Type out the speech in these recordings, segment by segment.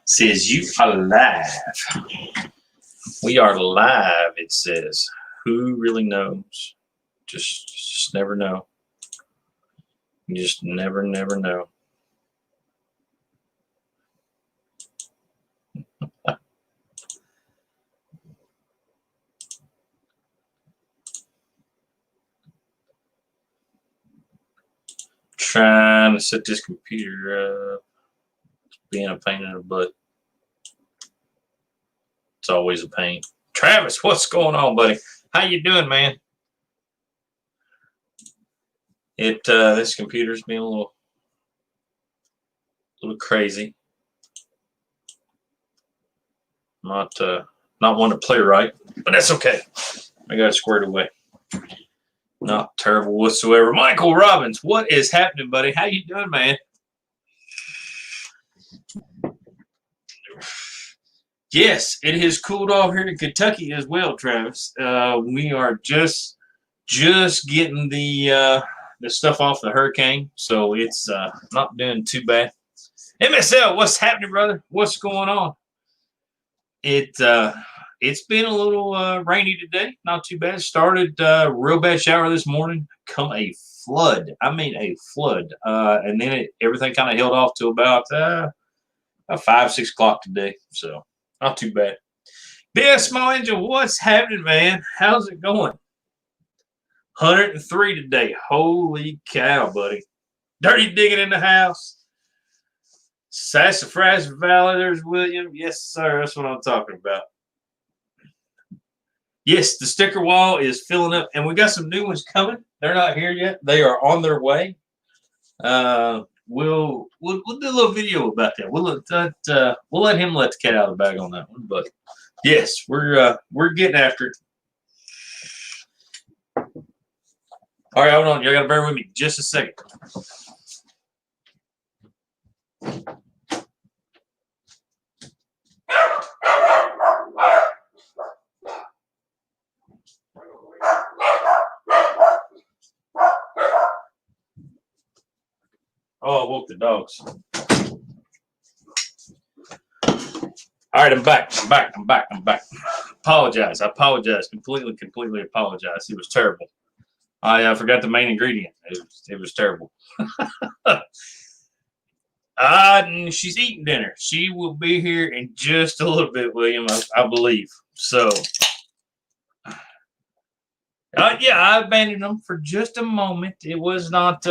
Says you are live. We are live, it says. Who really knows? Just never know. You just never know. Trying to set this computer up. It's being a pain in the butt. It's always a pain. Travis, what's going on, buddy? How you doing, man? This computer's being a little crazy. Not one to play right, but that's okay. I got it squared away. Not terrible whatsoever. Michael Robbins, what is happening, buddy? How you doing, man? Yes, it has cooled off here in Kentucky as well, Travis. We are just getting the stuff off the hurricane, so it's not doing too bad. MSL, what's happening, brother? What's going on? It's been a little rainy today. Not too bad. Started real bad shower this morning. Come a flood. I mean a flood. And then everything kind of held off to about 5, 6 o'clock today. So not too bad. Big Small Angel, what's happening, man? How's it going? 103 today. Holy cow, buddy. Dirty digging in the house. Sassafras Valley, there's William. Yes, sir. That's what I'm talking about. Yes, the sticker wall is filling up, and we got some new ones coming. They're not here yet. They are on their way. We'll do a little video about that. We'll let him let the cat out of the bag on that one. But yes, we're getting after it. All right, hold on. You gotta bear with me just a second. Oh, I woke the dogs. All right, I'm back. Apologize. I apologize. Completely apologize. It was terrible. I forgot the main ingredient. It was terrible. And she's eating dinner. She will be here in just a little bit, William, I believe. So, yeah, I abandoned them for just a moment. It was not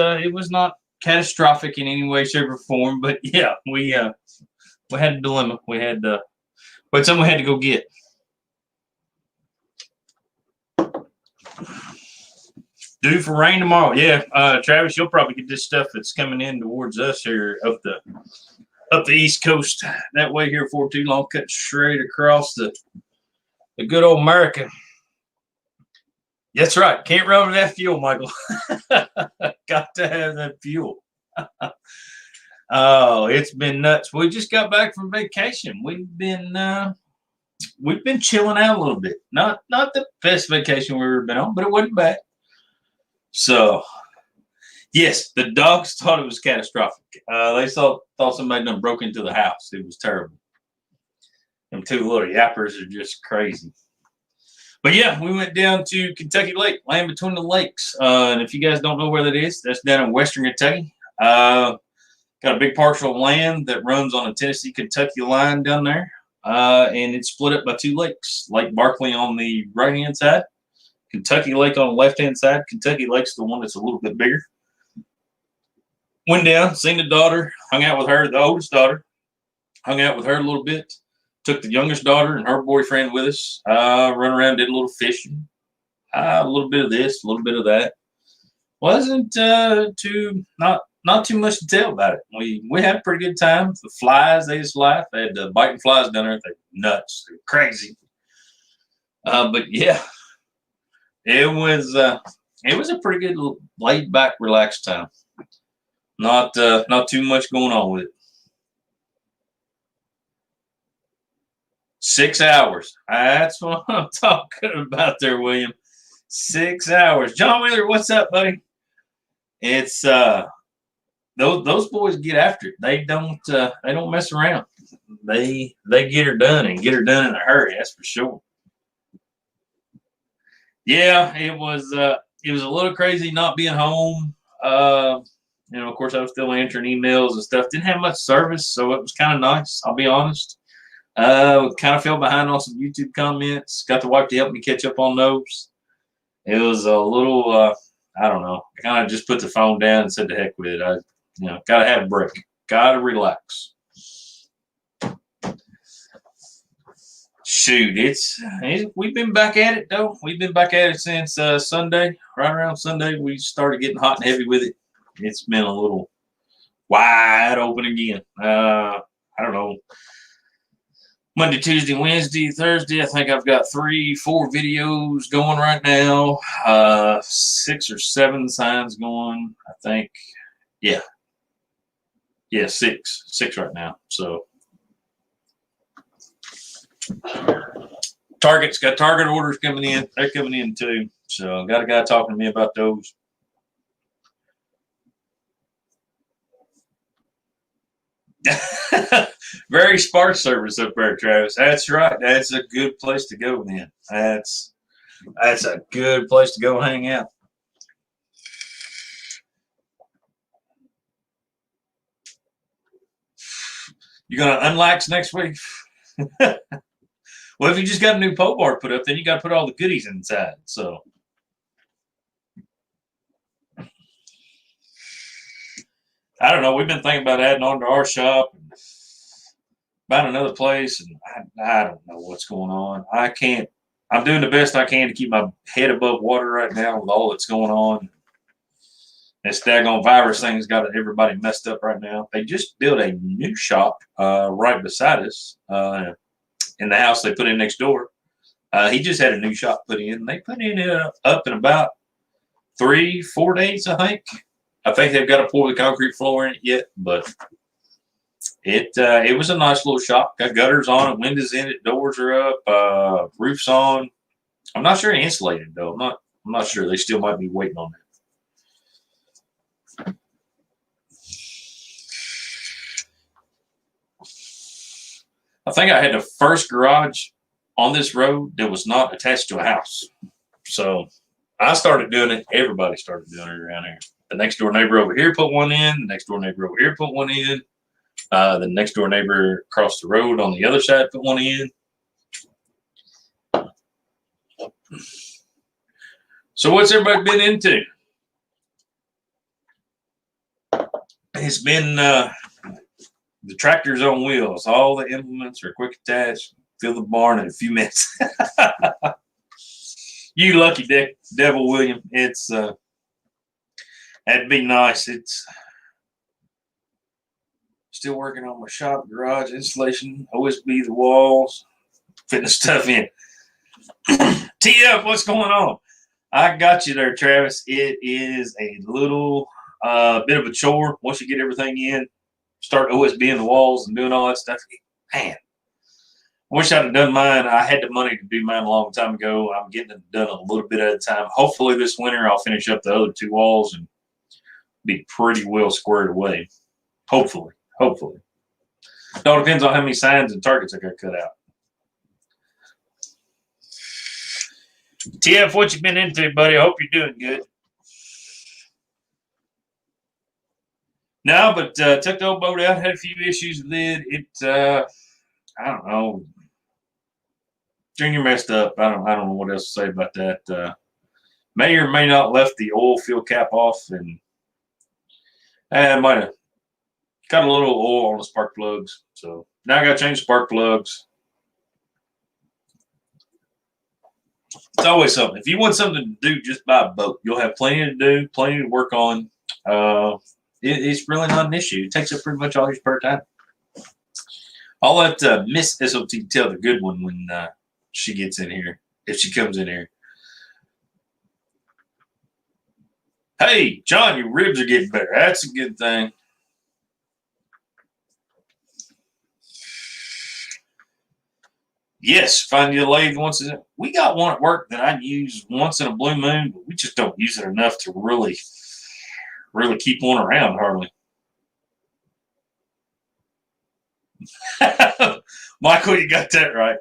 catastrophic in any way, shape, or form. But yeah, we had a dilemma. We had something we had to go get. Due for rain tomorrow. Yeah, Travis, you'll probably get this stuff that's coming in towards us here up the East Coast. That way here for too long, cut straight across the good old America. That's right. Can't run with that fuel, Michael. Got to have that fuel. Oh, it's been nuts. We just got back from vacation. We've been chilling out a little bit. Not the best vacation we've ever been on, but it wasn't bad. So, yes, the dogs thought it was catastrophic. They thought somebody done broke into the house. It was terrible. Them two little yappers are just crazy. But yeah, we went down to Kentucky Lake, land between the lakes. And if you guys don't know where that is, that's down in Western Kentucky. Got a big parcel of land that runs on the Tennessee-Kentucky line down there. And it's split up by 2 lakes. Lake Barkley on the right-hand side, Kentucky Lake on the left-hand side. Kentucky Lake's the one that's a little bit bigger. Went down, seen the daughter, hung out with her, the oldest daughter. Hung out with her a little bit. Took the youngest daughter and her boyfriend with us. Run around, did a little fishing. A little bit of this, a little bit of that. Wasn't not too much to tell about it. We had a pretty good time. The flies, they just laughed. They had biting flies down there. They're nuts. They're crazy. But yeah, it was a pretty good laid back, relaxed time. Not too much going on with it. 6 hours. That's what I'm talking about there, William. 6 hours. John Wheeler, what's up, buddy? It's those boys get after it. They don't mess around. They get her done and get her done in a hurry. That's for sure. Yeah, it was a little crazy not being home. Of course, I was still answering emails and stuff. Didn't have much service, so it was kind of nice. I'll be honest. Kind of fell behind on some YouTube comments. Got the wife to help me catch up on those. It was a little, I don't know. I kind of just put the phone down and said, "To heck with it." Got to have a break. Got to relax. Shoot, we've been back at it though. We've been back at it since Sunday. Right around Sunday, we started getting hot and heavy with it. It's been a little wide open again. I don't know. Monday, Tuesday, Wednesday, Thursday. I think I've got 3-4 videos going right now. 6 or 7 signs going. I think, yeah, 6 right now. So. Target's got Target orders coming in. They're coming in too. So got a guy talking to me about those. Very sparse service up there, Travis. That's right. That's a good place to go then. That's a good place to go hang out. You gonna unlax next week? Well, if you just got a new pole bar put up, then you got to put all the goodies inside. So, I don't know. We've been thinking about adding on to our shop and buying another place, and I don't know what's going on. I'm doing the best I can to keep my head above water right now with all that's going on. This daggone virus thing's got everybody messed up right now. They just built a new shop right beside us. In the house they put in next door. He just had a new shop put in. They put in up in about 3-4 days, I think. I think they've got to pour the concrete floor in it yet, but it was a nice little shop. Got gutters on it, windows in it, doors are up, roof's on. I'm not sure insulated though. I'm not sure. They still might be waiting on that. I think I had the first garage on this road that was not attached to a house. So I started doing it. Everybody started doing it around here. The next door neighbor over here put one in. The next door neighbor over here put one in. The next door neighbor across the road on the other side put one in. So what's everybody been into? It's been the tractor's on wheels. All the implements are quick attach. Fill the barn in a few minutes. You lucky devil, William. It's that'd be nice. It's still working on my shop, garage insulation, OSB the walls, fitting the stuff in. TF, what's going on? I got you there, Travis. It is a little bit of a chore once you get everything in. Start OSB in the walls and doing all that stuff. Man, wish I'd have done mine. I had the money to do mine a long time ago. I'm getting it done a little bit at a time. Hopefully this winter I'll finish up the other 2 walls and be pretty well squared away. Hopefully. It all depends on how many signs and targets I got cut out. TF, what you been into, buddy? I hope you're doing good. No, but took the old boat out, had a few issues with it. I don't know. Junior messed up. I don't know what else to say about that. May or may not left the oil fill cap off, and I might have got a little oil on the spark plugs. So now I got to change spark plugs. It's always something. If you want something to do, just buy a boat. You'll have plenty to do, plenty to work on. It's really not an issue. It takes up pretty much all your spare time. I'll let Miss S.O.T tell the good one when she gets in here, if she comes in here. Hey, John, your ribs are getting better. That's a good thing. Yes, find you a lathe once. We got one at work that I use once in a blue moon, but we just don't use it enough to really keep one around hardly. Michael, you got that right.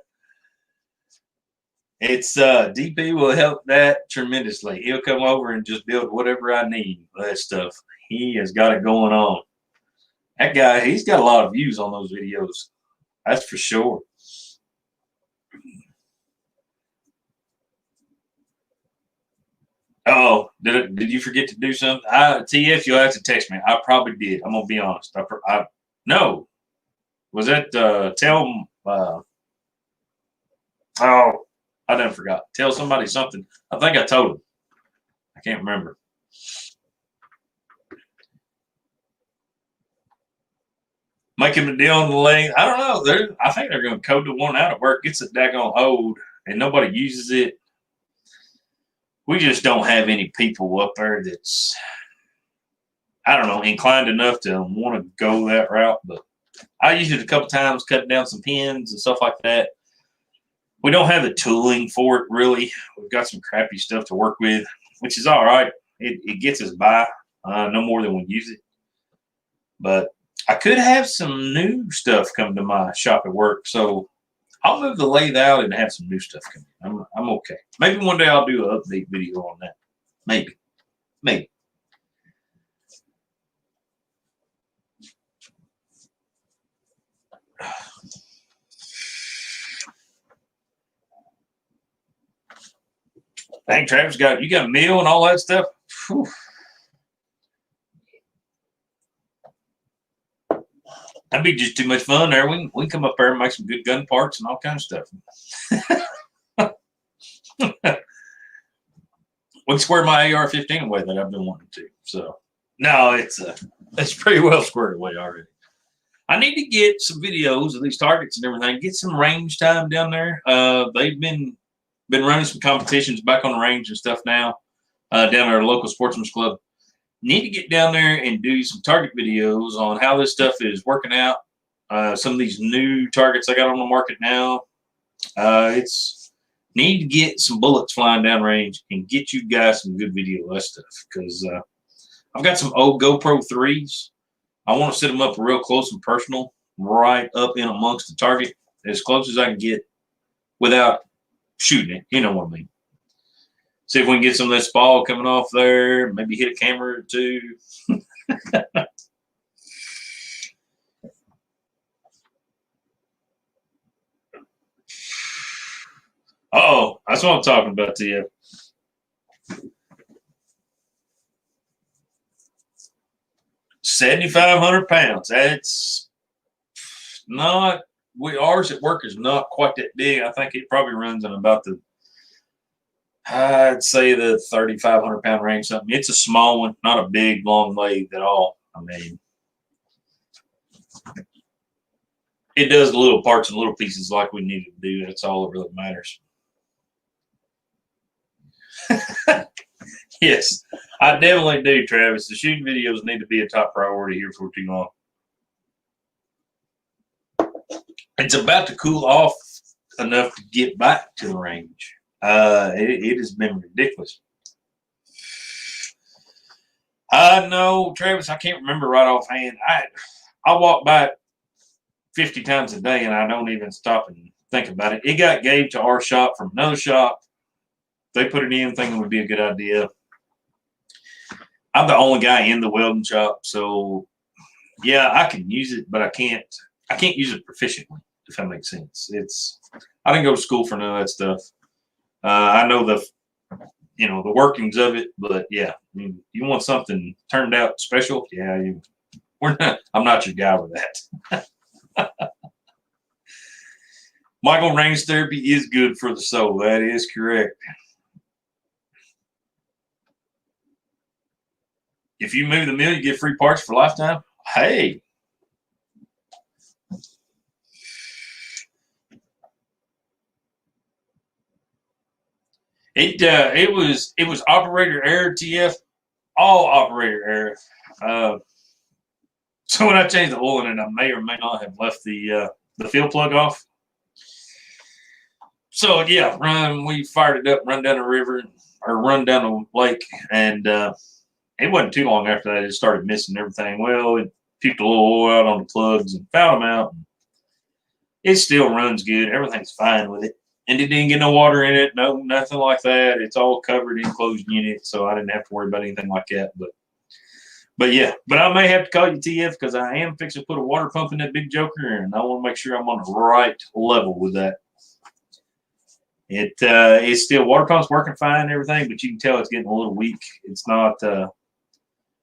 It's DP will help that tremendously. He'll come over and just build whatever I need. That stuff. He has got it going on. That guy, he's got a lot of views on those videos. That's for sure. Oh, did you forget to do something? TF, you'll have to text me. I probably did. I'm gonna be honest. No. Was that tell? Oh, I done forgot. Tell somebody something. I think I told him. I can't remember. Make him a deal on the lane. I don't know. I think they're going to code the one out at work. Gets it daggone old, and nobody uses it. We just don't have any people up there that's, I don't know, inclined enough to want to go that route. But I used it a couple times, cutting down some pins and stuff like that. We don't have the tooling for it, really. We've got some crappy stuff to work with, which is all right. It gets us by, no more than we use it. But I could have some new stuff come to my shop at work, so I'll move the lathe out and have some new stuff come. I'm okay. Maybe one day I'll do an update video on that. Maybe. Dang, Travis, you got a meal and all that stuff. Whew. That'd be just too much fun there. We can come up there and make some good gun parts and all kinds of stuff. We can square my AR-15 away that I've been wanting to. So no, it's pretty well squared away already. I need to get some videos of these targets and everything. Get some range time down there. They've been running some competitions back on the range and stuff now. Down at our local sportsman's club. Need to get down there and do some target videos on how this stuff is working out. Some of these new targets I got on the market now. It's need to get some bullets flying down range and get you guys some good video of that stuff, because I've got some old GoPro 3s. I want to set them up real close and personal, right up in amongst the target, as close as I can get without shooting it. You know what I mean? See if we can get some of this ball coming off there. Maybe hit a camera or two. Oh, that's what I'm talking about to you. £7,500. That's not. Ours at work is not quite that big. I think it probably runs in about I'd say the 3,500 pound range. Something. It's a small one, not a big long lathe at all. I mean, it does little parts and little pieces like we need it to do. That's all that really matters. Yes, I definitely do, Travis. The shooting videos need to be a top priority here for too long. It's about to cool off enough to get back to the range. It has been ridiculous. I know, Travis, I can't remember right offhand. I walk by it 50 times a day, and I don't even stop and think about it. It got gave to our shop from another shop. They put it in thinking it would be a good idea. I'm the only guy in the welding shop, so yeah, I can use it, but I can't use it proficiently, if that makes sense. I didn't go to school for none of that stuff. I know the workings of it, but yeah, I mean, you want something turned out special, yeah, I'm not your guy with that. Michael, range therapy is good for the soul. That is correct. If you move the mill, you get free parts for lifetime. Hey. It was operator error, TF, all operator error. So when I changed the oil in it, I may or may not have left the field plug off. So yeah, we fired it up, run down the river or run down the lake, and it wasn't too long after that it started missing everything. Well, it puked a little oil out on the plugs and found them out. it still runs good. Everything's fine with it. And it didn't get no water in it, no nothing like that. It's all covered enclosed unit, so I didn't have to worry about anything like that. But yeah, but I may have to call you TF because I am fixing to put a water pump in that big joker, and I want to make sure I'm on the right level with that. It's still water pump's working fine and everything, but you can tell it's getting a little weak. It's not how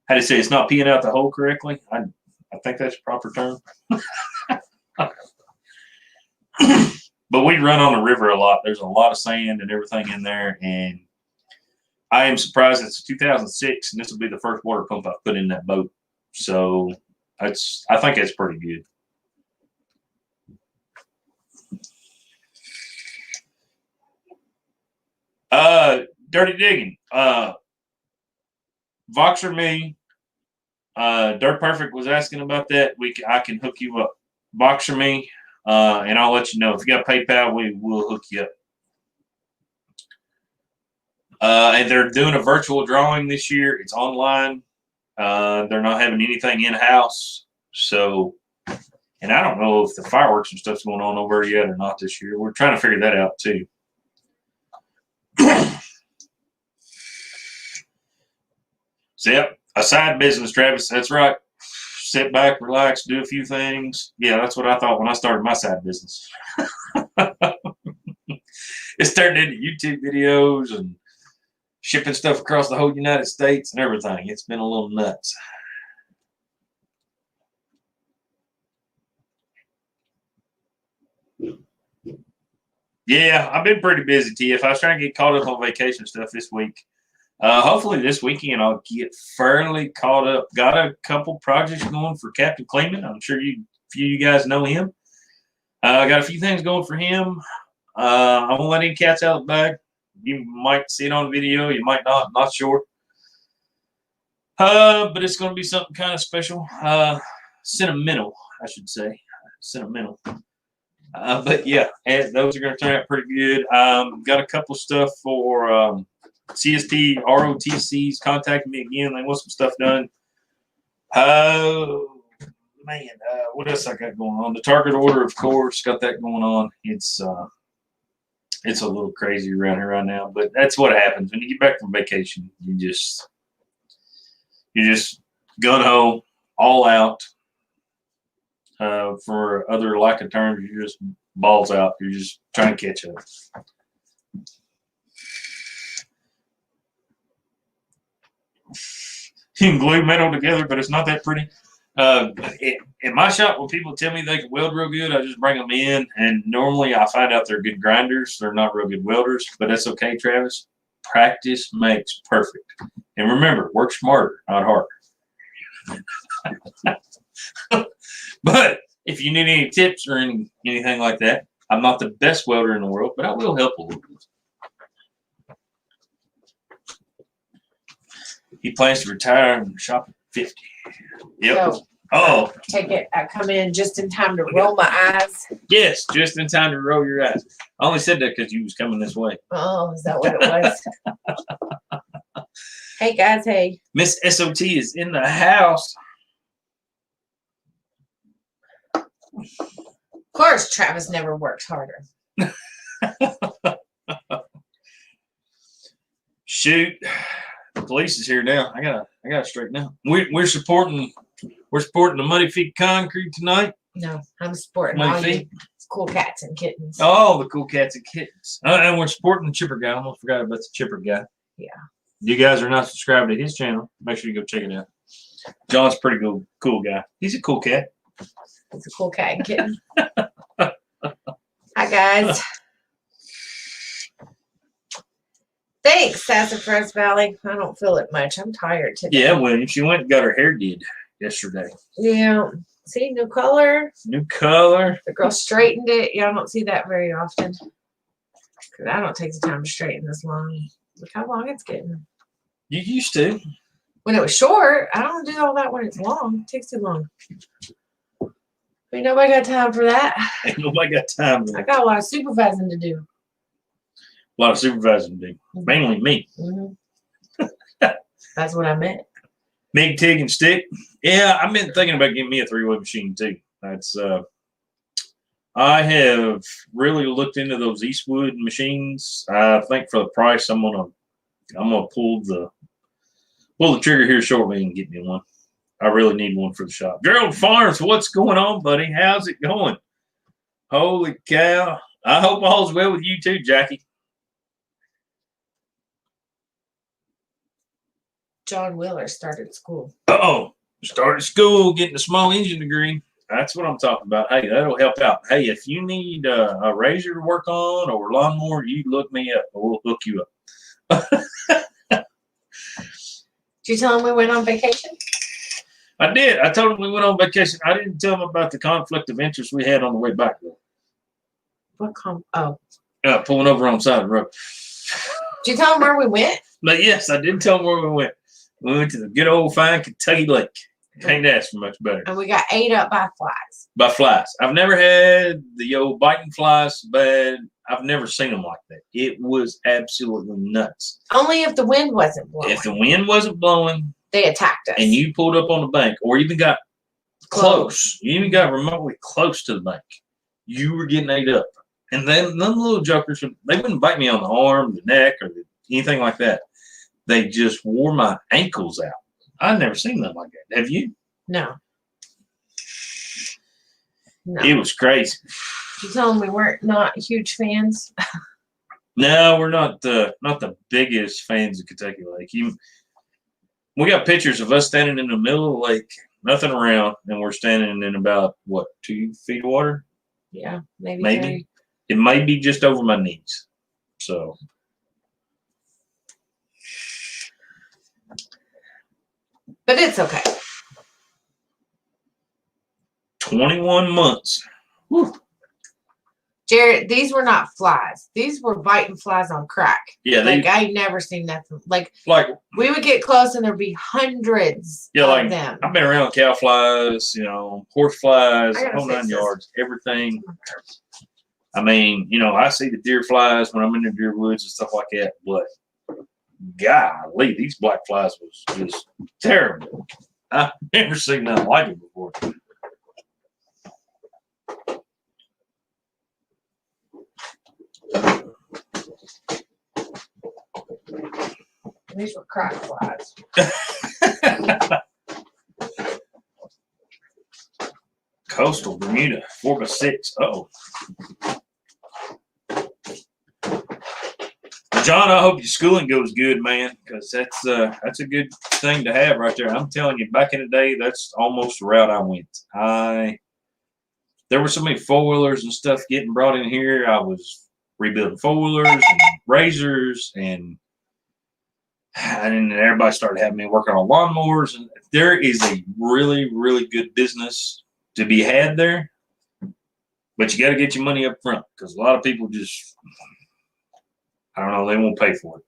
do you say, it's not peeing out the hole correctly. I think that's the proper term. But we run on the river a lot. There's a lot of sand and everything in there, and I am surprised it's 2006, and this will be the first water pump I've put in that boat. So I think it's pretty good. Dirty digging. Voxer me. Dirt Perfect was asking about that. I can hook you up. Voxer me, and I'll let you know. If you got PayPal, we will hook you up. And they're doing a virtual drawing this year. It's online. They're not having anything in-house. So, and I don't know if the fireworks and stuff's going on over yet or not this year. We're trying to figure that out too. So, yep, a side business, Travis. That's right. Sit back, relax, do a few things. Yeah, that's what I thought when I started my side business. It's turned into YouTube videos and shipping stuff across the whole United States and everything. It's been a little nuts. Yeah, I've been pretty busy, TF. I was trying to get caught up on vacation stuff this week. Hopefully this weekend I'll get fairly caught up. Got a couple projects going for Captain Cleveland. I'm sure few of you guys know him. Got a few things going for him. I won't let any cats out of the bag. You might see it on video. You might not sure. But it's going to be something kind of special. Sentimental, I should say. Sentimental. But yeah, those are going to turn out pretty good. Got a couple stuff for CST, ROTCs contacting me again. They want some stuff done. Oh, man. What else I got going on? The target order, of course, got that going on. It's a little crazy around here right now, but that's what happens when you get back from vacation. You just gung-ho, all out. For other lack of terms, you're just balls out. You're just trying to catch up. You can glue metal together, but it's not that pretty. In my shop, when people tell me they can weld real good, I just bring them in, and normally I find out they're good grinders. They're not real good welders, but that's okay, Travis. Practice makes perfect. And remember, work smarter, not harder. But if you need any tips or anything like that, I'm not the best welder in the world, but I will help a little bit. He plans to retire and shop at 50. Yep. So, take it. I come in just in time to roll my eyes. Yes, just in time to roll your eyes. I only said that because you was coming this way. Oh, is that what it was? Hey, guys. Hey. Miss S.O.T is in the house. Of course, Travis never works harder. Shoot, the police is here now. I gotta straighten out. We're supporting the Muddy Feet Concrete tonight. No, I'm supporting all you cool cats and kittens. Oh, the cool cats and kittens. And we're supporting the Chipper guy. I almost forgot about the Chipper guy. Yeah. If you guys are not subscribed to his channel, make sure you go check it out. John's a pretty cool guy. He's a cool cat. It's a cool cat and kitten. Hi, guys. Thanks, Sassafras Valley. I don't feel it much. I'm tired today. Yeah, William. She went and got her hair did yesterday. Yeah. See, new color. New color. The girl straightened it. Yeah, I don't see that very often. Because I don't take the time to straighten this long. Look how long it's getting. You used to. When it was short, I don't do all that when it's long. It takes too long. Ain't nobody got time for that. Ain't nobody got time. I got a lot of supervising to do. A lot of supervising to do. Mainly me. Mm-hmm. That's what I meant. MIG, TIG, and stick. Yeah, I've been thinking about getting me a 3-way machine too. That's I have really looked into those Eastwood machines. I think for the price, I'm gonna pull the trigger here shortly and get me one. I really need one for the shop. Gerald Farms, what's going on, buddy? How's it going? Holy cow! I hope all's well with you too, Jackie. John Wheeler started school. Started school, getting a small engine degree. That's what I'm talking about. Hey, that'll help out. Hey, if you need a razor to work on or a lawnmower, you look me up. We'll hook you up. Did you tell him we went on vacation? I did. I told him we went on vacation. I didn't tell him about the conflict of interest we had on the way back, though. What oh. Pulling over on the side of the road. Did you tell him where we went? But yes, I did tell him where we went. We went to the good old fine Kentucky Lake. Can't ask for much better. And we got ate up by flies. By flies. I've never had the old biting flies so bad. I've never seen them like that. It was absolutely nuts. Only if the wind wasn't blowing. If the wind wasn't blowing, they attacked us. and you pulled up on the bank, or even got close. You even got remotely close to the bank. You were getting ate up. And then them little jokers, they wouldn't bite me on the arm, the neck, or anything like that. They just wore my ankles out. I've never seen them like that. Have you? No. It was crazy. Did you tell them we weren't not huge fans? No, we're not the biggest fans of Kentucky Lake. We got pictures of us standing in the middle of the lake, nothing around, and we're standing in about, 2 feet of water? Yeah, maybe. 3. It might be just over my knees. So. But it's okay. 21 months. Whew. Jared, these were not flies. These were biting flies on crack. Yeah, I never seen nothing. Like we would get close and there'd be hundreds of them. I've been around cow flies, horse flies, whole 9 yards, everything. I mean, I see the deer flies when I'm in the deer woods and stuff like that, but golly, these black flies was just terrible. I've never seen nothing like it before. These were crack flies. Coastal Bermuda 4x6. Uh-oh. John, I hope your schooling goes good, man, because that's a good thing to have right there. I'm telling you, back in the day, that's almost the route I went. There were so many four-wheelers and stuff getting brought in here. I was rebuilding four-wheelers and razors, and then everybody started having me working on lawnmowers. And there is a really, really good business to be had there, but you got to get your money up front because a lot of people just, I don't know, they won't pay for it.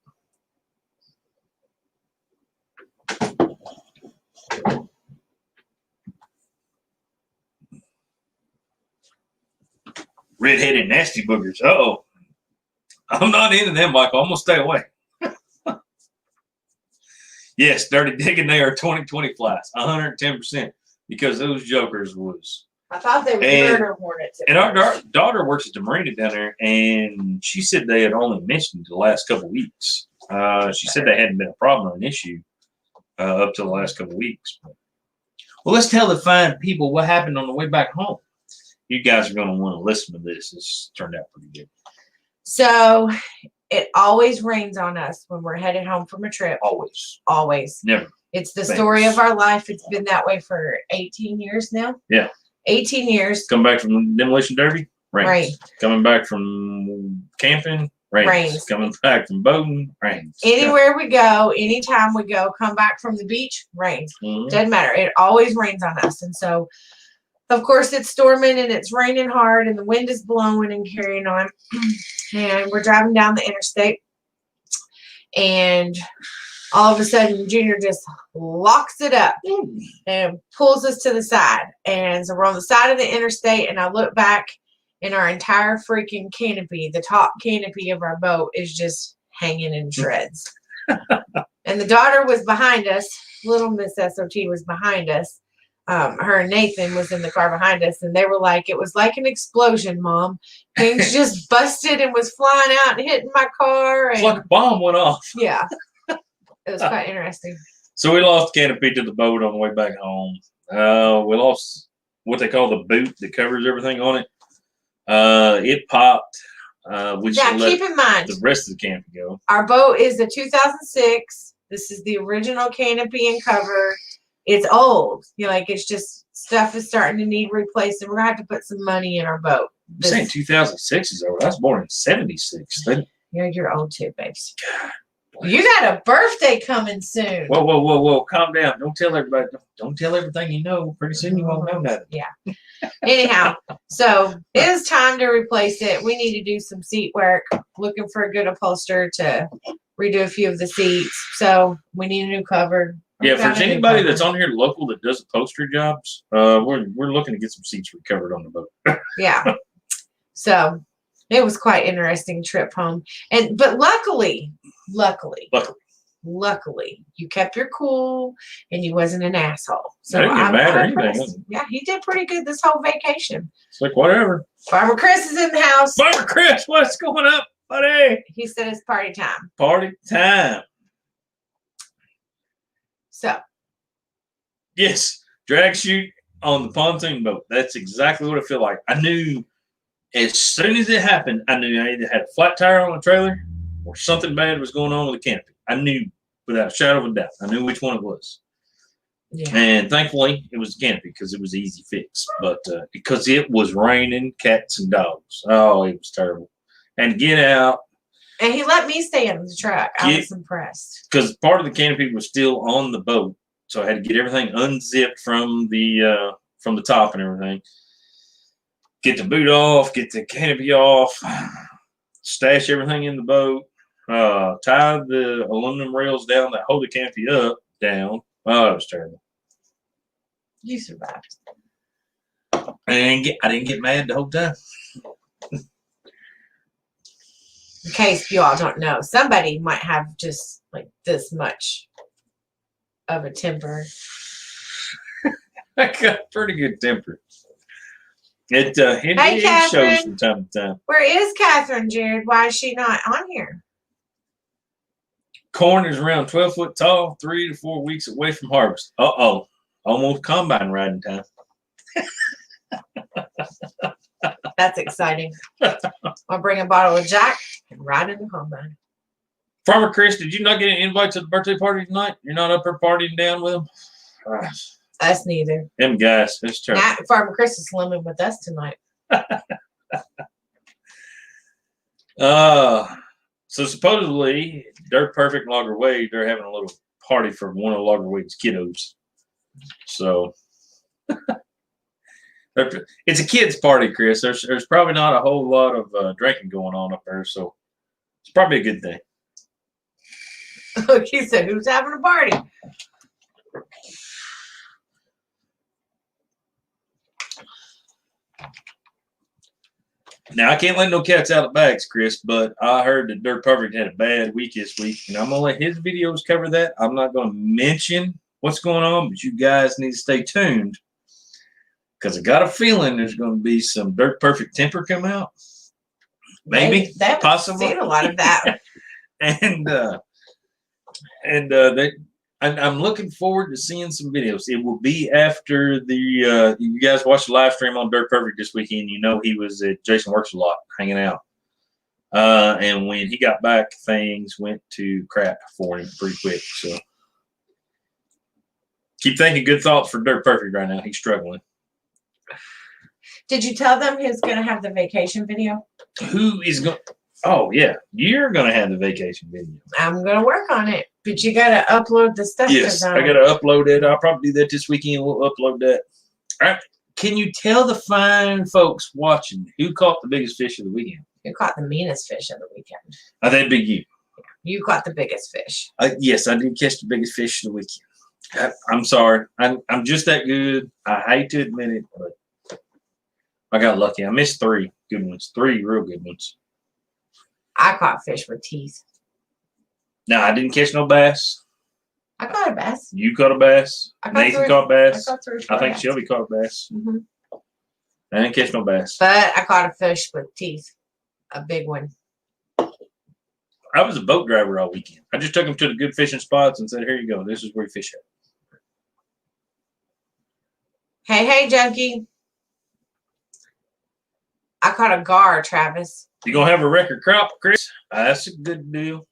Red-headed nasty boogers. Uh-oh. I'm not into them, Michael. I'm going to stay away. Yes, Dirty Digging, they are 2020 flies, 110%, because those jokers was. I thought they were murder hornets. And our daughter works at the marina down there, and she said they had only mentioned the last couple of weeks. She said they hadn't been a problem or an issue up to the last couple of weeks. Well, let's tell the fine people what happened on the way back home. You guys are going to want to listen to this. This turned out pretty good. So it always rains on us when we're headed home from a trip. Always. Always. Never. It's the story of our life. It's been that way for 18 years now. Yeah. 18 years. Come back from Demolition Derby? Rains. Rain. Coming back from camping? Rains. Coming back from boating? Rains. Anywhere we go, anytime we go, come back from the beach, rains. Mm-hmm. Doesn't matter. It always rains on us. And so, of course, it's storming and it's raining hard and the wind is blowing and carrying on. And we're driving down the interstate. And all of a sudden, Junior just locks it up and pulls us to the side. And so we're on the side of the interstate, and I look back, and our entire freaking canopy, the top canopy of our boat, is just hanging in shreds. And the daughter was behind us. Little Miss S.O.T. was behind us. her and Nathan was in the car behind us, and they were like, it was like an explosion, Mom. Things just busted and was flying out and hitting my car. And, It's like a bomb went off. yeah, it was quite interesting. So we lost the canopy to the boat on the way back home. We lost what they call the boot that covers everything on it. It popped. We just Now, let keep in mind, the rest of the canopy go. our boat is a 2006. This is the original canopy and cover. It's old. It's just stuff is starting to need replacing. We're going to have to put some money in our boat. You're saying 2006 is over. I was born in 76. You're old too, babes. You got a birthday coming soon. Whoa. Calm down. Don't tell everybody. Don't tell everything you know. Pretty soon you won't know nothing. Yeah. Anyhow, so it is time to replace it. We need to do some seat work. Looking for a good upholsterer to redo a few of the seats. So we need a new cover. Yeah, if there's anybody that's on here local that does upholstery jobs, we're looking to get some seats recovered on the boat. Yeah. So it was quite interesting trip home. But luckily, you kept your cool and you wasn't an asshole. So I didn't get mad or anything. Yeah, he did pretty good this whole vacation. It's like, whatever. Farmer Chris is in the house. Farmer Chris, what's going up, buddy? He said it's party time. Party time. So. Yes, drag chute on the pontoon boat. That's exactly what it felt like. I knew as soon as it happened, I knew I either had a flat tire on the trailer or something bad was going on with the canopy. I knew without a shadow of a doubt. I knew which one it was. Yeah. And thankfully, it was the canopy because it was an easy fix. But because it was raining cats and dogs. Oh, it was terrible. And to get out. And he let me stay in the truck. I was impressed. Because part of the canopy was still on the boat. So I had to get everything unzipped from the top and everything. Get the boot off, get the canopy off, stash everything in the boat, tie the aluminum rails down that hold the canopy down. Oh, it was terrible. You survived. I didn't get mad the whole time. In case you all don't know, somebody might have just like this much of a temper. I got pretty good temper. It hey, shows from time to time. Where is Catherine, Jared? Why is she not on here? Corn is around 12 foot tall, 3 to 4 weeks away from harvest. Uh-oh. Almost combine riding time. That's exciting. I'll bring a bottle of Jack and ride in the combine. Farmer Chris, did you not get an invite to the birthday party tonight? You're not up there partying down with them? Us neither. Them guys. That's terrible. Farmer Chris is slimming with us tonight. So supposedly, Dirt Perfect Logger Wade, they're having a little party for one of Logger Wade's kiddos. So it's a kids' party, Chris. There's probably not a whole lot of drinking going on up there, so it's probably a good thing. He said, "Who's having a party?" Now, I can't let no cats out of bags, Chris, but I heard that Dirt Perfect had a bad week this week, and I'm going to let his videos cover that. I'm not going to mention what's going on, but you guys need to stay tuned because I got a feeling there's going to be some Dirt Perfect temper come out. Maybe, possibly. I've seen a lot of that. I'm looking forward to seeing some videos. It will be after you guys watched the live stream on Dirt Perfect this weekend. You know he was at Jason Works a Lot hanging out. And when he got back, things went to crap for him pretty quick. So keep thinking good thoughts for Dirt Perfect right now. He's struggling. Did you tell them he's going to have the vacation video? Who is going? Oh, yeah. You're going to have the vacation video. I'm going to work on it. But you got to upload the stuff. Yes, I got to upload it. I'll probably do that this weekend. We'll upload that. All right. Can you tell the fine folks watching who caught the biggest fish of the weekend? Who caught the meanest fish of the weekend? That'd be you. You caught the biggest fish. Yes, I did catch the biggest fish of the weekend. I'm sorry. I'm just that good. I hate to admit it, but I got lucky. I missed 3 good ones. 3 real good ones. I caught fish with teeth. No, I didn't catch no bass. I caught a bass. You caught a bass. I caught Nathan three. caught I bass. caught 3 or 4 I think bass. Shelby caught a bass. Hmm. I didn't catch no bass. But I caught a fish with teeth, a big one. I was a boat driver all weekend. I just took him to the good fishing spots and said, "Here you go. This is where you fish at." Hey, junkie. I caught a gar, Travis. You gonna have a record crop, Chris? That's a good deal.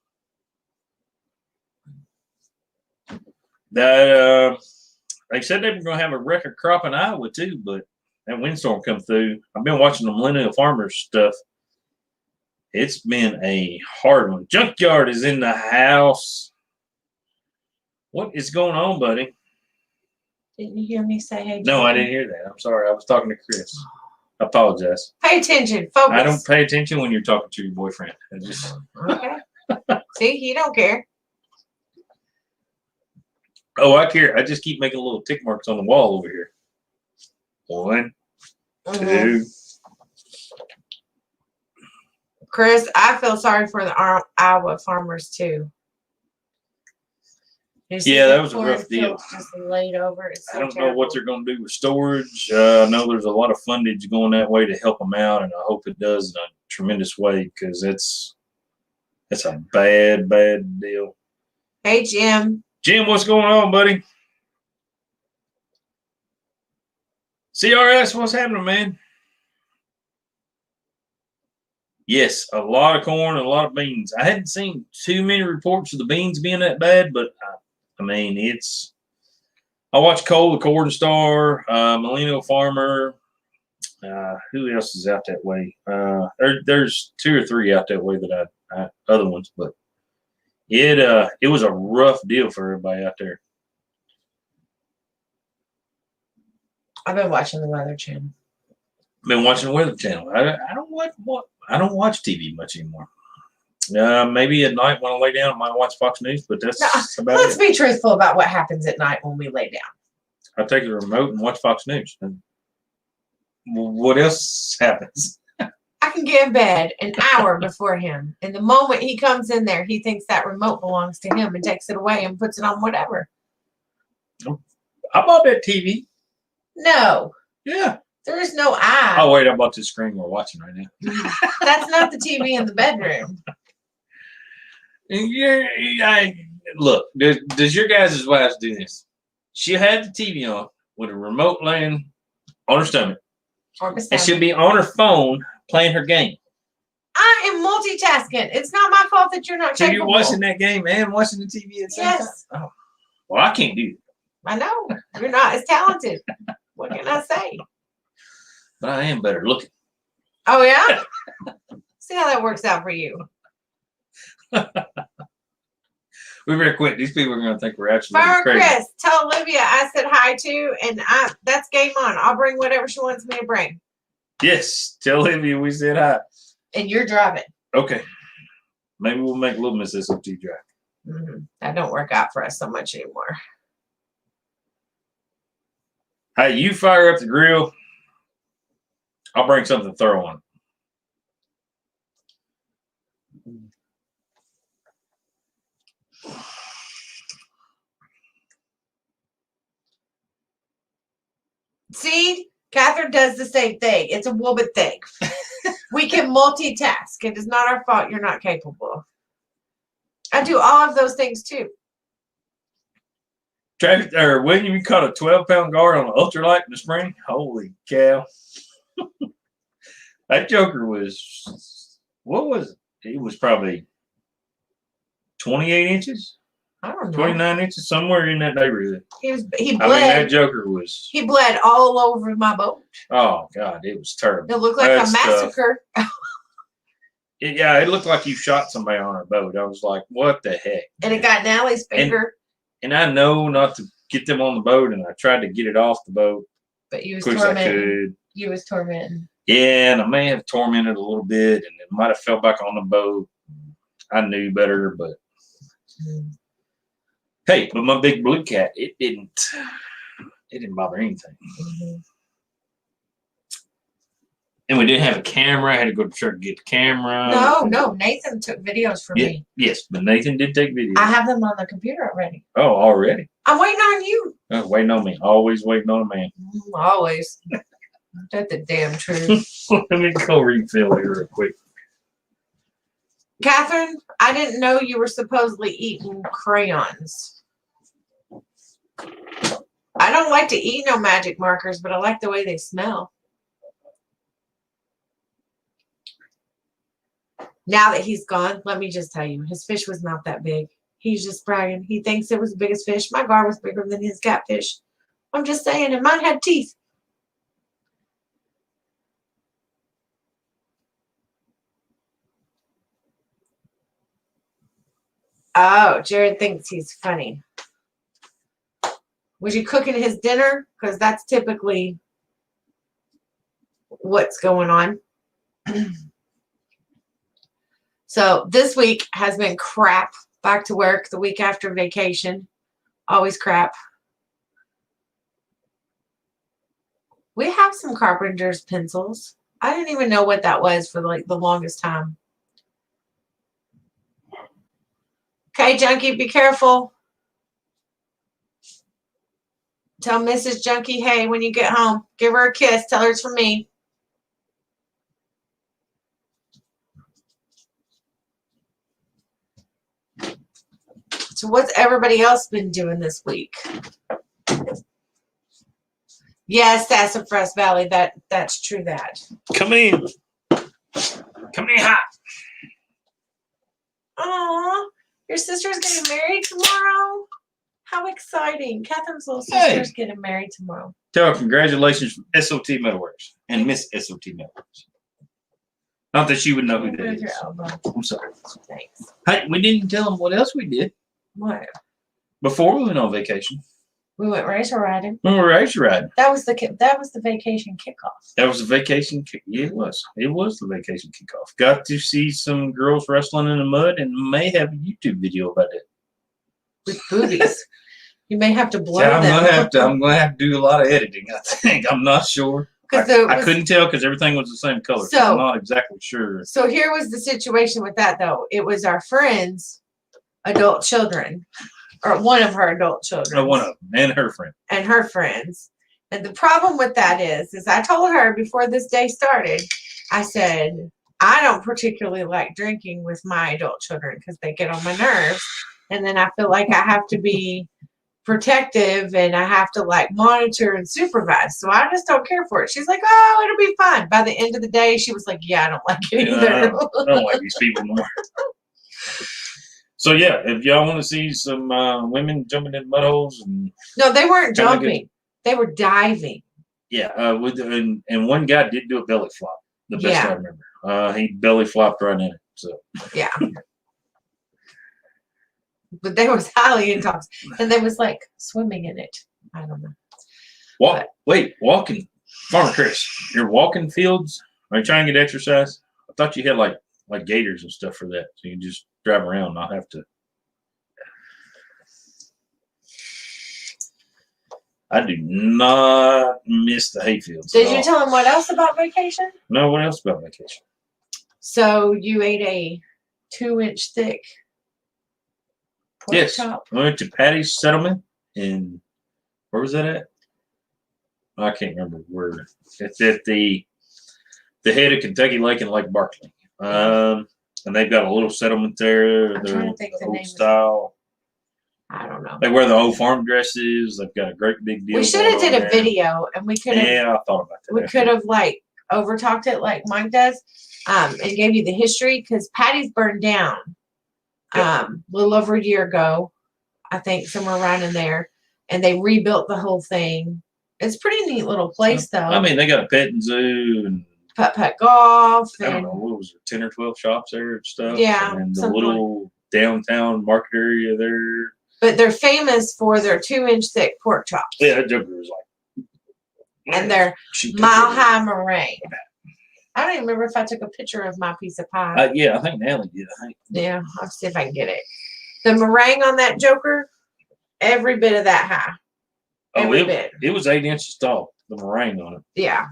That they said they were gonna have a record crop in Iowa too, but that windstorm come through. I've been watching the millennial farmers stuff. It's been a hard one. Junkyard is in the house. What is going on, buddy? Didn't you hear me say hey? No, I didn't hear that. I'm sorry. I was talking to Chris. I apologize. Pay attention. Focus. I don't pay attention when you're talking to your boyfriend. I just Okay. See, you don't care. Oh, I care. I just keep making little tick marks on the wall over here. 1, 2. Chris, I feel sorry for the Iowa farmers too. Yeah, that was a rough deal. Just laid over. It's so I don't terrible. know what they're going to do with storage. I know there's a lot of fundage going that way to help them out, and I hope it does in a tremendous way because it's a bad, bad deal. Hey, Jim. Jim, what's going on, buddy? CRS, what's happening, man? Yes, a lot of corn and a lot of beans. I hadn't seen too many reports of the beans being that bad, but I mean, I watch Cole, the Corn Star, Millennial Farmer. Who else is out that way? There's 2 or 3 out that way that I other ones, but it was a rough deal for everybody out there. I've been watching the Weather Channel. Been watching the Weather Channel. I don't watch TV much anymore. Maybe at night when I lay down, I might watch Fox News, but that's about Let's it. be truthful about what happens at night when we lay down. I take the remote and watch Fox News. And what else happens? I can get in bed an hour before him. And the moment he comes in there, he thinks that remote belongs to him and takes it away and puts it on whatever. I bought that TV. No. Yeah. There is no eye. Oh, wait, I bought this screen we're watching right now. That's not the TV in the bedroom. Look, does your guys' wives do this? She had the TV on with a remote laying on her stomach. And she'll be on her phone playing her game. I am multitasking. It's not my fault that you're not So capable. you're watching that game and watching the TV at the same time? Yes. Oh. Well, I can't do that. I know. You're not as talented. What can I say? But I am better looking. Oh, yeah? See how that works out for you. We better quit. These people are going to think we're absolutely Fire crazy. Chris, tell Olivia I said hi too, and that's game on. I'll bring whatever she wants me to bring. Yes, tell Olivia we said hi. And you're driving. Okay. Maybe we'll make Little Miss S.O.T. drive. That don't work out for us so much anymore. Hey, you fire up the grill. I'll bring something to throw on. See, Catherine does the same thing. It's a woman thing. We can multitask. It is not our fault you're not capable. I do all of those things too. William, you caught a 12-pound gar on an ultralight in the spring? Holy cow. That joker was, what was it? It was probably 28 inches? I don't know. 29 inches, somewhere in that neighborhood. He bled. I mean, that joker was. He bled all over my boat. Oh, God, it was terrible. It looked like a massacre. It looked like you shot somebody on a boat. I was like, what the heck? And it got Nallie's finger. And I know not to get them on the boat, and I tried to get it off the boat But you was as quick as I tormenting. could. You was tormenting. Yeah, and I may have tormented a little bit, and it might have fell back on the boat. I knew better, but hey, but my big blue cat, it didn't bother anything. And we didn't have a camera. I had to go to church to get the camera. No. Nathan took videos for me. Yes, but Nathan did take videos. I have them on the computer already. Oh, already? I'm waiting on you. Waiting on me. Always waiting on a man. Always. That's the damn truth. Let me go refill here real quick. Catherine, I didn't know you were supposedly eating crayons. I don't like to eat no magic markers, but I like the way they smell. Now that he's gone, let me just tell you, his fish was not that big. He's just bragging. He thinks it was the biggest fish. My gar was bigger than his catfish. I'm just saying, and mine had teeth. Oh, Jared thinks he's funny. Was you cooking his dinner? Because that's typically what's going on. So this week has been crap. Back to work the week after vacation. Always crap. We have some carpenter's pencils. I didn't even know what that was for like the longest time. Okay, Junkie, be careful. Tell Mrs. Junkie, hey, when you get home, give her a kiss. Tell her it's from me. So what's everybody else been doing this week? Yes, Sassafras Valley. That's true. That. Come in. Come in hot. Aw, your sister's getting married tomorrow? How exciting. Catherine's little sister's getting married tomorrow. Tell her congratulations from S.O.T. Metalworks and Miss S.O.T. Metalworks. Not that she would know who that is. I'm sorry. Thanks. Hey, we didn't tell them what else we did. What? Before we went on vacation. We went racer riding. We were racer riding. That was the vacation kickoff. That was the vacation kick. Yeah, it was. It was the vacation kickoff. Got to see some girls wrestling in the mud and may have a YouTube video about it. With booties. You may have to blow I'm them. I'm gonna have to do a lot of editing, I think. I'm not sure. I couldn't tell because everything was the same color. So I'm not exactly sure. So here was the situation with that though. It was our friends' adult children. Or one of her adult children. Oh, one of them. And her friend. And her friends. And the problem with that is I told her before this day started, I said, I don't particularly like drinking with my adult children because they get on my nerves. And then I feel like I have to be protective and I have to like monitor and supervise. So I just don't care for it. She's like, oh, it'll be fine. By the end of the day, she was like, yeah, I don't like it either. I don't like these people more. So yeah, if y'all want to see some women jumping in mud holes and no, they weren't jumping; they were diving. Yeah, and one guy did do a belly flop. The best I remember, he belly flopped right in it. So yeah, but they was highly intoxicated, and they was like swimming in it. I don't know. Walking, Farmer Chris, your walking fields. Are you trying to get exercise? I thought you had like gators and stuff for that, so you can just drive around and not have to. I do not miss the hayfields. Did you tell him what else about vacation? No, what else about vacation? So you ate a 2-inch thick pork chop? I went to Patty's Settlement in, where was that at? I can't remember where. It's at the head of Kentucky Lake and Lake Barkley. And they've got a little settlement there. I'm trying to think the name style. I don't know. They wear the old farm dresses. They've got a great big deal. We should have did a video, and we could have. Yeah, I thought about that. We could have like overtalked it like Mike does, and gave you the history because Patty's burned down. A little over a year ago, I think somewhere around in there, and they rebuilt the whole thing. It's a pretty neat little place, though. I mean, they got a petting zoo and putt golf. I don't know, what was there, 10 or 12 shops there and stuff. Yeah, and the little downtown market area there. But they're famous for their 2-inch thick pork chops. Yeah, that joker was like. And their mile-high meringue. I don't even remember if I took a picture of my piece of pie. Yeah, I think Natalie did. Yeah, I'll see if I can get it. The meringue on that joker, every bit of that high. Every bit. It was 8 inches tall, the meringue on it. Yeah.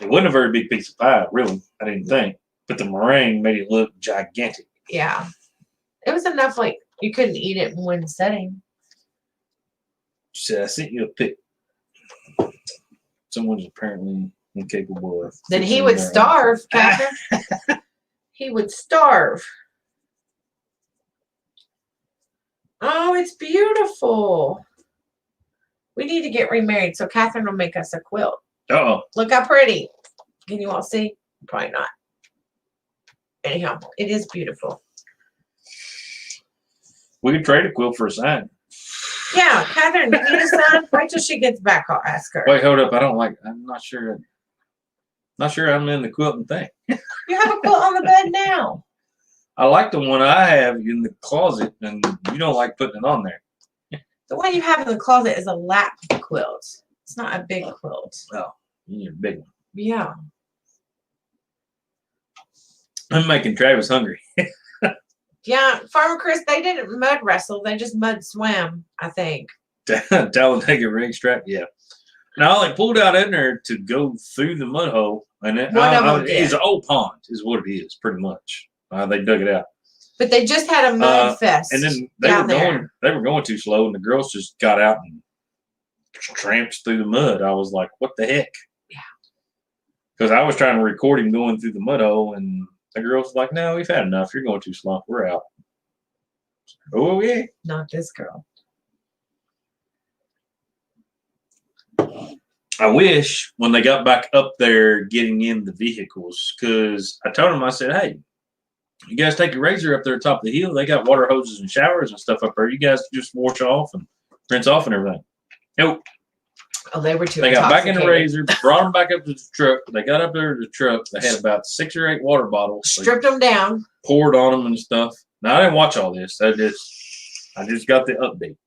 It wasn't a very big piece of pie, really. I didn't think, but the meringue made it look gigantic. Yeah, it was enough. Like you couldn't eat it in one setting. She said, "I sent you a pic." Someone's apparently incapable of. Then he would starve, Catherine. He would starve. Oh, it's beautiful. We need to get remarried, so Catherine will make us a quilt. Uh-oh. Look how pretty. Can you all see? Probably not. Anyhow, it is beautiful. We could trade a quilt for a sign. Yeah, Catherine, you need a sign? Wait till she gets back. I'll ask her. Wait, hold up. I'm not sure. Not sure I'm in the quilting thing. You have a quilt on the bed now. I like the one I have in the closet, and you don't like putting it on there. The one you have in the closet is a lap quilt. It's not a big quilt. Oh, you need a big one. Yeah. I'm making Travis hungry. Yeah, Farmer Chris, they didn't mud wrestle. They just mud swam, I think. Talladega racetrack, yeah. Now, I pulled out in there to go through the mud hole, and it's an old pond, is what it is, pretty much. They dug it out. But they just had a mud fest. And then they were going too slow, and the girls just got out and tramped through the mud. I was like, what the heck? Yeah. Because I was trying to record him going through the mud hole, and the girls were like, no, we've had enough. You're going too slow. We're out. Oh, yeah. Not this girl. I wish when they got back up there getting in the vehicles, because I told them, I said, hey, you guys take your razor up there top of the hill. They got water hoses and showers and stuff up there. You guys just wash off and rinse off and everything. Nope. Oh, they were too They got back in the razor, brought them back up to the truck. They got up there to the truck. They had about 6 or 8 water bottles. Stripped them down. Poured on them and stuff. Now, I didn't watch all this. I just got the update.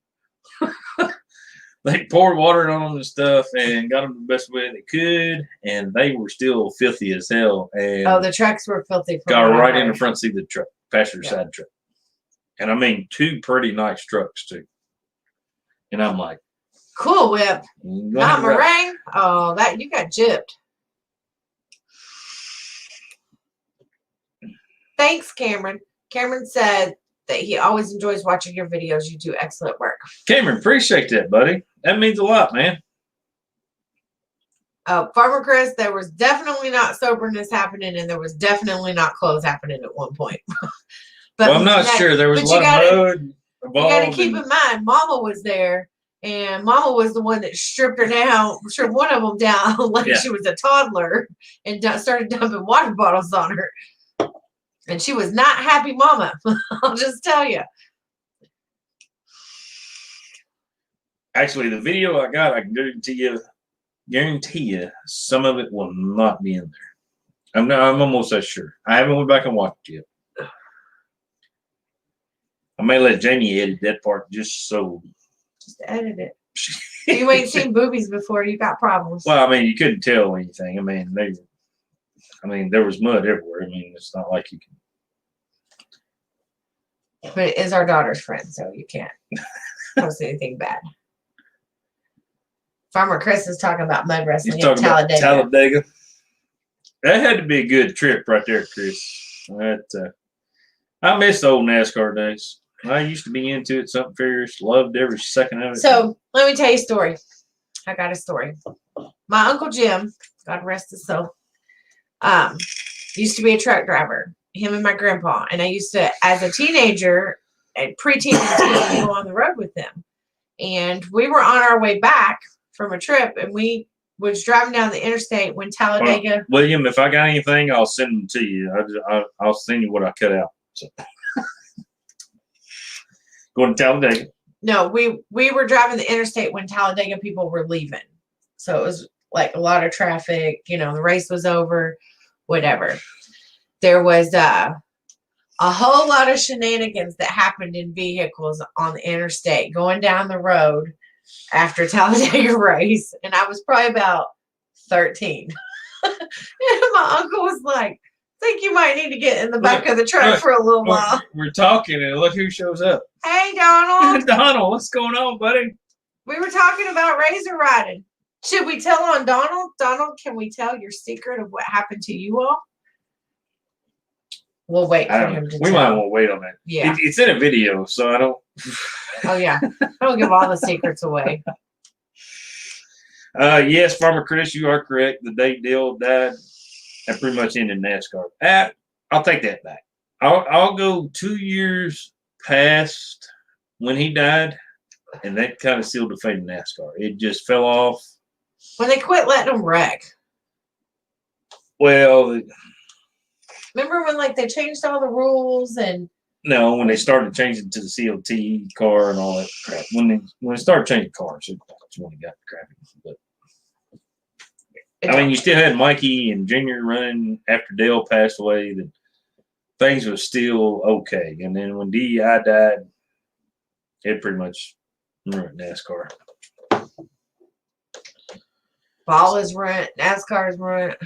They poured water on them and stuff and got them the best way they could, and they were still filthy as hell. And oh, the trucks were filthy. Got right in the front seat of the truck, passenger side truck. And I mean, 2 pretty nice trucks, too. And I'm like, Cool Whip. Not meringue. Oh, that you got gypped. Thanks, Cameron. Cameron said that he always enjoys watching your videos. You do excellent work. Cameron, appreciate that, buddy. That means a lot, man. Farmer Chris, there was definitely not soberness happening, and there was definitely not clothes happening at one point. But well, I'm not sure. There was a lot of mud involved. You got to keep in mind, Mama was there, and Mama was the one that stripped her down, stripped one of them down like she was a toddler, and started dumping water bottles on her. And she was not happy Mama. I'll just tell you. Actually, the video I got, I can guarantee you, some of it will not be in there. I'm almost that sure. I haven't went back and watched it yet. I may let Jamie edit that part just so. Just edit it. You ain't seen boobies before. You got problems. Well, I mean, you couldn't tell anything. I mean, there was mud everywhere. I mean, it's not like you can. But it is our daughter's friend, so you can't post anything bad. Farmer Chris is talking about mud wrestling in Talladega. Talladega. That had to be a good trip right there, Chris. I miss the old NASCAR days. I used to be into it, something fierce, loved every second of it. So let me tell you a story. I got a story. My Uncle Jim, God rest his soul, used to be a truck driver. Him and my grandpa. And I used to, as a teenager, a preteen and teen, go on the road with them. And we were on our way back from a trip, and we was driving down the interstate when Talladega. William, if I got anything, I'll send them to you. I'll send you what I cut out. So. Going to Talladega. No, we were driving the interstate when Talladega people were leaving. So it was like a lot of traffic. You know, the race was over, whatever. There was a whole lot of shenanigans that happened in vehicles on the interstate going down the road after Talladega race. And I was probably about 13. And my uncle was like, I think you might need to get in the back of the truck for a little while. We're talking, and look who shows up. Hey, Donald. Donald, what's going on, buddy? We were talking about razor riding. Should we tell on Donald? Donald, can we tell your secret of what happened to you all? We'll wait for him to we tell. might want to wait on that. Yeah. It's in a video, so I don't. Oh, yeah. I don't give all the secrets away. Yes, Farmer Chris, you are correct. The day Dale died, that pretty much ended NASCAR. I'll take that back. I'll go 2 years past when he died, and that kind of sealed the fate of NASCAR. It just fell off. When they quit letting them wreck. Well, remember when like they changed all the rules and no, when they started changing to the S.O.T car and all that crap. When they started changing cars, that's when it got crappy. But I mean, you still had Mikey and Junior running after Dale passed away. That things were still okay. And then when DEI died, it pretty much ruined NASCAR. Ball is ruined. NASCAR is ruined.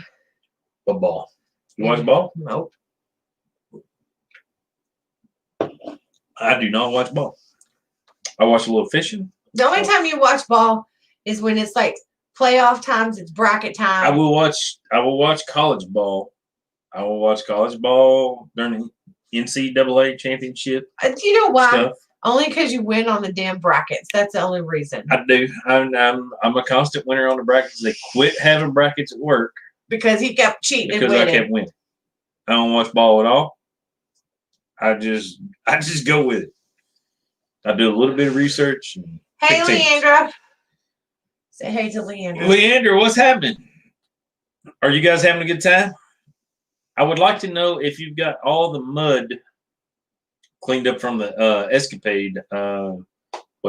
What ball? You watch ball? Nope. I do not watch ball. I watch a little fishing. The only time you watch ball is when it's like playoff times. It's bracket time. I will watch college ball. I will watch college ball during the NCAA championship. You know why? Stuff. Only because you win on the damn brackets. That's the only reason. I do. I'm a constant winner on the brackets. They quit having brackets at work because he kept cheating because and winning. I kept winning. I don't watch ball at all. I just go with it. I do a little bit of research. And hey, Leandra. Say hey to Leandra. Leandra, what's happening? Are you guys having a good time? I would like to know if you've got all the mud cleaned up from the escapade.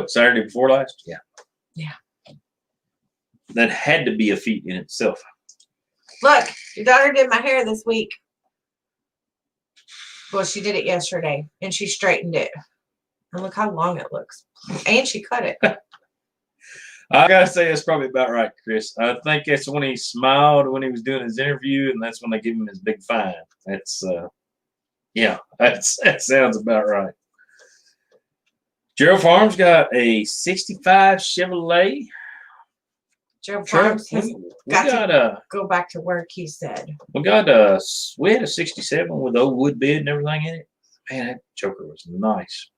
Saturday before last? Yeah. Yeah. That had to be a feat in itself. Look, your daughter did my hair this week. Well, she did it yesterday, and she straightened it. And look how long it looks. And she cut it. I gotta say that's probably about right, Chris. I think that's when he smiled when he was doing his interview, and that's when they give him his big fine. That's that sounds about right. Gerald Farms got a '65 Chevrolet. Gerald Farms has got to go back to work. He said we had a '67 with old wood bed and everything in it. Man, that Joker was nice.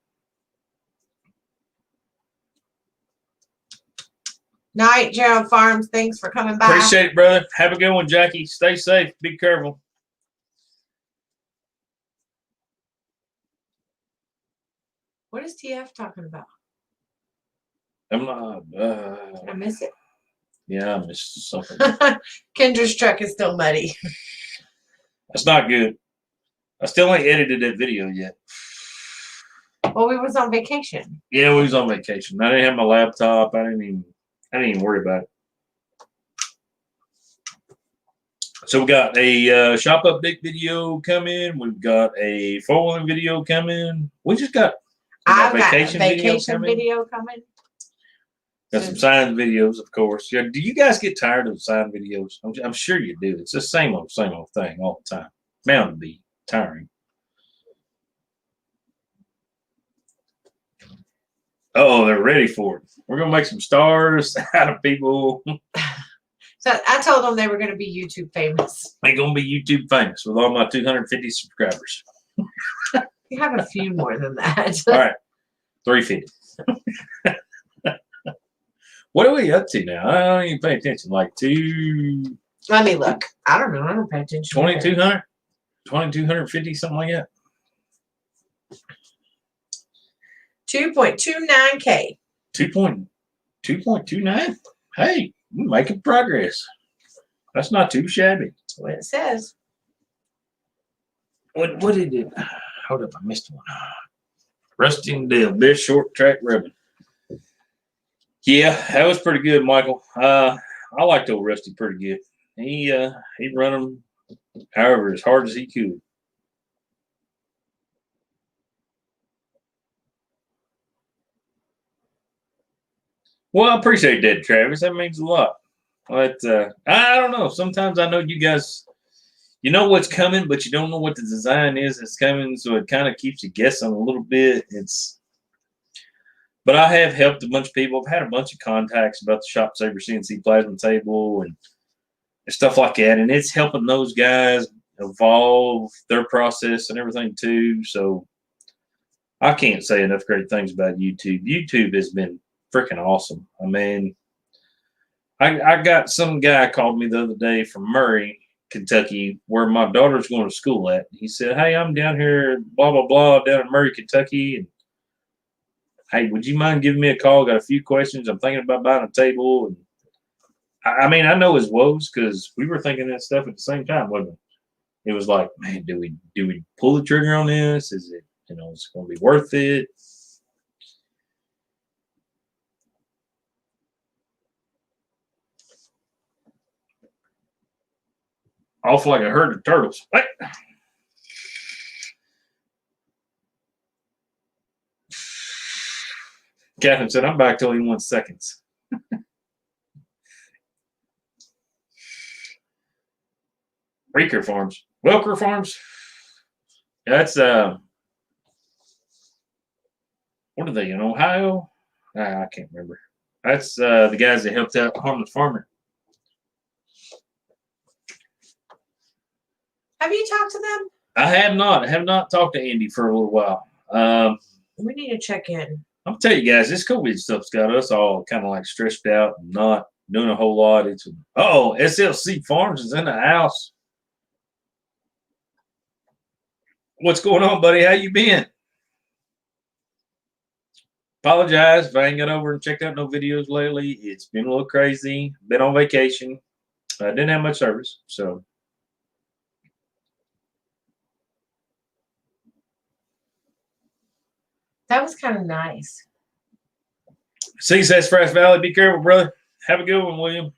Night, Gerald Farms. Thanks for coming by. Appreciate it, brother. Have a good one, Jackie. Stay safe. Be careful. What is TF talking about? I'm not. Did I miss it? Yeah, I missed something. Kendra's truck is still muddy. That's not good. I still ain't edited that video yet. Well, we was on vacation. Yeah, we was on vacation. I didn't have my laptop. I didn't even worry about it. So we got a shop update video coming. We've got a four-wheeling video coming. We just got a vacation video coming. Got some signed videos, of course. Yeah, do you guys get tired of signed videos? I'm sure you do. It's the same old thing all the time. Bound to be tiring. Oh, they're ready for it. We're going to make some stars out of people. So I told them they were going to be YouTube famous. They're going to be YouTube famous with all my 250 subscribers. You have a few more than that. All right. 350. What are we up to now? I don't even pay attention. Like Let me look. I don't know. I don't pay attention. 2,200? 2,250, something like that. 2.29K. 2.29? Hey, we're making progress. That's not too shabby. That's what it says. What did it? Hold up, I missed one. Rusty and Dale, best short track ribbon. Yeah, that was pretty good, Michael. I liked old Rusty pretty good. He'd run them however as hard as he could. Well, I appreciate that, Travis. That means a lot. But I don't know. Sometimes I know you guys, you know what's coming, but you don't know what the design is that's coming. So it kind of keeps you guessing a little bit. But I have helped a bunch of people. I've had a bunch of contacts about the Shop Saver CNC plasma table and stuff like that. And it's helping those guys evolve their process and everything too. So I can't say enough great things about YouTube. YouTube has been freaking awesome. I mean, I got some guy called me the other day from Murray, Kentucky, where my daughter's going to school at. He said, "Hey, I'm down here, blah, blah, blah, down in Murray, Kentucky. And hey, would you mind giving me a call? Got a few questions. I'm thinking about buying a table." And I mean, I know his woes because we were thinking that stuff at the same time, wasn't it? It was like, man, do we pull the trigger on this? Is it, is it going to be worth it? Off like a herd of turtles. What? Catherine said, "I'm back till he wants seconds." Reeker Farms. Welker Farms. That's what are they in Ohio? I can't remember. That's the guys that helped out Harmless Farmer. Have you talked to them? I have not. I have not talked to Andy for a little while. We need to check in. I'll tell you guys, this COVID stuff's got us all kind of like stressed out and not doing a whole lot. It's SLC Farms is in the house. What's going on, buddy? How you been? Apologize if I ain't got over and checked out no videos lately. It's been a little crazy. Been on vacation. I didn't have much service, so. That was kind of nice. C says Fresh Valley. Be careful, brother. Have a good one, William.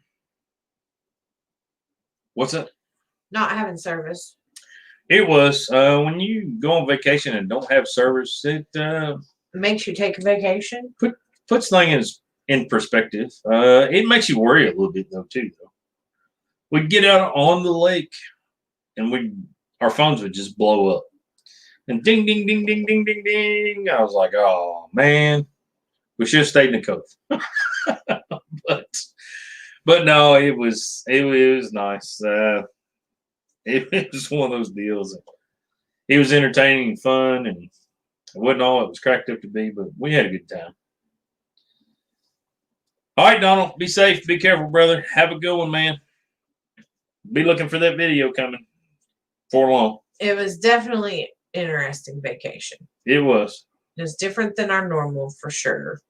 What's up? Not having service. It was when you go on vacation and don't have service, it makes you take a vacation. Puts things in perspective. It makes you worry a little bit though too. We'd get out on the lake, and our phones would just blow up, and ding, ding, ding, ding, ding, ding, ding. I was like, oh man, we should have stayed in the cove. but no, it was nice. It was one of those deals. It was entertaining and fun, and it wasn't all it was cracked up to be, but we had a good time. All right, Donald, be safe. Be careful, brother. Have a good one, man. Be looking for that video coming for long. It was definitely an interesting vacation. It was. It was different than our normal, for sure.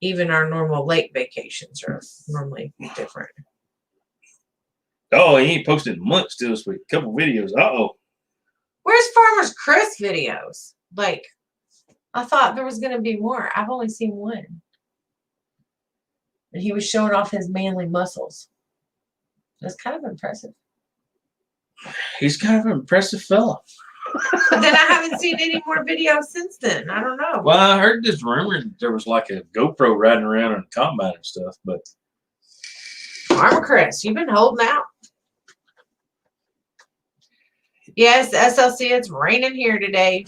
Even our normal lake vacations are normally different. Oh, he ain't posted in months still this week. A couple videos. Uh-oh. Where's Farmer's Chris videos? Like, I thought there was going to be more. I've only seen one. And he was showing off his manly muscles. That's kind of impressive. He's kind of an impressive fella. But then I haven't seen any more videos since then. I don't know. Well, I heard this rumor that there was like a GoPro riding around on a combine and stuff, but Farmer Chris, you've been holding out. Yes, SLC, it's raining here today.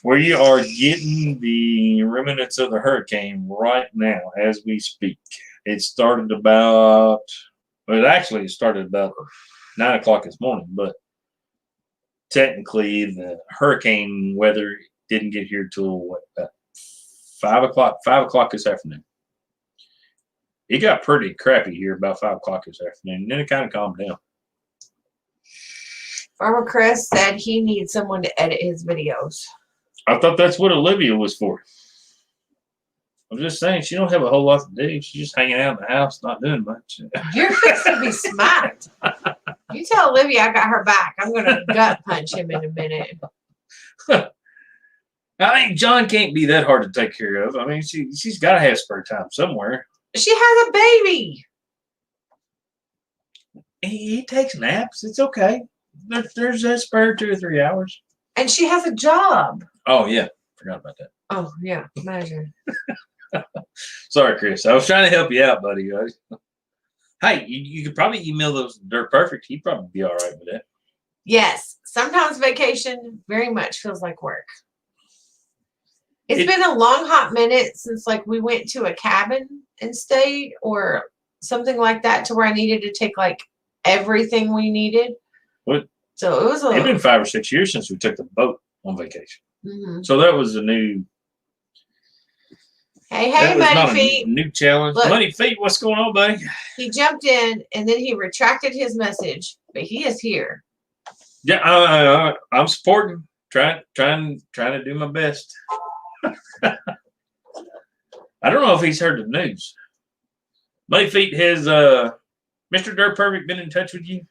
We are getting the remnants of the hurricane right now as we speak. It started about 9 o'clock this morning, but technically the hurricane weather didn't get here till about 5 o'clock this afternoon. It got pretty crappy here about 5 o'clock this afternoon, and then it kind of calmed down. Farmer Chris said he needs someone to edit his videos. I thought that's what Olivia was for. I'm just saying, she don't have a whole lot to do. She's just hanging out in the house, not doing much. You're fixing to be smart. You tell Olivia I got her back. I'm going to gut punch him in a minute. I mean, John can't be that hard to take care of. I mean, she's got to have spare time somewhere. She has a baby. He takes naps. It's okay. There's a spare 2 or 3 hours. And she has a job. Oh, yeah. Forgot about that. Oh, yeah. Imagine. Sorry, Chris. I was trying to help you out, buddy. Hey, you could probably email those Dirt Perfect. He'd probably be all right with that. Yes. Sometimes vacation very much feels like work. It's been a long hot minute since like we went to a cabin and stayed or something like that to where I needed to take like everything we needed. What? So it was It's been 5 or 6 years since we took the boat on vacation. Mm-hmm. So that was a new. Hey, Muddy Feet. New challenge. Look, Muddy Feet, what's going on, buddy? He jumped in and then he retracted his message, but he is here. Yeah, I'm supporting. Trying to do my best. I don't know if he's heard the news. Muddy Feet, has Mr. Dirt Perfect been in touch with you?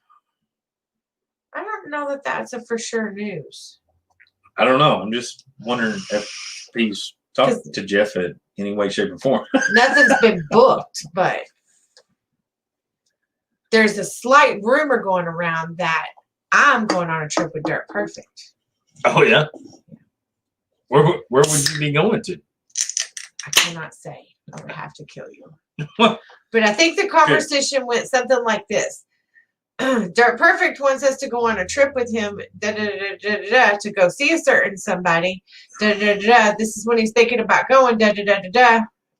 I don't know that that's a for sure news. I don't know. I'm just wondering if he's talked to Jeff in any way, shape, or form. Nothing's been booked, but there's a slight rumor going around that I'm going on a trip with Dirt Perfect. Oh, yeah? Where would you be going to? I cannot say. I would have to kill you. But I think the conversation went something like this. Dirt Perfect wants us to go on a trip with him to go see a certain somebody. This is when he's thinking about going.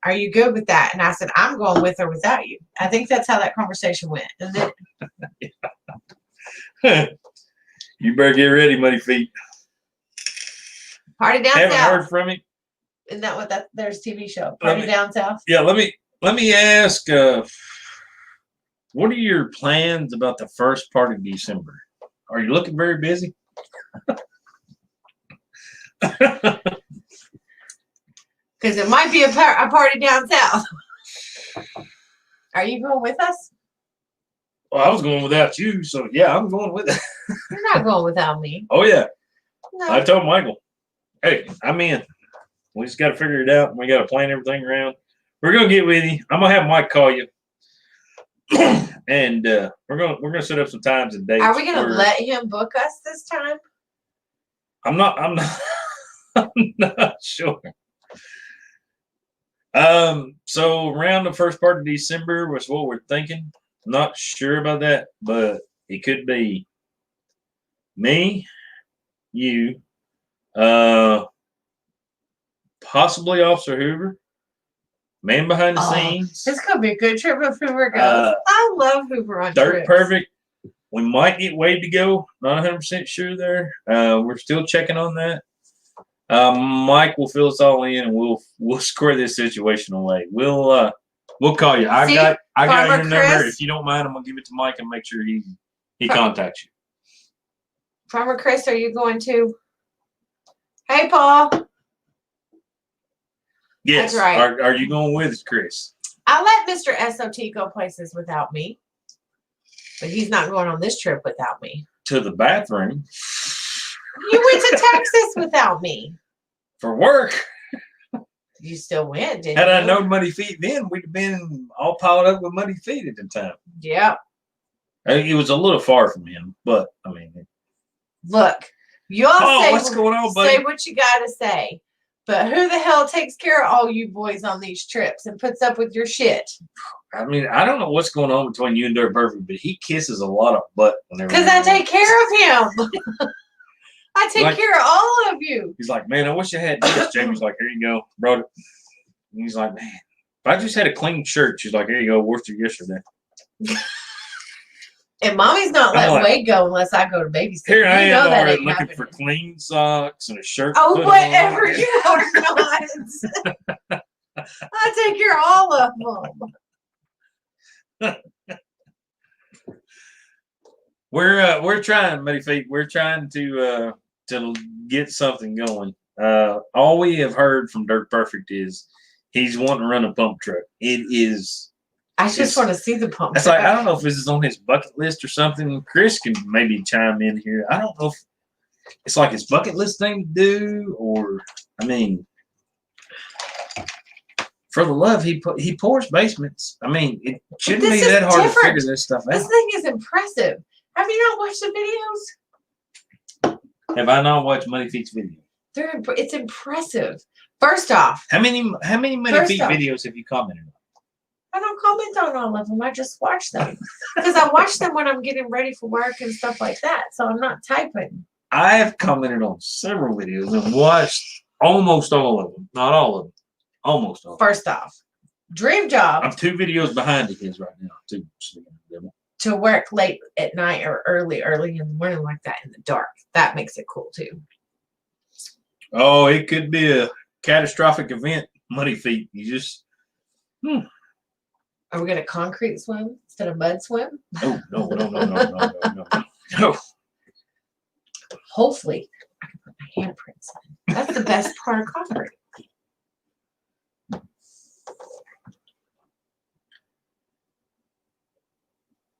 Are you good with that? And I said, I'm going with or without you. I think that's how that conversation went. And then you better get ready, Muddy Feet. Party Down Haven't South. heard from him. Isn't that what there's TV show? Party Down South? Yeah, let me ask, what are your plans about the first part of December? Are you looking very busy? Because it might be a party down south. Are you going with us? Well, I was going without you, so yeah, I'm going with it. You're not going without me. Oh, yeah. No. I told Michael, hey, I'm in. We just got to figure it out. We got to plan everything around. We're going to get with you. I'm going to have Mike call you. And we're gonna set up some times and dates. Are we gonna let him book us this time? I'm not I'm not sure. So around the first part of December was what we're thinking. Not sure about that, but it could be me, you, possibly Officer Hoover. Man behind the scenes. It's gonna be a good trip if Hoover goes. I love Hoover on Dirt trips. Perfect. We might get Wade to go. Not 100% sure there. We're still checking on that. Mike will fill us all in, and we'll square this situation away. We'll call you. I got your number. If you don't mind, I'm gonna give it to Mike and make sure he contacts you. Farmer Chris, are you going to? Hey, Paul. Yes. That's right. Are you going with us, Chris? I let Mr. S.O.T go places without me, but he's not going on this trip without me. To the bathroom. You went to Texas without me. For work. You still went, didn't Had you? I known Muddy Feet then, we'd have been all piled up with Muddy Feet at the time. Yep. It was a little far from him, but I mean. Look, you all say what's going on, buddy? Say what you got to say. But who the hell takes care of all you boys on these trips and puts up with your shit? I mean, I don't know what's going on between you and Dirt Perfect, but he kisses a lot of butt whenever. Because I take care of him. I take care of all of you. He's like, man, I wish I had this. Jamie's like, here you go, brother. And he's like, man, if I just had a clean shirt, she's like, here you go, washed it yesterday. And Mommy's not letting Wade go unless I go to babysit. Here I am already looking happening. for clean socks and a shirt. Oh, whatever you want. I take care of all of them. We're trying, Muddy Feet. We're trying to get something going. All we have heard from Dirt Perfect is he's wanting to run a pump truck. It is. I just want to see the pump. It's like, I don't know if this is on his bucket list or something. Chris can maybe chime in here. I don't know if it's like his bucket list thing to do, or I mean, for the love he pours basements. I mean, it shouldn't be that hard to figure this stuff out. This thing is impressive. Have you not watched the videos? Have I not watched Muddy Feet's video? It's impressive. First off, how many Muddy Feet videos have you commented on? I don't comment on all of them. I just watch them because I watch them when I'm getting ready for work and stuff like that. So I'm not typing. I have commented on several videos and watched Almost all of them. Not all of them. Almost all of them. First off, dream job. I'm 2 videos behind his right now, too. To work late at night or early in the morning like that in the dark. That makes it cool too. Oh, it could be a catastrophic event. Muddy feet. You just. Are we gonna concrete swim instead of mud swim? Oh no. No. Hopefully, I can put my handprints in. That's the best part of concrete.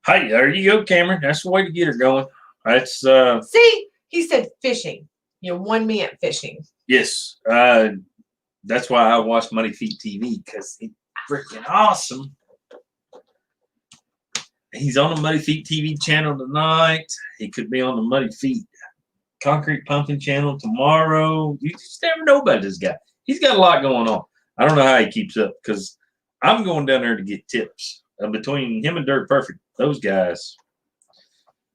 Hey, there you go, Cameron. That's the way to get her going. That's See, he said fishing. You won me at fishing. yes. That's why I watch Muddy Feet TV, because he's freaking awesome. He's on the Muddy Feet TV channel tonight. He could be on the Muddy Feet Concrete Pumpkin channel tomorrow. You just never know about this guy. He's got a lot going on. I don't know how he keeps up, because I'm going down there to get tips. Between him and Dirt Perfect, those guys,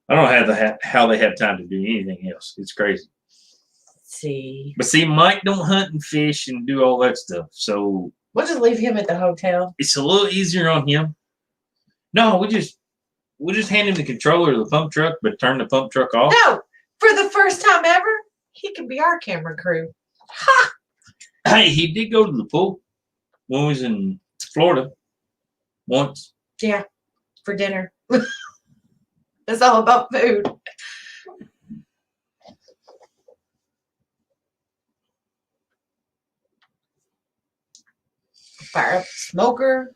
I don't know how they have time to do anything else. It's crazy. See, But see, Mike don't hunt and fish and do all that stuff. So we'll just leave him at the hotel. it's a little easier on him. No, we'll just hand him the controller of the pump truck, but turn the pump truck off. No, for the first time ever, he can be our camera crew. Ha! Hey, he did go to the pool when we was in Florida once. Yeah, for dinner. It's all about food. Fire up the smoker.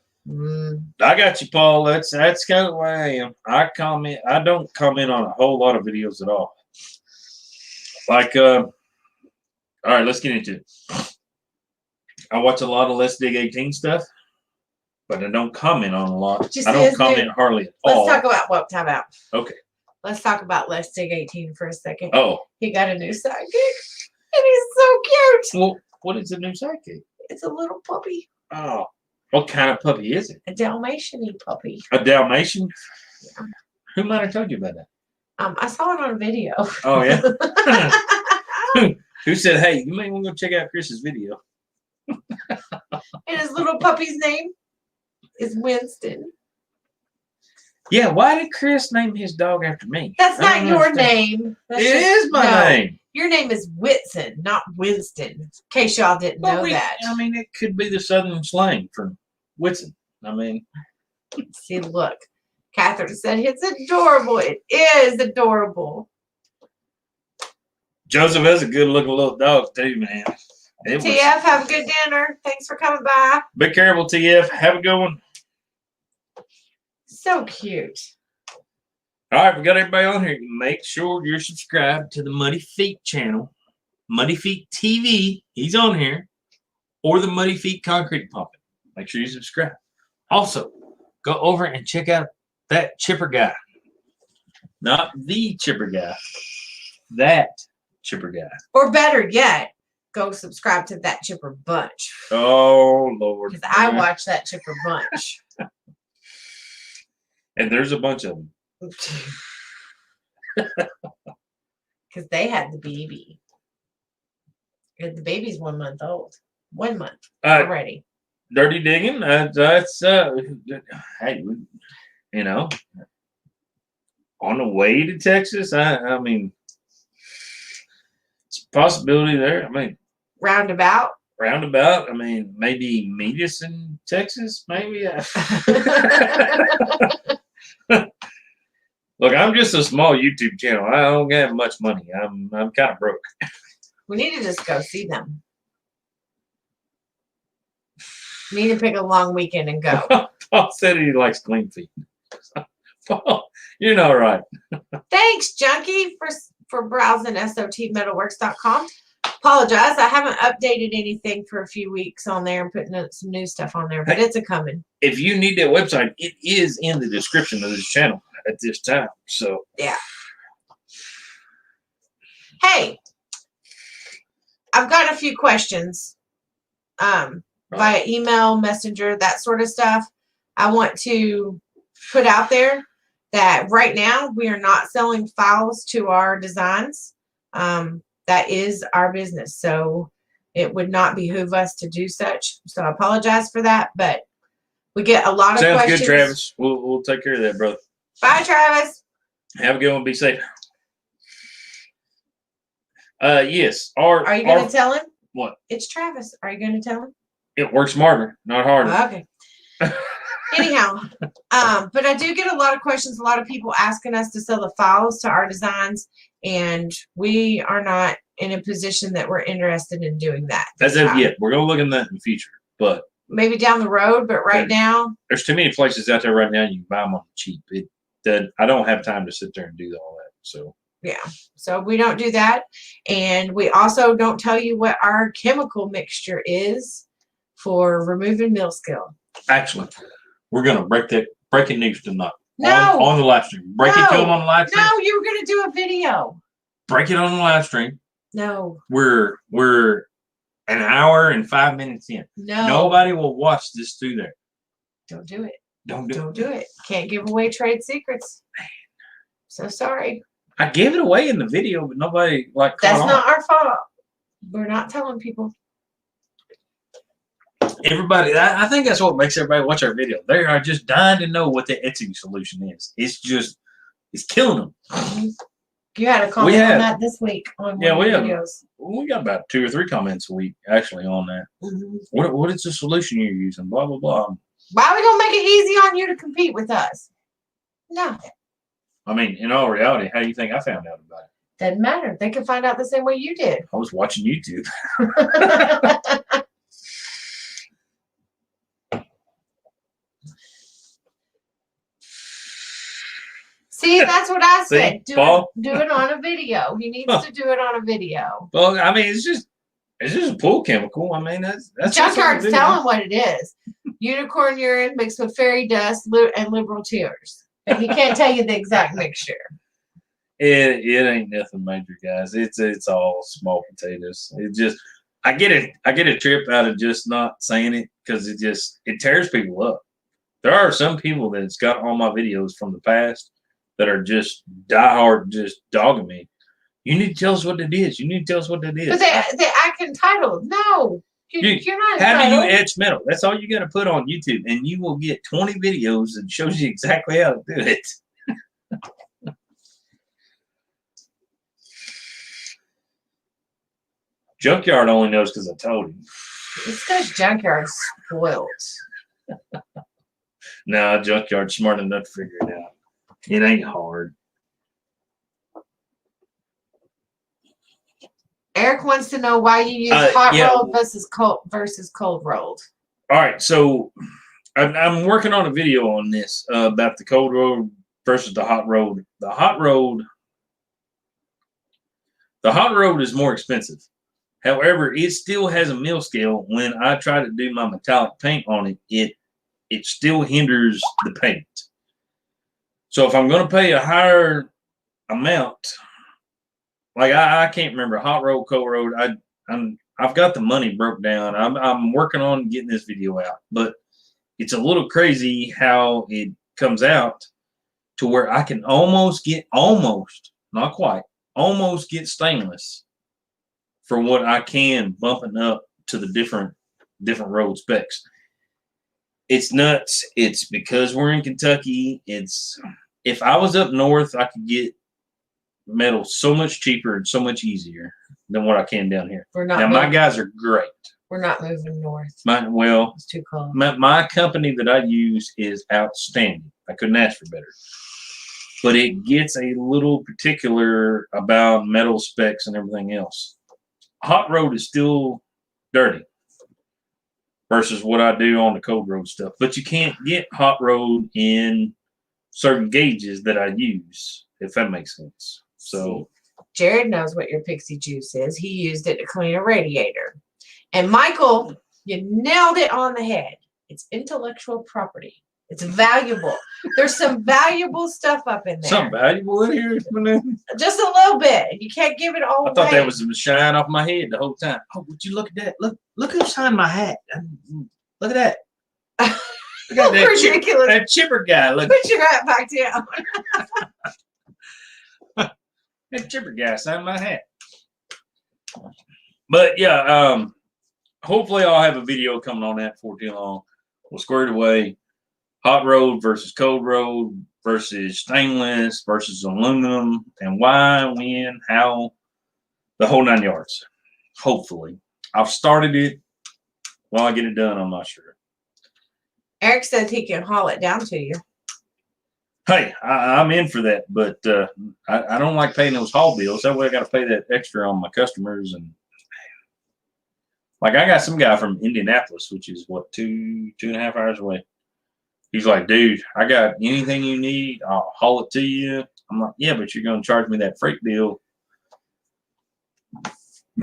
I got you, Paul. That's kind of the way I am. I don't comment on a whole lot of videos at all. Like, all right, let's get into it. I watch a lot of Let's Dig 18 stuff, but I don't comment on a lot. I don't comment hardly at all. Let's talk about what time out. Okay. Let's talk about Let's Dig 18 for a second. Oh. He got a new sidekick, and he's so cute. Well, what is a new sidekick? It's a little puppy. Oh. What kind of puppy is it? A Dalmatian-y puppy. A Dalmatian? Yeah. Who might have told you about that? I saw it on video. Oh, yeah? Who said, hey, you may want to go check out Chris's video? And his little puppy's name is Winston. Yeah, why did Chris name his dog after me? That's not your name. That's It is my name. Your name is Whitson, not Winston. In case y'all didn't know that. I mean, it could be the southern slang for Whitson. I mean. See, look. Catherine said it's adorable. It is adorable. Joseph has a good looking little dog too, man. TF, have a good dinner. Thanks for coming by. Be careful, TF. Have a good one. So cute. All right, we got everybody on here. Make sure you're subscribed to the Muddy Feet channel. Muddy Feet TV. He's on here. Or the Muddy Feet Concrete Pumpkin. Make sure you subscribe. Also, go over and check out that chipper guy. Not the chipper guy. That chipper guy. Or better yet, go subscribe to that Chipper Bunch. Oh, Lord. Because I watch that Chipper Bunch. And there's a bunch of them. Because they had the baby. And the baby's 1 month old. 1 month already. Dirty digging. That's hey, you know, on the way to Texas. I mean, it's a possibility there. I mean, roundabout. I mean, maybe meet us in Texas. Maybe. Look, I'm just a small YouTube channel. I don't have much money. I'm kind of broke. We need to just go see them. We need to pick a long weekend and go. Paul said he likes clean feet. Paul, you're not right. Thanks, Junkie, for browsing SOTmetalworks.com. Apologize, I haven't updated anything for a few weeks on there and putting some new stuff on there, but it's a coming. If you need that website, it is in the description of this channel at this time. So yeah. Hey, I've got a few questions. Via email, messenger, that sort of stuff. I want to put out there that right now we are not selling files to our designs. That is our business. So It would not behoove us to do such. So I apologize for that, but we get a lot of Sounds questions. good, Travis. We'll take care of that, brother. Bye, Travis. Have a good one. Be safe. Yes. Are you going to tell him? What? It's Travis. Are you going to tell him? It works smarter, not harder. Okay. Anyhow, but I do get a lot of questions, a lot of people asking us to sell the files to our designs, and we are not in a position that we're interested in doing that. That's it. Yeah, we're going to look at that in the future, but maybe down the road, but right now. There's too many places out there right now you can buy them on cheap. I don't have time to sit there and do all that. So yeah, so we don't do that, and we also don't tell you what our chemical mixture is for removing mill scale. Actually, we're gonna breaking news tonight. No, on the live stream. Break it to them on the live stream. No, you were gonna do a video. Break it on the live stream. No, we're an hour and 5 minutes in. No, nobody will watch this through there. Don't do it. Don't do it. Can't give away trade secrets. Man. So sorry. I gave it away in the video, but nobody That's not our fault. We're not telling people. Everybody, I think that's what makes everybody watch our video. They are just dying to know what the etching solution is. It's killing them. You had a comment on that this week on one of the videos. We got about 2 or 3 comments a week actually on that. Mm-hmm. What is the solution you're using? Blah blah blah. Why are we gonna make it easy on you to compete with us? No. I mean, in all reality, how do you think I found out about it? Doesn't matter. They can find out the same way you did. I was watching YouTube. See, that's what I said. Do it on a video. He needs to do it on a video. Well, I mean, it's just a pool chemical. I mean, that's Junkyard's telling what it is. Unicorn urine mixed with fairy dust and liberal tears. And he can't tell you the exact mixture. It ain't nothing major, guys. It's all small potatoes. It just I get a trip out of just not saying it because it tears people up. There are some people that's got all my videos from the past that are just diehard, just dogging me. You need to tell us what it is. You need to tell us what it is. But they act entitled. No, you're not entitled. How do you etch metal? That's all you got to put on YouTube, and you will get 20 videos that shows you exactly how to do it. Junkyard only knows because I told him. It's because Junkyard's spoiled. No, Junkyard's smart enough to figure it out. It ain't hard. Eric wants to know why you use hot rolled versus cold rolled. All right, so I'm working on a video on this about the cold rolled versus the hot rolled. The hot rolled is more expensive. However, it still has a mill scale. When I try to do my metallic paint on it still hinders the paint. So if I'm going to pay a higher amount, like I can't remember hot rolled, cold rolled. I've got the money broke down. I'm working on getting this video out, but it's a little crazy how it comes out to where I can almost get not quite stainless for what I can bumping up to the different road specs. It's nuts. It's because we're in Kentucky. If I was up north, I could get metal so much cheaper and so much easier than what I can down here. My guys are great. We're not moving north. It's too cold. My company that I use is outstanding. I couldn't ask for better. But it gets a little particular about metal specs and everything else. Hot road is still dirty versus what I do on the cold road stuff. But you can't get hot road in certain gauges that I use, if that makes sense. So Jared knows what your pixie juice is. He used it to clean a radiator. And Michael, you nailed it on the head. It's intellectual property. It's valuable. There's some valuable stuff up in there. Something valuable in here? Just a little bit. You can't give it all away. I thought that was a shine off my head the whole time. Oh, would you look at that? Look who's signed my hat. Look at that. Look at that ridiculous. That chipper guy. Look. Put your hat back down. That chipper guy signed my hat. But yeah, hopefully I'll have a video coming on that before too long. We'll square it away. Hot road versus cold road versus stainless versus aluminum, and why, when, how, the whole 9 yards. Hopefully. I've started it. While I get it done, I'm not sure. Eric says he can haul it down to you. Hey, I'm in for that, but I don't like paying those haul bills. That way I got to pay that extra on my customers. And like I got some guy from Indianapolis, which is what, 2.5 hours away. He's like, dude, I got anything you need. I'll haul it to you. I'm like, yeah, but you're going to charge me that freight bill.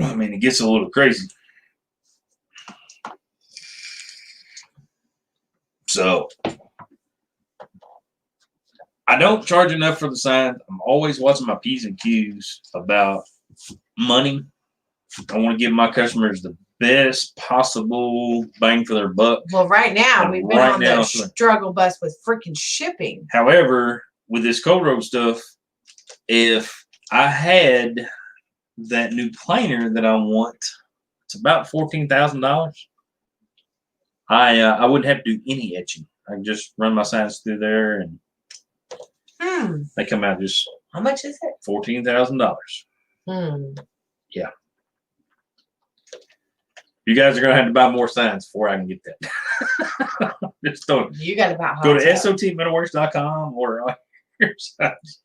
I mean, it gets a little crazy. So I don't charge enough for the signs. I'm always watching my P's and Q's about money. I want to give my customers the best possible bang for their buck. Well, right now, And we've been right on now, the struggle bus with freaking shipping. However, with this cold road stuff, if I had that new planer that I want, it's about $14,000. I wouldn't have to do any etching. I can just run my signs through there, and they come out just How much is it? $14,000. Yeah. You guys are gonna have to buy more signs before I can get that. Just don't. You got about Go to SOTmetalworks.com or on your signs.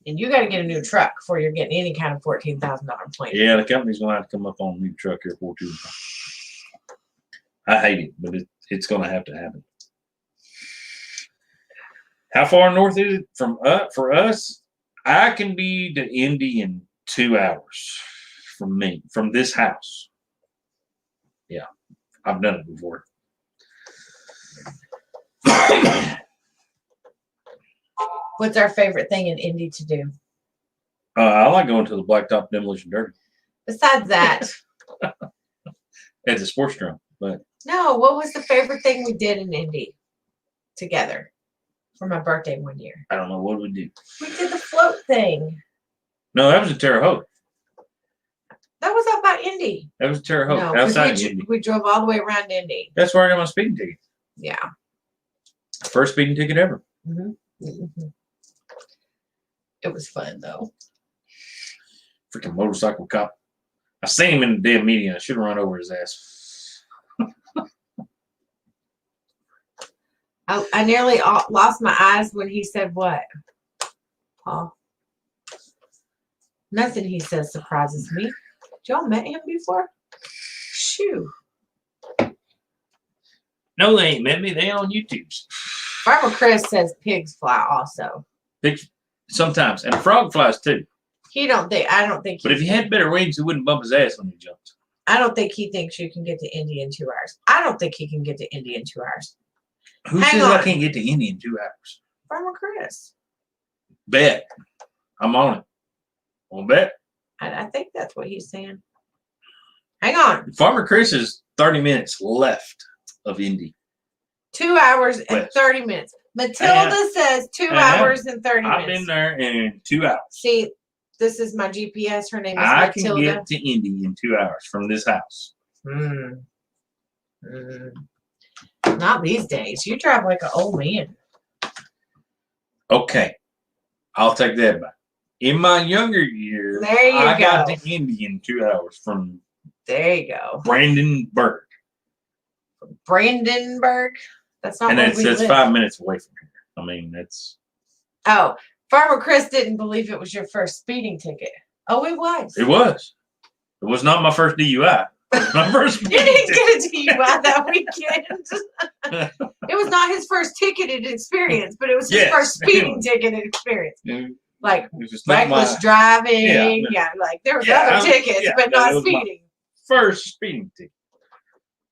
And you got to get a new truck before you're getting any kind of $14,000 plane. Yeah, the company's gonna have to come up on a new truck here for too. I hate it, but it's gonna have to happen. How far north is it from for us? I can be to Indy in 2 hours from this house. Yeah, I've done it before. What's our favorite thing in Indy to do? I like going to the Blacktop Demolition Derby. Besides that. At the sports drum, but No, what was the favorite thing we did in Indy together for my birthday one year? I don't know what we do. We did the float thing. No, that was in Terre Haute. That was up by Indy. That was Terre Haute, No, 'cause outside of Indy. we drove all the way around Indy. That's where I got my speeding ticket. Yeah. First speeding ticket ever. It was fun though. Freaking motorcycle cop. I seen him in the damn median. I should have run over his ass. I nearly lost my eyes when he said what? Paul. Nothing he says surprises me. Y'all met him before? Shoo. No, they ain't met me. They on YouTube. Farmer Chris says pigs fly also. Pigs, sometimes. And a frog flies too. I don't think. But if he had better wings, he wouldn't bump his ass when he jumped. I don't think he thinks you can get to Indy in 2 hours. I don't think he can get to Indy in 2 hours. Who says I can't get to Indy in 2 hours? Farmer Chris. Bet. I'm on it. On bet. I think that's what he's saying. Hang on. Farmer Chris is 30 minutes left of Indy. 2 hours and West. 30 minutes. Matilda says 2 hours and 30 minutes. I've been there in 2 hours. See, this is my GPS. Her name is I Matilda. can get to Indy in 2 hours from this house. Not these days. You drive like an old man. Okay. I'll take that back. In my younger years, There you I got go. to Indy in 2 hours from There you go. Brandenburg. Brandenburg. That's not And where we that's live. 5 minutes away from here. I mean, that's... Oh, Farmer Chris didn't believe it was your first speeding ticket. Oh, it was. It was. It was not my first DUI. It was my first You didn't get a DUI that weekend. It was not his first ticketed experience, but it was his Yes, first it speeding was. ticketed experience. Like It was just not reckless my driving. Yeah. Like there was Yeah, other tickets, yeah, but no, not it was my- speeding. first speeding ticket.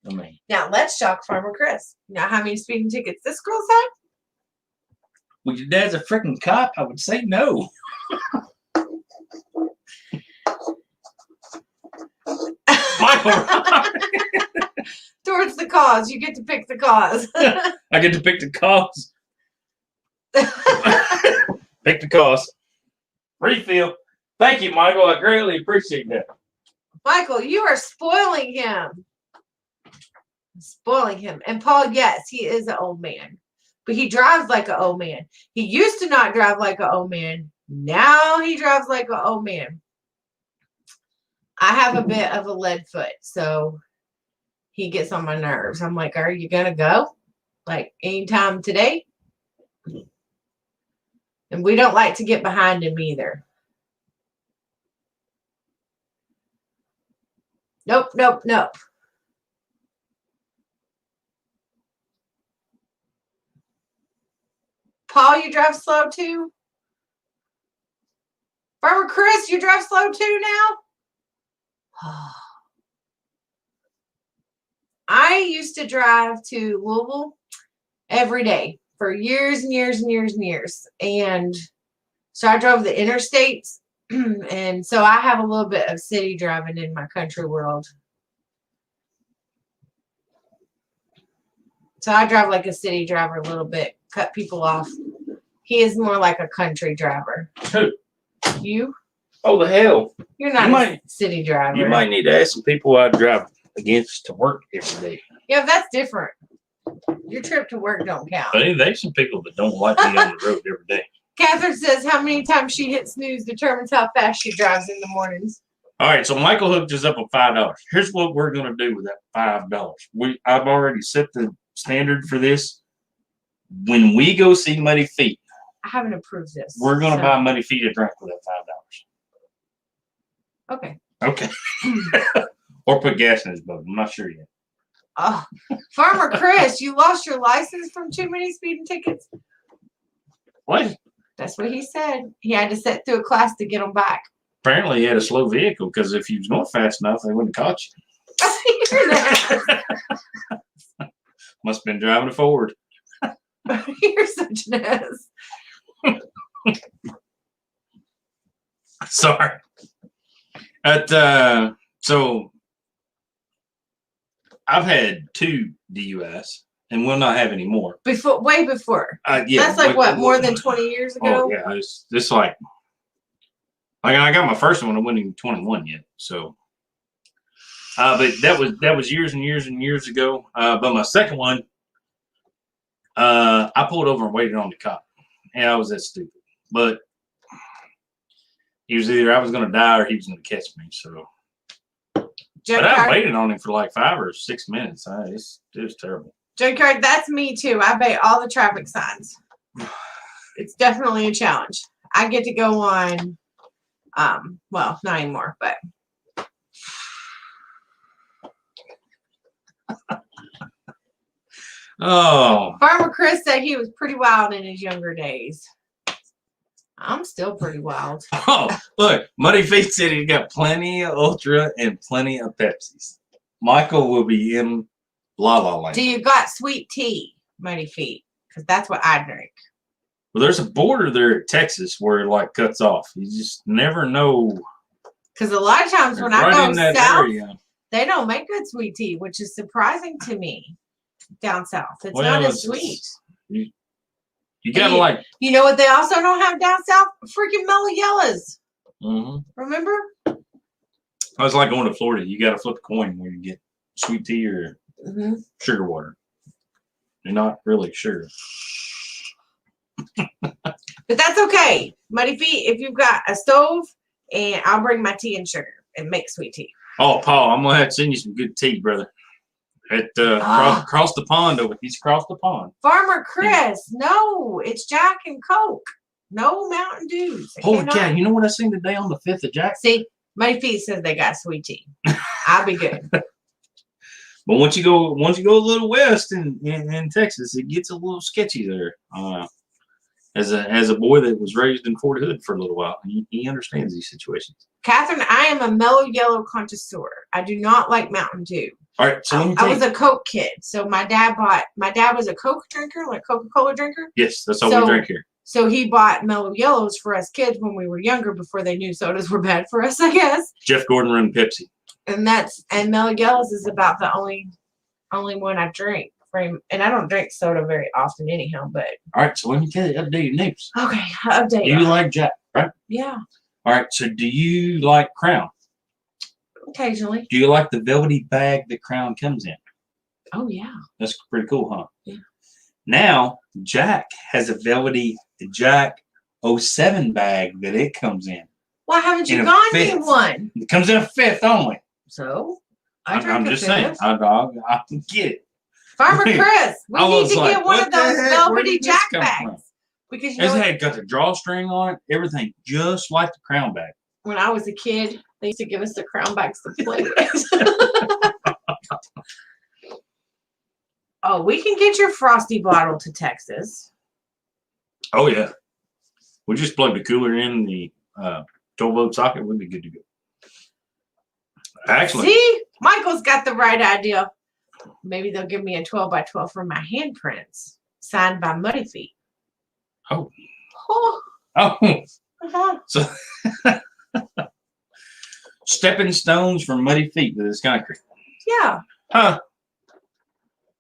I mean, Now let's shock Farmer Chris. Now how many speeding tickets this girl's had? well, your dad's a freaking cop. I would say no. Michael, Towards the cause. You get to pick the cause. I get to pick the cause. Pick the cause. Refill. Thank you, Michael. I greatly appreciate that. Michael, you are spoiling him. Spoiling him. And Paul, yes, he is an old man. But he drives like an old man. He used to not drive like an old man. Now he drives like an old man. I have a bit of a lead foot, so he gets on my nerves. I'm like, are you going to go? Like, anytime today? And we don't like to get behind him either. Nope, nope, nope. Paul, you drive slow too? Farmer Chris, you drive slow too now? I used to drive to Louisville every day for years and years and years and years. And so I drove the interstates. And so I have a little bit of city driving in my country world. So I drive like a city driver a little bit, cut people off. He is more like a country driver. Who? You? Oh, the hell. You're not a city driver. You might need to ask some people I drive against to work every day. Yeah, that's different. Your trip to work don't count. There's some people that don't like me on the road every day. Catherine says how many times she hits snooze determines how fast she drives in the mornings. All right, so Michael hooked us up with $5. Here's what we're going to do with that $5. I've already set the standard for this. When we go see Muddy Feet, I haven't approved this. We're going to buy Muddy Feet a drink with that $5. Okay. Okay. Or put gas in his boat. I'm not sure yet. Oh, Farmer Chris, you lost your license from too many speeding tickets? What? That's what he said. He had to sit through a class to get them back. Apparently, he had a slow vehicle because if he was going fast enough, they wouldn't have caught you. You're that. Must have been driving a Ford. You're such an ass. Sorry. So I've had 2 DUIs and will not have any more. Way before. Yeah. That's like what, more than 20 years ago? Oh yeah, it's just like I got my first one. I wasn't even 21 yet. So, but that was years and years and years ago. But my second one, I pulled over and waited on the cop. Yeah, I was that stupid. But he was either I was going to die or he was going to catch me. So, but I waited on him for like 5 or 6 minutes. It was terrible. Junkyard, that's me too. I obey all the traffic signs. It's definitely a challenge. I get to go on, well, not anymore, but. Oh. Farmer Chris said he was pretty wild in his younger days. I'm still pretty wild. Oh, look, Muddy Feet said he got plenty of Ultra and plenty of Pepsis. Michael will be in La La Land. Do you got sweet tea, Muddy Feet? Because that's what I drink. Well, there's a border there at Texas where it like cuts off. You just never know. Because a lot of times when I go south, they don't make good sweet tea, which is surprising to me. Down south, it's not as sweet. You gotta like. You know what they also don't have down south? Freaking mellow yellows. Mm-hmm. Remember? I was like going to Florida. You got to flip a coin when you get sweet tea or sugar water. You're not really sure. But that's okay. Muddy Feet, if you've got a stove, and I'll bring my tea and sugar and make sweet tea. Oh, Paul, I'm gonna have to send you some good tea, brother. At across the pond over. He's across the pond. Farmer Chris, no, it's Jack and Coke. No Mountain Dews. Holy cow! You know what I seen today on the 5th of Jack? See, Muddy Feet says they got sweet tea. I'll be good. But once you go a little west in Texas, it gets a little sketchy there. As a boy that was raised in Fort Hood for a little while, he understands these situations. Catherine, I am a mellow yellow connoisseur. I do not like Mountain Dew. All right, so I was a Coke kid, so my dad was a Coke drinker, like Coca-Cola drinker. Yes, that's all we drink here. So he bought mellow yellows for us kids when we were younger, before they knew sodas were bad for us, I guess. Jeff Gordon run Pepsi. And mellow yellows is about the only one I drink. And I don't drink soda very often anyhow, but. All right, so let me tell you, updated news. Okay, update. You like Jack, right? Yeah. All right. So, do you like Crown? Occasionally. Do you like the velvety bag that Crown comes in? Oh yeah. That's pretty cool, huh? Yeah. Now, Jack has a velvety Jack 07 bag that it comes in. Why haven't you In a gone me fifth. one? It comes in a fifth only. So I'm just saying. I get it. Farmer Chris, we I need was to like, get one what of the those heck? Where velvety did this Jack come bags. from? Because you It's know, had got the drawstring on it, everything just like the Crown bag. when I was a kid, they used to give us the Crown bags to play with. Oh, we can get your Frosty bottle to Texas. Oh yeah. We just plug the cooler in the 12-volt socket. We'd be good to go. Actually, See, Michael's got the right idea. Maybe they'll give me a 12x12 for my handprints, signed by Muddy Feet. Oh. Oh. Uh-huh. So stepping stones from Muddy Feet to this country. Yeah. Huh.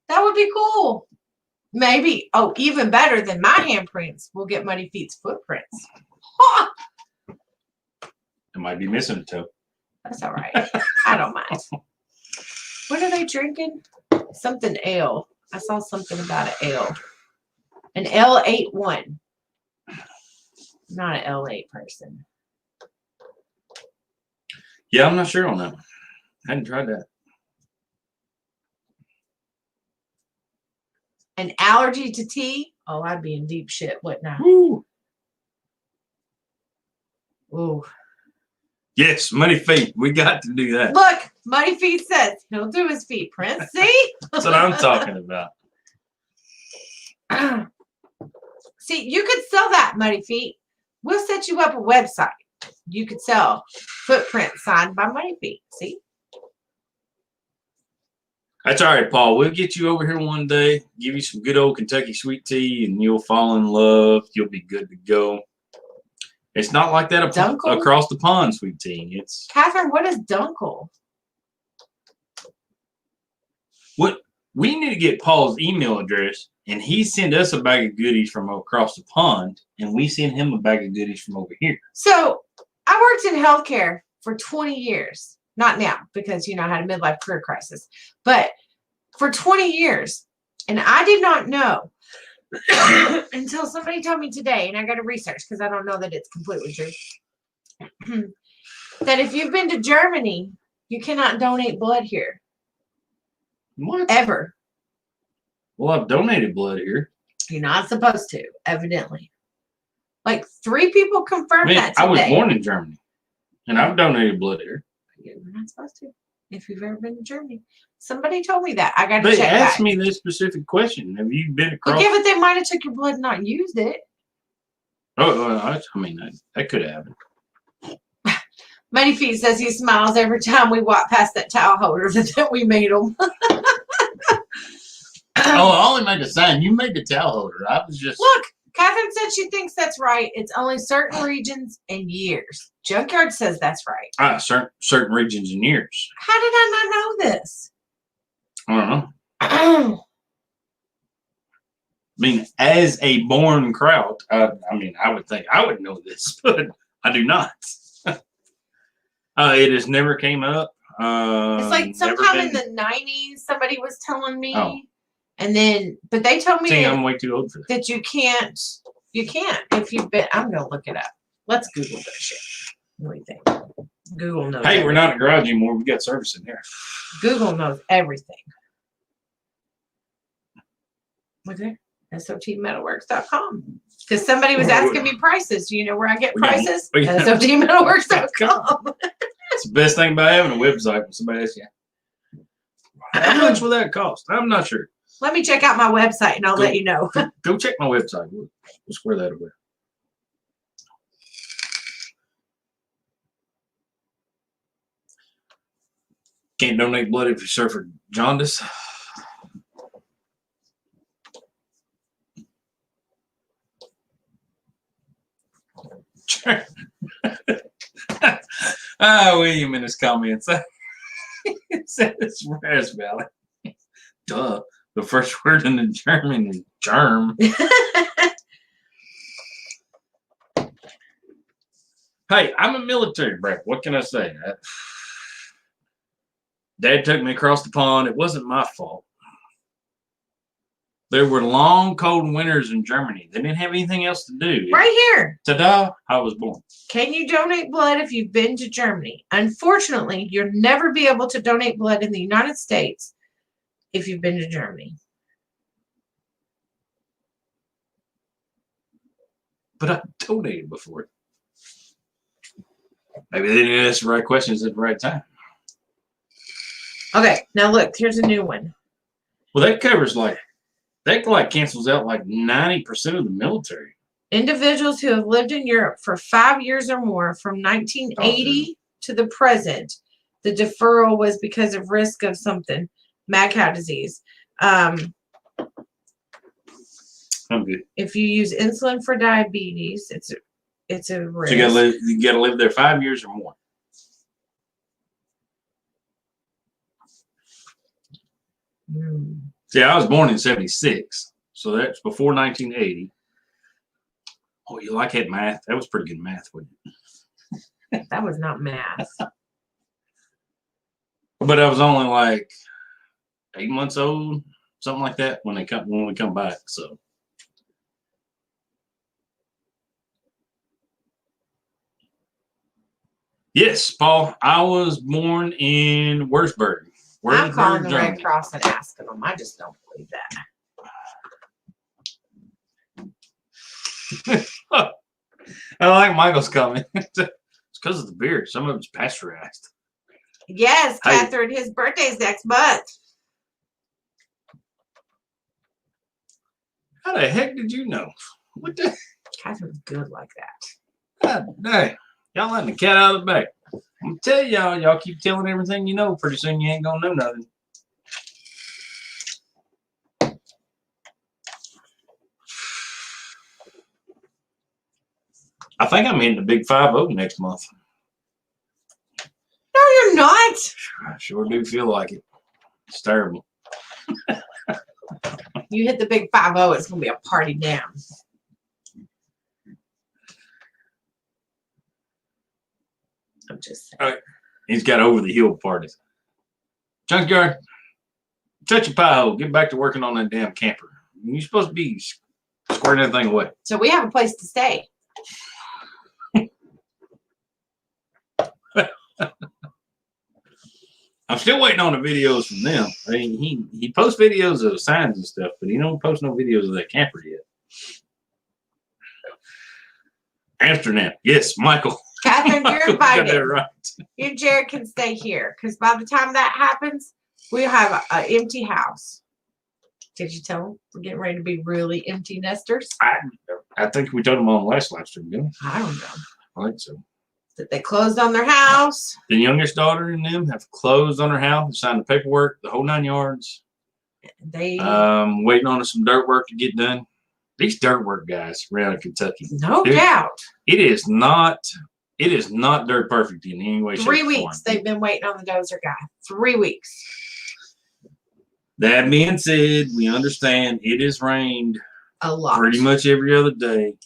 That would be cool. Maybe, even better than my handprints, we'll get Muddy Feet's footprints. Oh, It might be missing a toe. that's all right. I don't mind. What are they drinking? Something ale. I saw something about an ale. An L81. Not an L8 person. Yeah, I'm not sure on that. I hadn't tried that. An allergy to tea? Oh, I'd be in deep shit, wouldn't I? Woo. Ooh. Yes, Muddy Feet. We got to do that. Look, Muddy Feet says he'll do his feet prints. See? That's what I'm talking about. See, you could sell that, Muddy Feet. We'll set you up a website. You could sell footprints signed by Muddy Feet. See? That's all right, Paul. We'll get you over here one day, give you some good old Kentucky sweet tea, and you'll fall in love. You'll be good to go. It's not like that Dunkel? across the pond sweet tea. It's Catherine, what is Dunkel? what we need to get Paul's email address, and he send us a bag of goodies from across the pond, and we send him a bag of goodies from over here. So I worked in healthcare for 20 years. Not now, because I had a midlife career crisis, but for 20 years. And I did not know until somebody told me today, and I got to research because I don't know that it's completely true, that if you've been to Germany, you cannot donate blood here. What? Ever. Well, I've donated blood here. You're not supposed to, evidently. Like 3 people confirmed that today. I was born in Germany, and I've donated blood here. You're not supposed to. If you've ever been to Germany, somebody told me that. I got to They check asked back. me this specific question. Have you been across? Yeah, but they might have took your blood and not used it. Oh, I mean, that could have happened. Muddy Feet says he smiles every time we walk past that towel holder that we made him. Oh, I only made the sign. You made the towel holder. I was just Look, Catherine said she thinks that's right. It's only certain regions and years. Junkyard says that's right. Certain regions and years. How did I not know this? I don't know. I mean, as a born Kraut, I would think I would know this, but I do not. It has never came up. It's like sometime in the 90s, somebody was telling me. Oh. And then, but they told me I'm way too old for that. that you can't if you've been. I'm going to look it up. Let's Google this shit. What do you think? Google knows. Hey, everything. we're not in a garage anymore. We got service in there. Google knows everything. What's it? S.O.T.metalworks.com. Because somebody was asking me prices. Do you know where I get prices? S.O.T.metalworks.com. It's the best thing about having a website when somebody asks you, how much will that cost? I'm not sure. Let me check out my website and I'll let you know. Go check my website. We'll square that away. Can't donate blood if you suffer jaundice. William in his comments. It says Raz Valley. Duh. The first word in the German is germ. Hey, I'm a military brat. What can I say? Dad took me across the pond. It wasn't my fault. There were long, cold winters in Germany. They didn't have anything else to do. Right here. Ta-da! I was born. Can you donate blood if you've been to Germany? Unfortunately, you'll never be able to donate blood in the United States if you've been to Germany. But I donated before. Maybe they didn't ask the right questions at the right time. Okay, now look, here's a new one. Well, that covers that cancels out like 90% of the military. Individuals who have lived in Europe for 5 years or more from 1980 to the present, the deferral was because of risk of something, mad cow disease. I'm good. If you use insulin for diabetes, it's a risk. So you gotta live there 5 years or more. See, I was born in 76, so that's before 1980. Oh, you like that math? That was pretty good math, wasn't it? That was not math. But I was only like 8 months old, something like that, when we come back. So yes, Paul, I was born in Würzburg. I'm calling the Germany. Red Cross and asking them. I just don't believe that. I like Michael's comment. It's because of the beer. Some of it's pasteurized. Yes, Hey. Catherine, his birthday's next month. How the heck did you know? What the? Catherine's good like that. God dang. Y'all letting the cat out of the bag. I'm gonna tell y'all keep telling everything you know. Pretty soon you ain't gonna know nothing. I think I'm hitting the big 5-0 next month. No, you're not. I sure do feel like it. It's terrible. You hit the big 5-0, it's gonna be a party down. I'm just saying. All right. He's got over the hill parties. Junkyard, touch your pie hole. Get back to working on that damn camper. You're supposed to be squaring everything away. So we have a place to stay. I'm still waiting on the videos from them. I mean, he posts videos of signs and stuff, but he don't post no videos of that camper yet. Amsterdam. Yes, Michael. Catherine, Michael you're got that invited. right. You and Jared can stay here because by the time that happens, we'll have an empty house. Did you tell them we're getting ready to be really empty nesters? I think we told them on the last live stream, didn't we? I don't know. I think so. That they closed on their house. The youngest daughter and them have closed on their house, signed the paperwork, the whole 9 yards. They Waiting on some dirt work to get done. These dirt work guys around in Kentucky. no Dude, doubt. It is not dirt perfect in any way. 3 shape, or weeks form. they've been waiting on the dozer guy. 3 weeks. That being said, we understand it has rained A lot. pretty much every other day.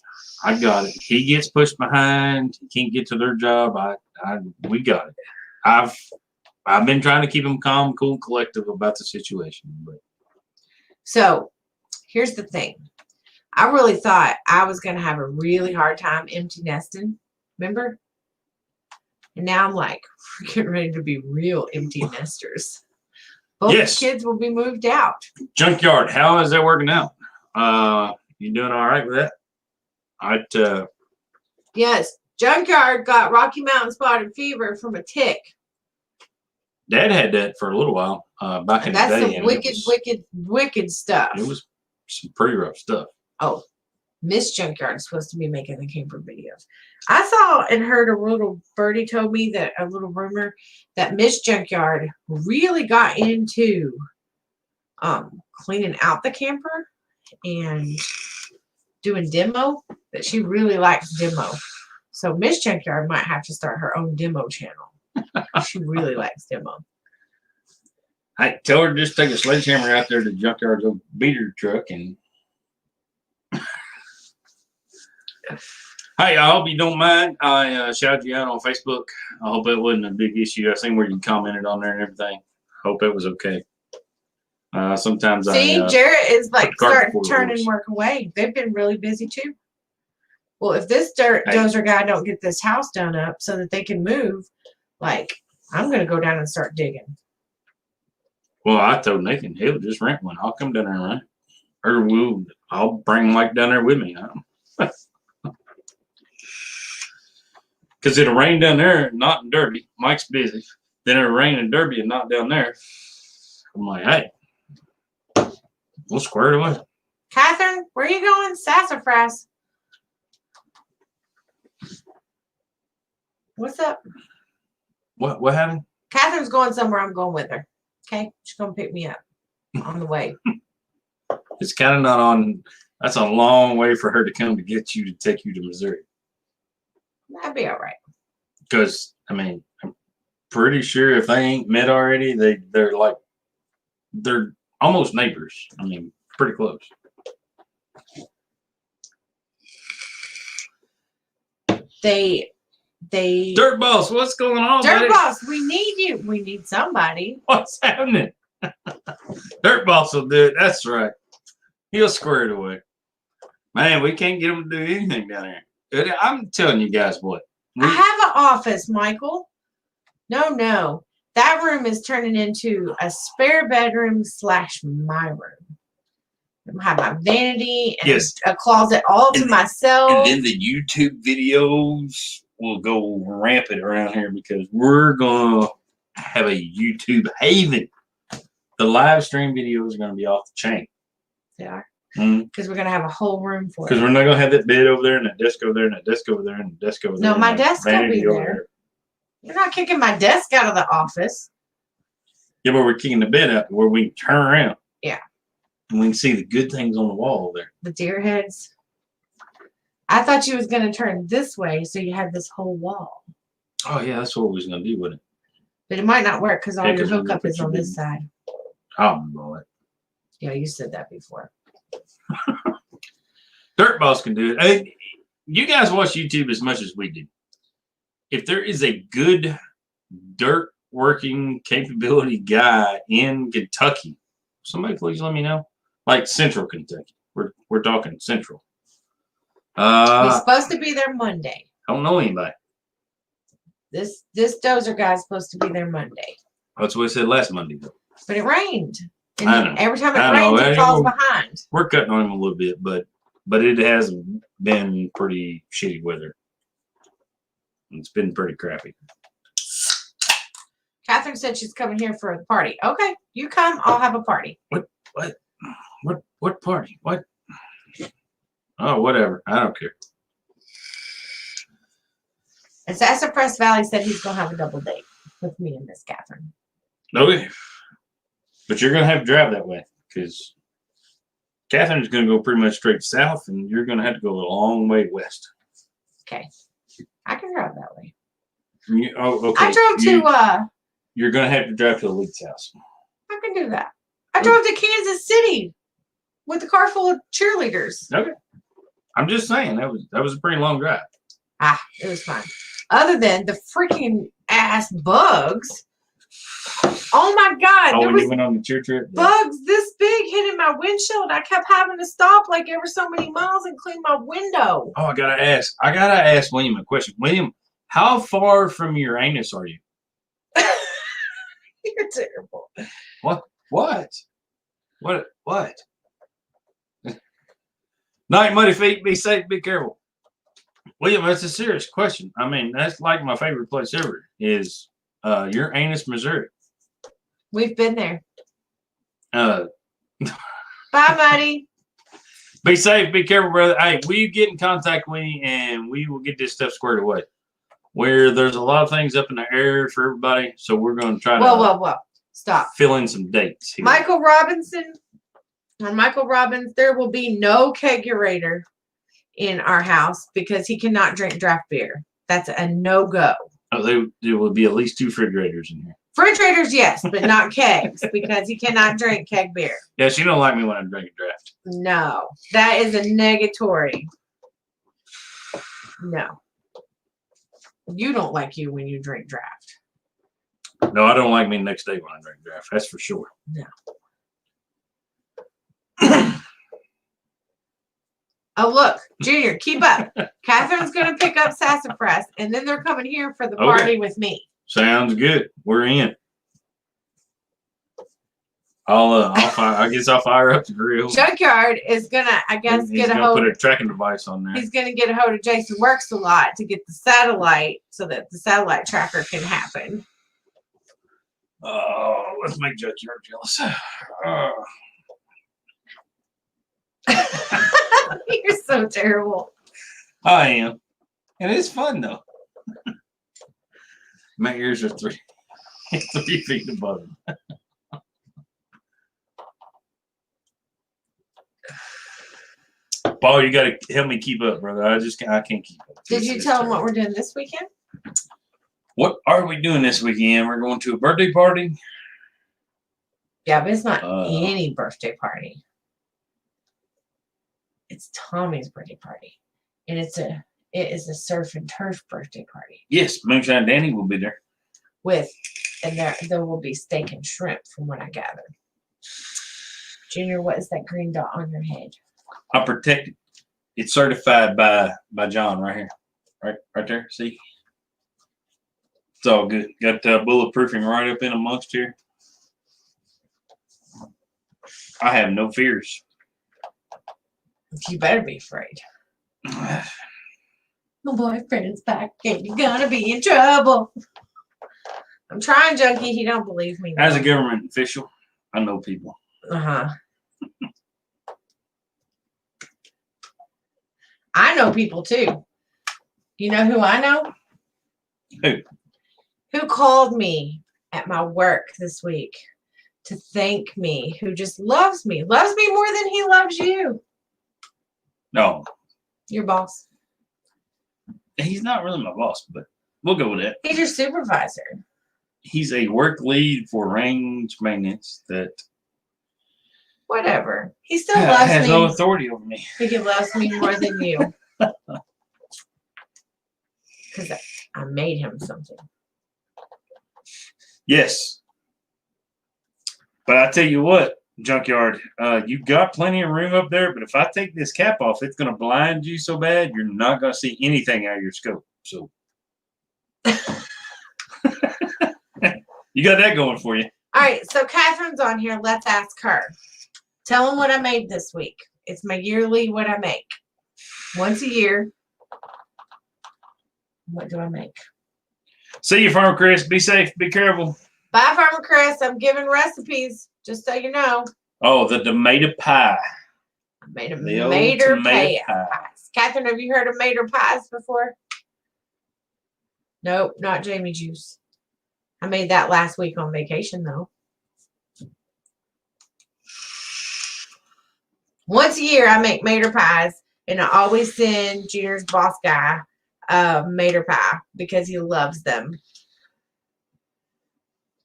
I got it. He gets pushed behind. He can't get to their job. We got it. I've been trying to keep him calm, cool, and collective about the situation. But So here's the thing. I really thought I was going to have a really hard time empty nesting. Remember? And now I'm like, we're getting ready to be real empty nesters. Both Yes. kids will be moved out. Junkyard, how is that working out? You doing all right with that? Yes. Junkyard got Rocky Mountain spotted fever from a tick. Dad had that for a little while back in the That's day. some wicked stuff. It was some pretty rough stuff. Oh, Miss Junkyard is supposed to be making the camper videos. I saw and heard a little birdie told me that a little rumor that Miss Junkyard really got into cleaning out the camper and doing demo, that she really likes demo. So Miss Junkyard might have to start her own demo channel. She really likes demo. I tell her to just take a sledgehammer out there to the junkyard's old beater truck and Hey, I hope you don't mind. I shouted you out on Facebook. I hope it wasn't a big issue. I seen where you commented on there and everything. Hope it was okay. Sometimes See, Jarrett is like starting to turn and horse. work away. They've been really busy too. Well, if this dozer guy don't get this house done up so that they can move, like, I'm going to go down and start digging. Well, I told Nathan he'll just rent one. I'll come down there and rent it. Or I'll bring Mike down there with me. Because it'll rain down there, not in Derby. Mike's busy. Then it'll rain in Derby and not down there. I'm like, hey, we'll square it away. Catherine, where are you going? Sassafras. What's up? What happened? Catherine's going somewhere. I'm going with her. Okay? She's going to pick me up on the way. It's kind of not on. That's a long way for her to come to get you to take you to Missouri. That'd be all right. Because, I mean, I'm pretty sure if they ain't met already, they're almost neighbors. I mean, pretty close. Dirt Boss, what's going on, Dirt buddy? Boss, we need you. We need somebody. What's happening? Dirt Boss will do it. That's right. He'll square it away. Man, we can't get him to do anything down here. I'm telling you guys what. I have an office, Michael. No. That room is turning into a spare bedroom / my room. I have my vanity and a closet all to myself. And then the YouTube videos will go rampant around here because we're going to have a YouTube haven. The live stream videos are going to be off the chain. They are. Because we're going to have a whole room for it. Because we're not going to have that bed over there and that desk over there and that desk over there and that desk over there. No, my desk will be there. You're not kicking my desk out of the office. Yeah, but we're kicking the bed out where we can turn around. Yeah. And we can see the good things on the wall over there. The deer heads. I thought you was going to turn this way so you had this whole wall. Oh, yeah, that's what we was going to do with it. But it might not work because all your hookup is on this side. Oh, boy. Yeah, you said that before. Dirt Boss can do it. Hey, you guys watch YouTube as much as we do. If there is a good dirt working capability guy in Kentucky, somebody please let me know. Like Central Kentucky. We're talking Central. He's supposed to be there Monday. Don't know anybody. This dozer guy's supposed to be there Monday. That's what I said last Monday, though. But it rained. And I know. Every time it rains, it falls behind. We're cutting on him a little bit, but it has been pretty shitty weather. It's been pretty crappy. Catherine said she's coming here for a party. Okay, you come. I'll have a party. What party? What? Oh, whatever. I don't care. And Sassafras Valley said he's going to have a double date with me and Miss Catherine. Okay. But you're going to have to drive that way because Catherine's going to go pretty much straight south and you're going to have to go a long way west. Okay. I can drive that way. Okay. I drove to... You're going to have to drive to Elite's house. I can do that. I drove to Kansas City with a car full of cheerleaders. Okay. I'm just saying, that was a pretty long drive. It was fine. Other than the freaking ass bugs. Oh my God. Oh, when you went on the cheer trip? Bugs this big hitting my windshield. I kept having to stop like every so many miles and clean my window. Oh, I gotta ask William a question. William, how far from your anus are you? You're terrible. What? Night, muddy feet. Be safe. Be careful. William, that's a serious question. I mean, that's like my favorite place ever is your anus, Missouri. We've been there. Bye, Muddy. Be safe. Be careful, brother. Hey, will you get in contact with me and we will get this stuff squared away? Where there's a lot of things up in the air for everybody, so we're going to try to Whoa. Stop. Fill in some dates here. Michael Robbins, there will be no kegerator in our house because he cannot drink draft beer. That's a no-go. Oh, there will be at least 2 refrigerators in here. Refrigerators, yes, but not kegs because he cannot drink keg beer. Yeah, she don't like me when I'm drinking draft. No, that is a negatory. No. You don't like you when you drink draft. No, I don't like me the next day when I drink draft. That's for sure. No. Oh, look, Junior, keep up. Catherine's going to pick up sassafras, and then they're coming here for the party with me. Sounds good. We're in. I guess I'll fire up the grill. Junkyard is going to, I guess, He's gonna put a tracking device on there. He's going to get a hold of Jason Works a lot to get the satellite so that the satellite tracker can happen. Oh, let's make Junkyard jealous. You're so terrible. I am. And it's fun, though. My ears are 3 feet above him. Paul, you got to help me keep up, brother. I can't keep up. Did you tell him what we're doing this weekend? What are we doing this weekend? We're going to a birthday party. Yeah, but it's not any birthday party. It's Tommy's birthday party, and it is a surf and turf birthday party. Yes, Moonshine Danny will be there. And there will be steak and shrimp from what I gathered. Junior, what is that green dot on your head? I'm protected. It's certified by John right here. Right there. See? It's all good. Got bulletproofing right up in amongst here. I have no fears. You better be afraid. My boyfriend's back and you're gonna be in trouble. I'm trying, Junkie. He don't believe me. As a government official, I know people. Uh-huh. I know people too. You know who I know? Who? Who called me at my work this week to thank me, who just loves me more than he loves you. No. Your boss. He's not really my boss, but we'll go with that. He's your supervisor. He's a work lead for range maintenance that whatever. He still loves me. Has no authority over me. He loves me more than you. Because I made him something. Yes. But I tell you what, Junkyard, you've got plenty of room up there, but if I take this cap off, it's going to blind you so bad, you're not going to see anything out of your scope. So you got that going for you. All right, so Catherine's on here. Let's ask her. Tell them what I made this week. It's my yearly what I make. Once a year. What do I make? See you, Farmer Chris. Be safe. Be careful. Bye, Farmer Chris. I'm giving recipes, just so you know. Oh, the tomato pie. I made a mater pies. Catherine, have you heard of mater pies before? Nope, not Jamie Juice. I made that last week on vacation, though. Once a year, I make mater pies, and I always send Junior's boss guy mater pie because he loves them.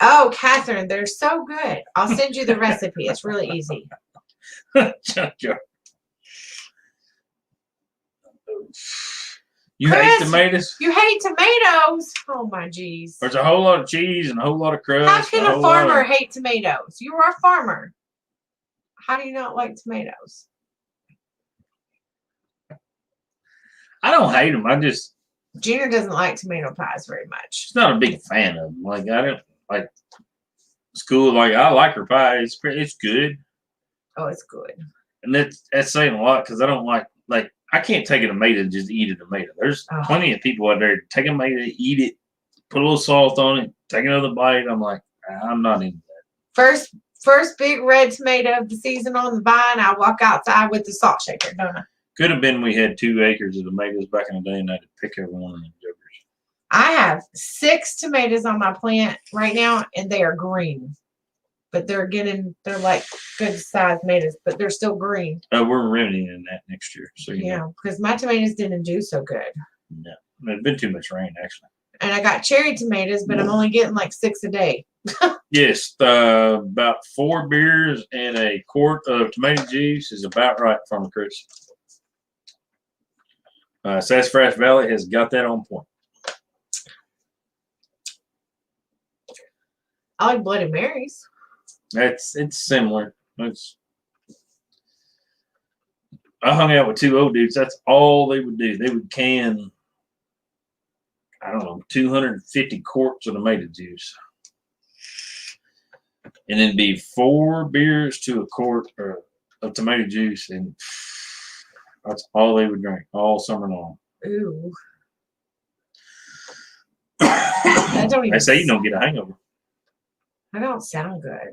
Oh, Catherine, they're so good. I'll send you the recipe. It's really easy. You Chris, hate tomatoes? You hate tomatoes? Oh, my geez. There's a whole lot of cheese and a whole lot of crust. How can a farmer hate tomatoes? You are a farmer. How do you not like tomatoes? I don't hate them. I just... Junior doesn't like tomato pies very much. She's not a big fan of them. Like, I don't... Like, school, like, I like her pie. It's good. Oh, it's good. And that's saying a lot because I don't like, I can't take a tomato and just eat a tomato. There's plenty of people out there take a tomato, eat it, put a little salt on it, take another bite. I'm like, I'm not into that. First big red tomato of the season on the vine, I walk outside with the salt shaker, don't I? Could have been we had 2 acres of tomatoes back in the day and I had to pick every one of them jokers. I have 6 tomatoes on my plant right now, and they are green. But they're like good sized tomatoes, but they're still green. We're remedying that next year. So yeah, because my tomatoes didn't do so good. No, there's been too much rain actually. And I got cherry tomatoes, but I'm only getting like 6 a day. Yes, about 4 beers and a quart of tomato juice is about right, Farmer Chris. Sassafras Valley has got that on point. I like Bloody Marys. It's similar. I hung out with two old dudes. That's all they would do. They would can, I don't know, 250 quarts of tomato juice. And then be 4 beers to a quart of tomato juice. And that's all they would drink all summer long. Ooh. That don't even They say you don't get a hangover. That don't sound good.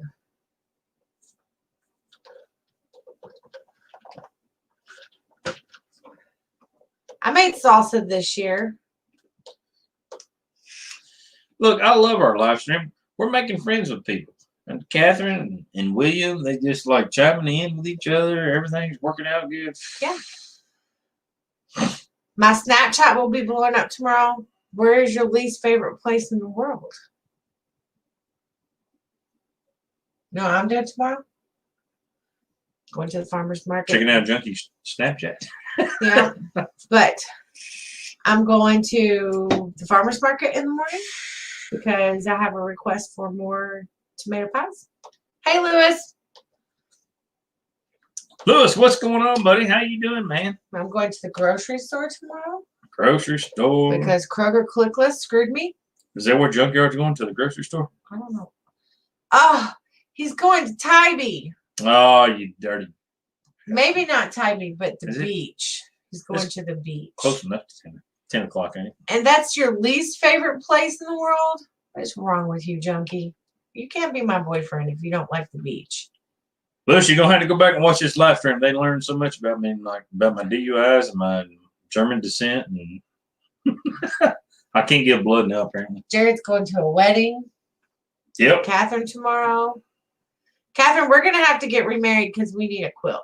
I made salsa this year. Look, I love our live stream. We're making friends with people. And Catherine and William, they just like chiming in with each other. Everything's working out good. Yeah. My Snapchat will be blowing up tomorrow. Where is your least favorite place in the world? No, I'm doing tomorrow. Going to the farmer's market. Checking out Junkie's Snapchat. Yeah. But I'm going to the farmer's market in the morning because I have a request for more tomato pies. Hey, Lewis. Lewis, what's going on, buddy? How you doing, man? I'm going to the grocery store tomorrow Grocery store. because Kroger Clickless screwed me. Is that where Junkyard's going, to the grocery store? I don't know. Oh, he's going to Tybee. Oh, you dirty. Maybe not Tybee, but the Is it? beach. He's going It's to the beach. Close enough to 10 o'clock, ain't it? And that's your least favorite place in the world? What's wrong with you, junkie? You can't be my boyfriend if you don't like the beach. Lewis, you're going to have to go back and watch this live stream. They learned so much about me, like about my DUIs and my German descent. And I can't give blood now, apparently. Jared's going to a wedding. Yep. Catherine tomorrow. Catherine, we're going to have to get remarried because we need a quilt.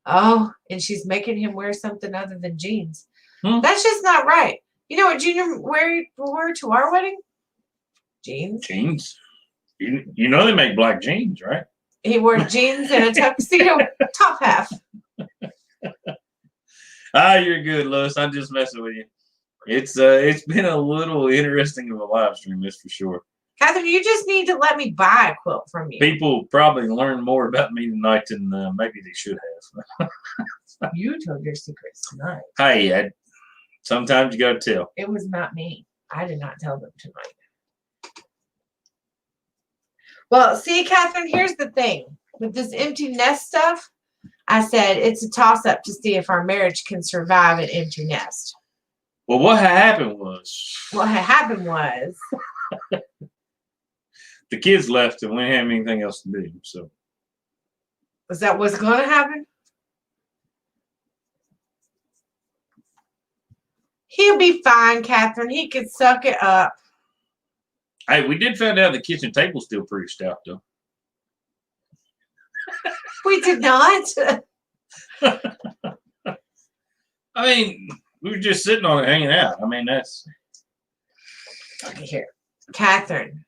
Oh, and she's making him wear something other than jeans. That's just not right. You know what Junior wore to our wedding? Jeans. Jeans. You know they make black jeans, right? He wore jeans and a tuxedo top half. You're good, Lewis. I'm just messing with you. It's been a little interesting of a live stream, that's for sure. Catherine, you just need to let me buy a quilt from you. People probably learn more about me tonight than maybe they should have. You told your secrets tonight. Hey, sometimes you got to tell. It was not me. I did not tell them tonight. Well, see, Catherine, here's the thing. With this empty nest stuff, I said it's a toss-up to see if our marriage can survive an empty nest. Well, what happened was... What had happened was... the kids left and we didn't have anything else to do, so... Was that what's going to happen? He'll be fine, Catherine. He can suck it up. Hey, we did find out the kitchen table's still pretty stout, though. We did not. I mean, we were just sitting on it, hanging out. I mean, that's... Okay, here. Catherine.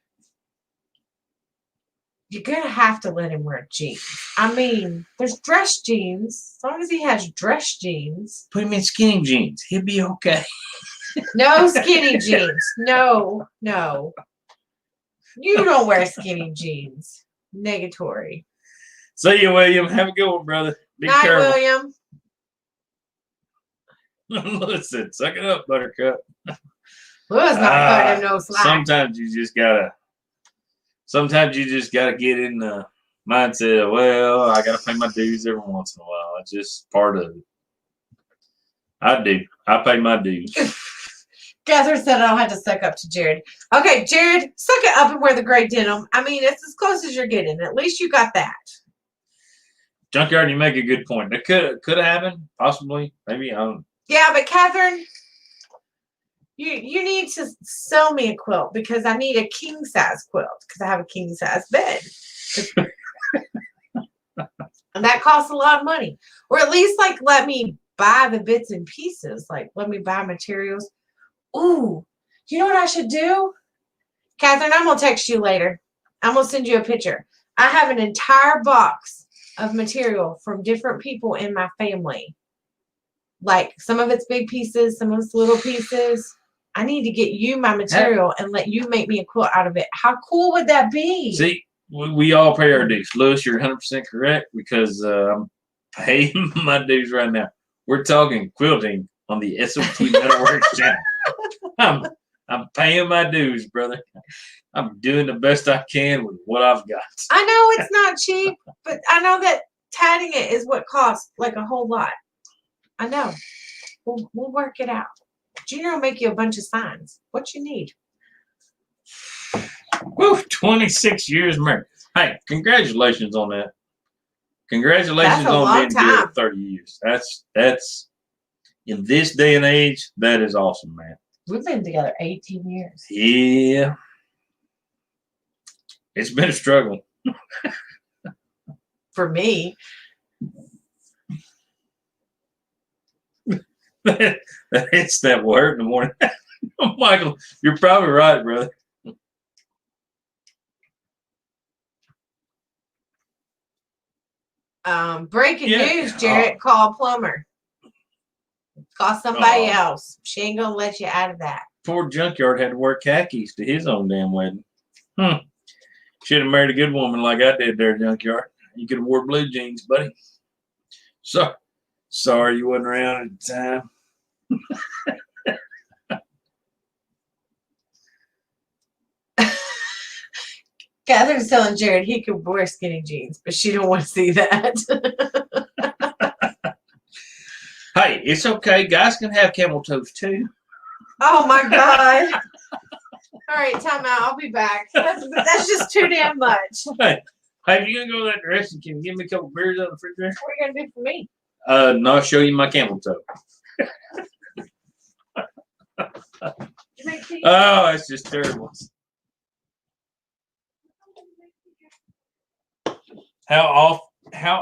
You're going to have to let him wear jeans. I mean, there's dress jeans. As long as he has dress jeans. Put him in skinny jeans. He'll be okay. No skinny jeans. No, no. You don't wear skinny jeans. Negatory. See you, William. Have a good one, brother. Be Night, careful. William. Listen, suck it up, Buttercup. Lewis not cutting him no slack. Sometimes you just gotta get in the mindset of, well, I gotta pay my dues every once in a while. It's just part of it. I do. I pay my dues. Catherine said I don't have to suck up to Jared. Okay, Jared, suck it up and wear the gray denim. I mean, it's as close as you're getting. At least you got that. Junkyard, you make a good point. That could have happened, possibly, maybe. I don't. Yeah, but Catherine, you need to sew me a quilt because I need a king size quilt because I have a king size bed. And that costs a lot of money. Or at least like let me buy the bits and pieces. Like let me buy materials. Ooh, you know what I should do? Catherine, I'm gonna text you later. I'm gonna send you a picture. I have an entire box of material from different people in my family. Like some of it's big pieces, some of it's little pieces. I need to get you my material and let you make me a quilt out of it. How cool would that be? See, we all pay our dues. Lewis, you're 100% correct because I'm paying my dues right now. We're talking quilting on the S.O.T. Metalworks channel. I'm paying my dues, brother. I'm doing the best I can with what I've got. I know it's not cheap, but I know that tatting it is what costs like a whole lot. I know. We'll work it out. Junior will make you a bunch of signs. What you need. Woo, 26 years married. Hey, congratulations on that. Congratulations on being together 30 years. That's in this day and age, that is awesome, man. We've been together 18 years. Yeah. It's been a struggle. For me. It's that will hurt in the morning. Michael, you're probably right, brother. Breaking news, Jarrett, call a plumber. Call somebody else. She ain't gonna let you out of that. Poor Junkyard had to wear khakis to his own damn wedding. Should have married a good woman like I did there, Junkyard. You could have wore blue jeans, buddy. Sorry you wasn't around at the time. Catherine's telling Jared he could wear skinny jeans, but she don't want to see that. Hey, it's okay. Guys can have camel toes too. Oh my God. All right, time out. I'll be back. That's just too damn much. Hey, if you're gonna go that direction, can you give me a couple beers out of the refrigerator? What are you gonna do for me? No, I'll show you my camel toe. Oh, it's just terrible. How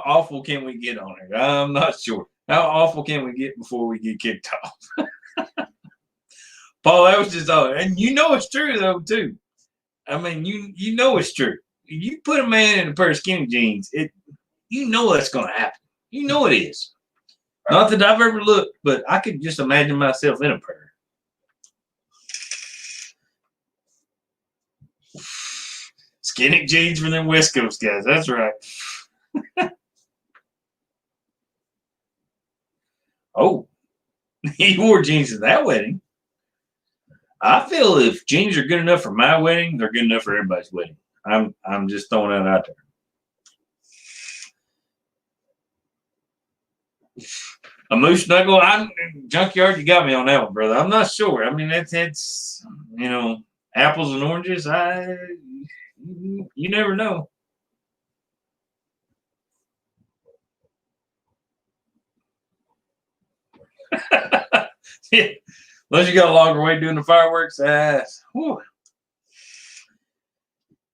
awful can we get on it? I'm not sure. How awful can we get before we get kicked off? Paul, that was just all, and you know it's true though too. I mean, you know it's true. You put a man in a pair of skinny jeans, you know that's going to happen. You know it is. Not that I've ever looked, but I could just imagine myself in a pair. Skinny jeans for them West Coast guys. That's right. Oh, he wore jeans to that wedding. I feel if jeans are good enough for my wedding, they're good enough for everybody's wedding. I'm just throwing that out there. A moose snuggle, Junkyard, you got me on that one, brother. I'm not sure. I mean, it's apples and oranges. You never know. Yeah. Unless you got a longer way doing the fireworks,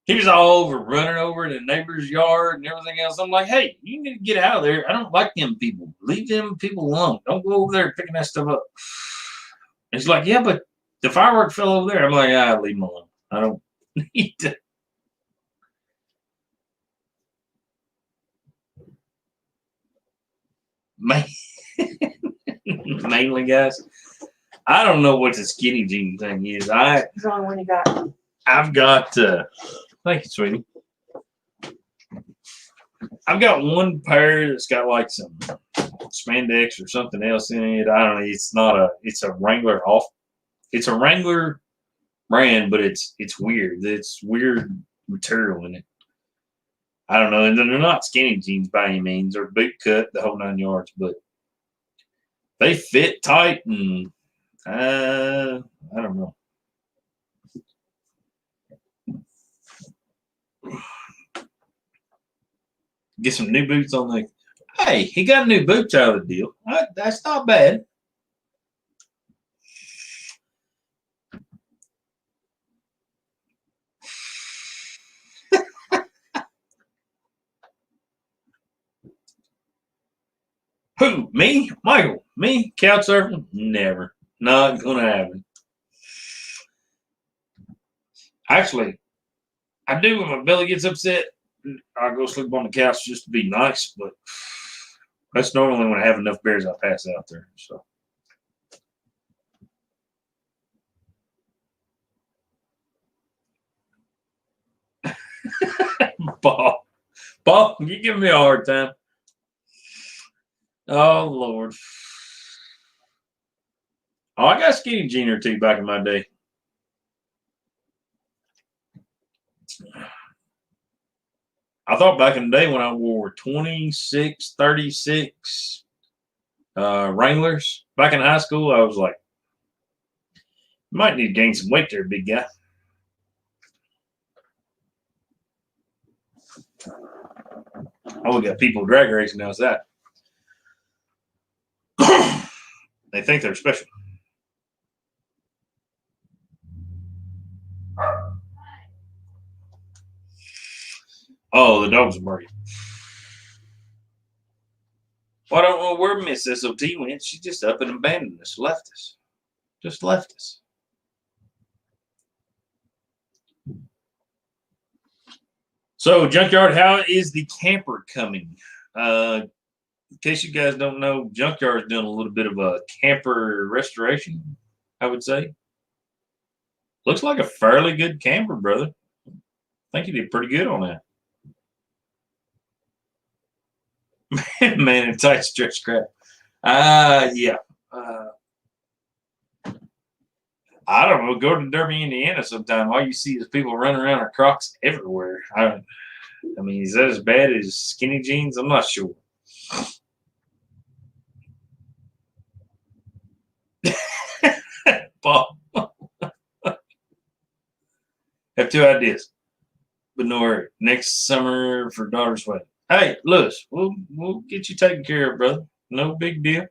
he was all over running over the neighbor's yard and everything else. I'm like, hey, you need to get out of there. I don't like them people. Leave them people alone. Don't go over there picking that stuff up. He's like, yeah, but the firework fell over there. I'm like, leave them alone. I don't need to. Mainly, guys, I don't know what the skinny jean thing is. It's the only one you got. I've got. Thank you, sweetie. I've got one pair that's got like some spandex or something else in it. I don't know. It's not a. It's a Wrangler off. It's a Wrangler brand, but it's weird. It's weird material in it. I don't know, and they're not skinny jeans by any means. They're boot cut, the whole 9 yards, but they fit tight, and I don't know. Get some new boots on the. Hey, he got new boots out of the deal. That's not bad. Who? Me? Michael? Me? Couch surfing? Never. Not gonna happen. Actually, I do when my belly gets upset. I go sleep on the couch just to be nice, but that's normally when I have enough beers I pass out there. So. Paul, you give me a hard time. Oh Lord. Oh, I got a skinny jean or two back in my day. I thought back in the day when I wore 26, 36 Wranglers back in high school, I was like, you might need to gain some weight there, big guy. Oh, we got people drag racing now. Is that? They think they're special. Oh, the dogs are barking. Well, I don't know where Miss S.O.T went. She just up and abandoned us, left us. Just left us. So, Junkyard, how is the camper coming? In case you guys don't know, Junkyard's doing a little bit of a camper restoration, I would say. Looks like a fairly good camper, brother. I think you did pretty good on that. Man in tight stretch crap. Yeah. I don't know. Go to Derby, Indiana sometime. All you see is people running around in Crocs everywhere. I mean, is that as bad as skinny jeans? I'm not sure. Paul. Have two ideas. But no worry. Next summer for daughter's wedding. Hey, Lewis, we'll get you taken care of, brother. No big deal.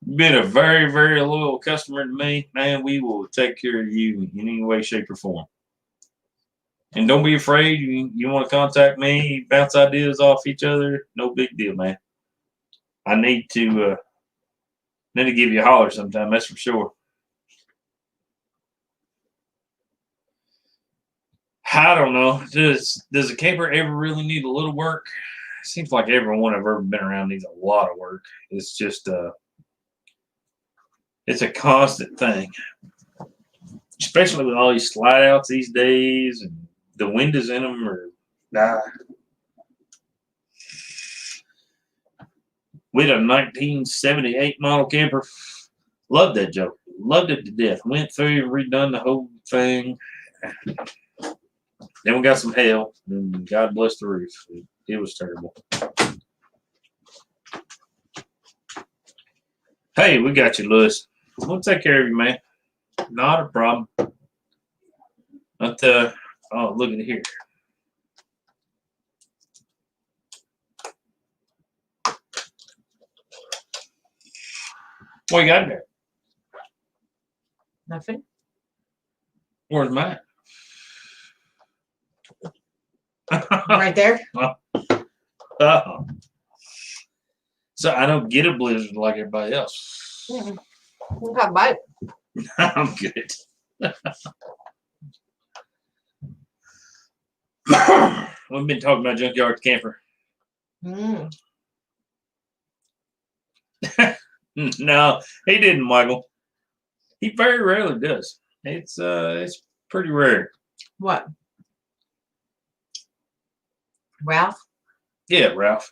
You've been a very, very loyal customer to me. Man, we will take care of you in any way, shape, or form. And don't be afraid. You want to contact me, bounce ideas off each other. No big deal, man. I need to give you a holler sometime. That's for sure. I don't know. Does a camper ever really need a little work? It seems like everyone I've ever been around needs a lot of work. It's just it's a constant thing, especially with all these slide outs these days, and the windows in them are nah. We had a 1978 model camper. Loved that joke. Loved it to death. Went through and redone the whole thing. Then we got some hail, and God bless the roof. It was terrible. Hey, we got you, Lewis. We'll take care of you, man. Not a problem. But, oh, look at here. What you got there? Nothing. Where's mine? Right there. Uh-oh. So I don't get a blizzard like everybody else. Okay, bye. I'm good. We've been talking about Junkyard Camper. No, he didn't, Michael. He very rarely does. It's pretty rare. What? Ralph? Yeah, Ralph.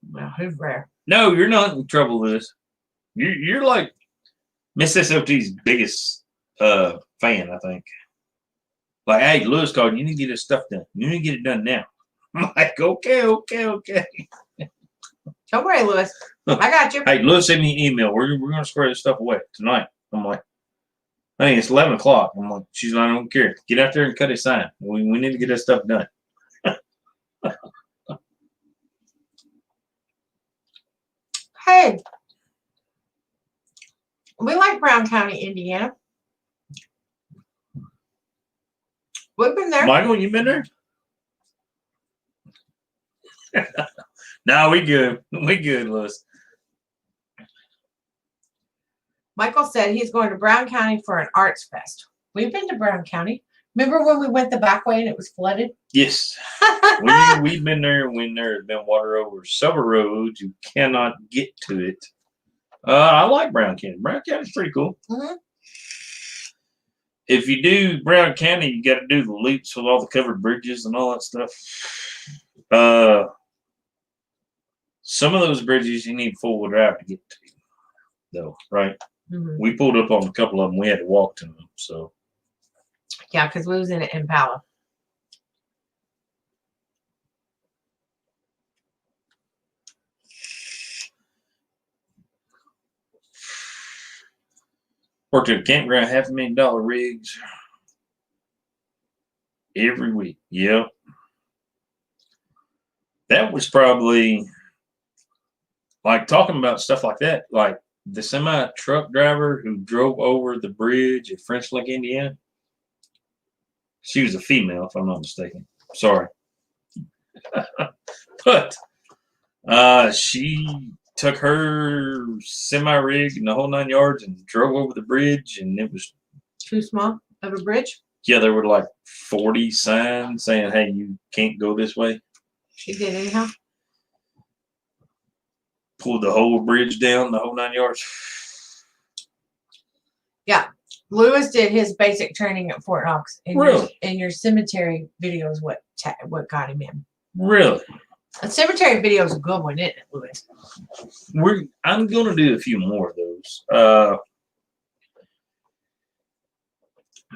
Well, who's rare? No, you're not in trouble with this. You're like Miss S.O.T's biggest fan, I think. Like, hey, Lewis called. You need to get this stuff done. You need to get it done now. I'm like, okay. Don't worry, Lewis. I got you. Hey, Lewis sent me an email. We're gonna square this stuff away tonight. I'm like, hey, it's 11 o'clock. I'm like, she's like, I don't care. Get out there and cut a sign. We need to get this stuff done. Hey, we like Brown County, Indiana. We've been there. Michael, you been there? No, we good. We good, Lewis. Michael said he's going to Brown County for an arts fest. We've been to Brown County. Remember when we went the back way and it was flooded? Yes. We've been there when there has been water over several roads. You cannot get to it. I like Brown County. Brown County's pretty cool. Mm-hmm. If you do Brown County, you got to do the loops with all the covered bridges and all that stuff. Some of those bridges you need four-wheel drive to get to, though, right? Mm-hmm. We pulled up on a couple of them. We had to walk to them. So yeah, because we was in an Impala. worked at a campground, $500,000 rigs every week. Yep. That was probably like talking about stuff like that, like the semi truck driver who drove over the bridge at French Lick, Indiana. She was a female, if I'm not mistaken. Sorry. But she took her semi rig and the whole 9 yards and drove over the bridge, and it was too small of a bridge. Yeah, there were like 40 signs saying, "Hey, you can't go this way." She did anyhow. Pulled the whole bridge down, the whole 9 yards. Yeah, Lewis did his basic training at Fort Knox. Really? And your cemetery video is what got him in. Really? A cemetery video is a good one, isn't it, Lewis? I'm gonna do a few more of those.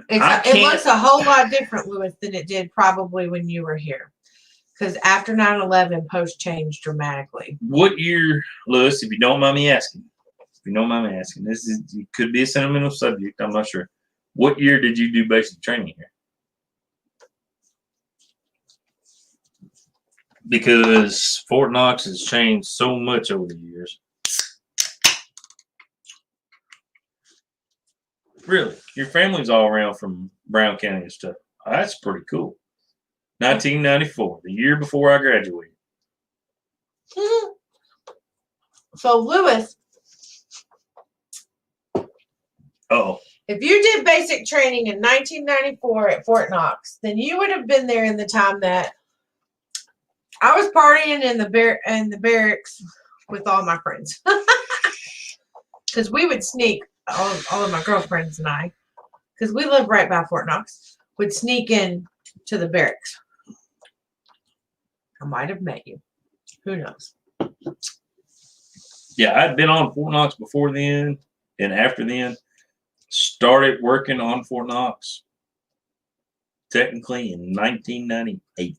It looks a whole lot different, Lewis, than it did probably when you were here. Because after 9/11, post changed dramatically. What year, Lewis, if you don't mind me asking, it could be a sentimental subject, I'm not sure. What year did you do basic training here? Because Fort Knox has changed so much over the years. Really? Your family's all around from Brown County and stuff. That's pretty cool. 1994, the year before I graduated. So, Lewis. Oh. If you did basic training in 1994 at Fort Knox, then you would have been there in the time that I was partying in the barracks with all my friends. Because we would sneak, all of my girlfriends and I, because we live right by Fort Knox, would sneak in to the barracks. I might have met you. Who knows? Yeah, I'd been on Fort Knox before then, and after then, started working on Fort Knox technically in 1998.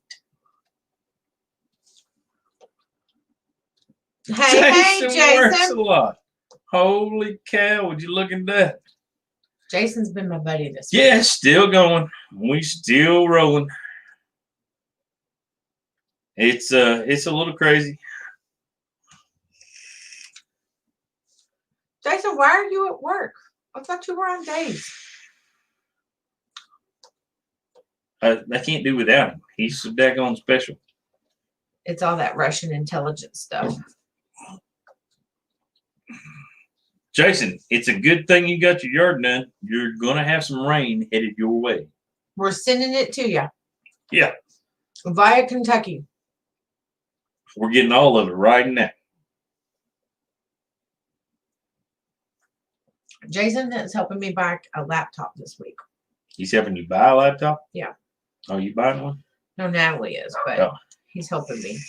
Hey, Jason. Works a lot. Holy cow, would you look at that? Jason's been my buddy this week. Yeah, still going. We still rolling. It's a little crazy. Jason, why are you at work? I thought you were on days. I can't do without him. He's so daggone special. It's all that Russian intelligence stuff. Jason, it's a good thing you got your yard done. You're going to have some rain headed your way. We're sending it to you. Yeah. Via Kentucky. We're getting all of it right now. Jason is helping me buy a laptop this week. He's helping you buy a laptop? Yeah. Oh, you buying one? No, Natalie is, but he's helping me.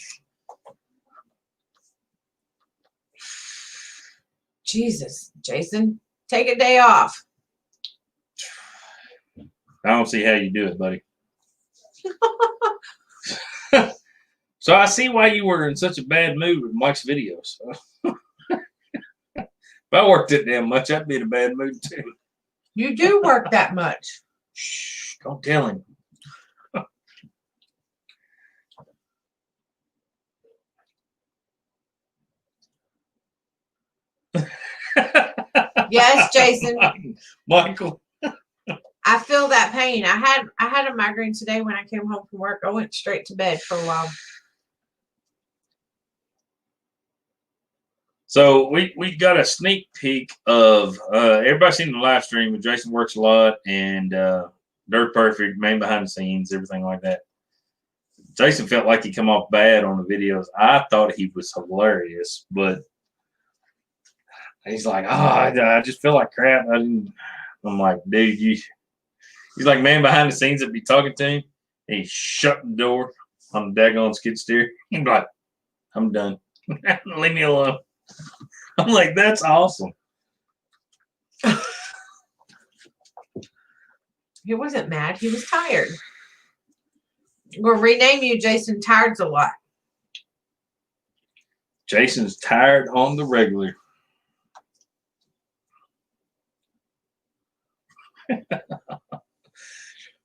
Jesus, Jason, take a day off. I don't see how you do it, buddy. So I see why you were in such a bad mood with Mike's videos. If I worked that damn much, I'd be in a bad mood too. You do work that much. Shh, don't tell him. Yes, Jason. Michael. I feel that pain. I had a migraine today when I came home from work. I went straight to bed for a while. So we got a sneak peek of everybody seen the live stream, but Jason works a lot, and Dirt perfect, man behind the scenes, everything like that. Jason felt like he come off bad on the videos. I thought he was hilarious, but he's like, I just feel like crap. I'm like, dude, he's like, man behind the scenes that be talking to him. He shut the door on the daggone skid steer. He'd be like, I'm done. Leave me alone. I'm like, that's awesome. He wasn't mad. He was tired. We'll rename you Jason Tired's a lot. Jason's tired on the regular.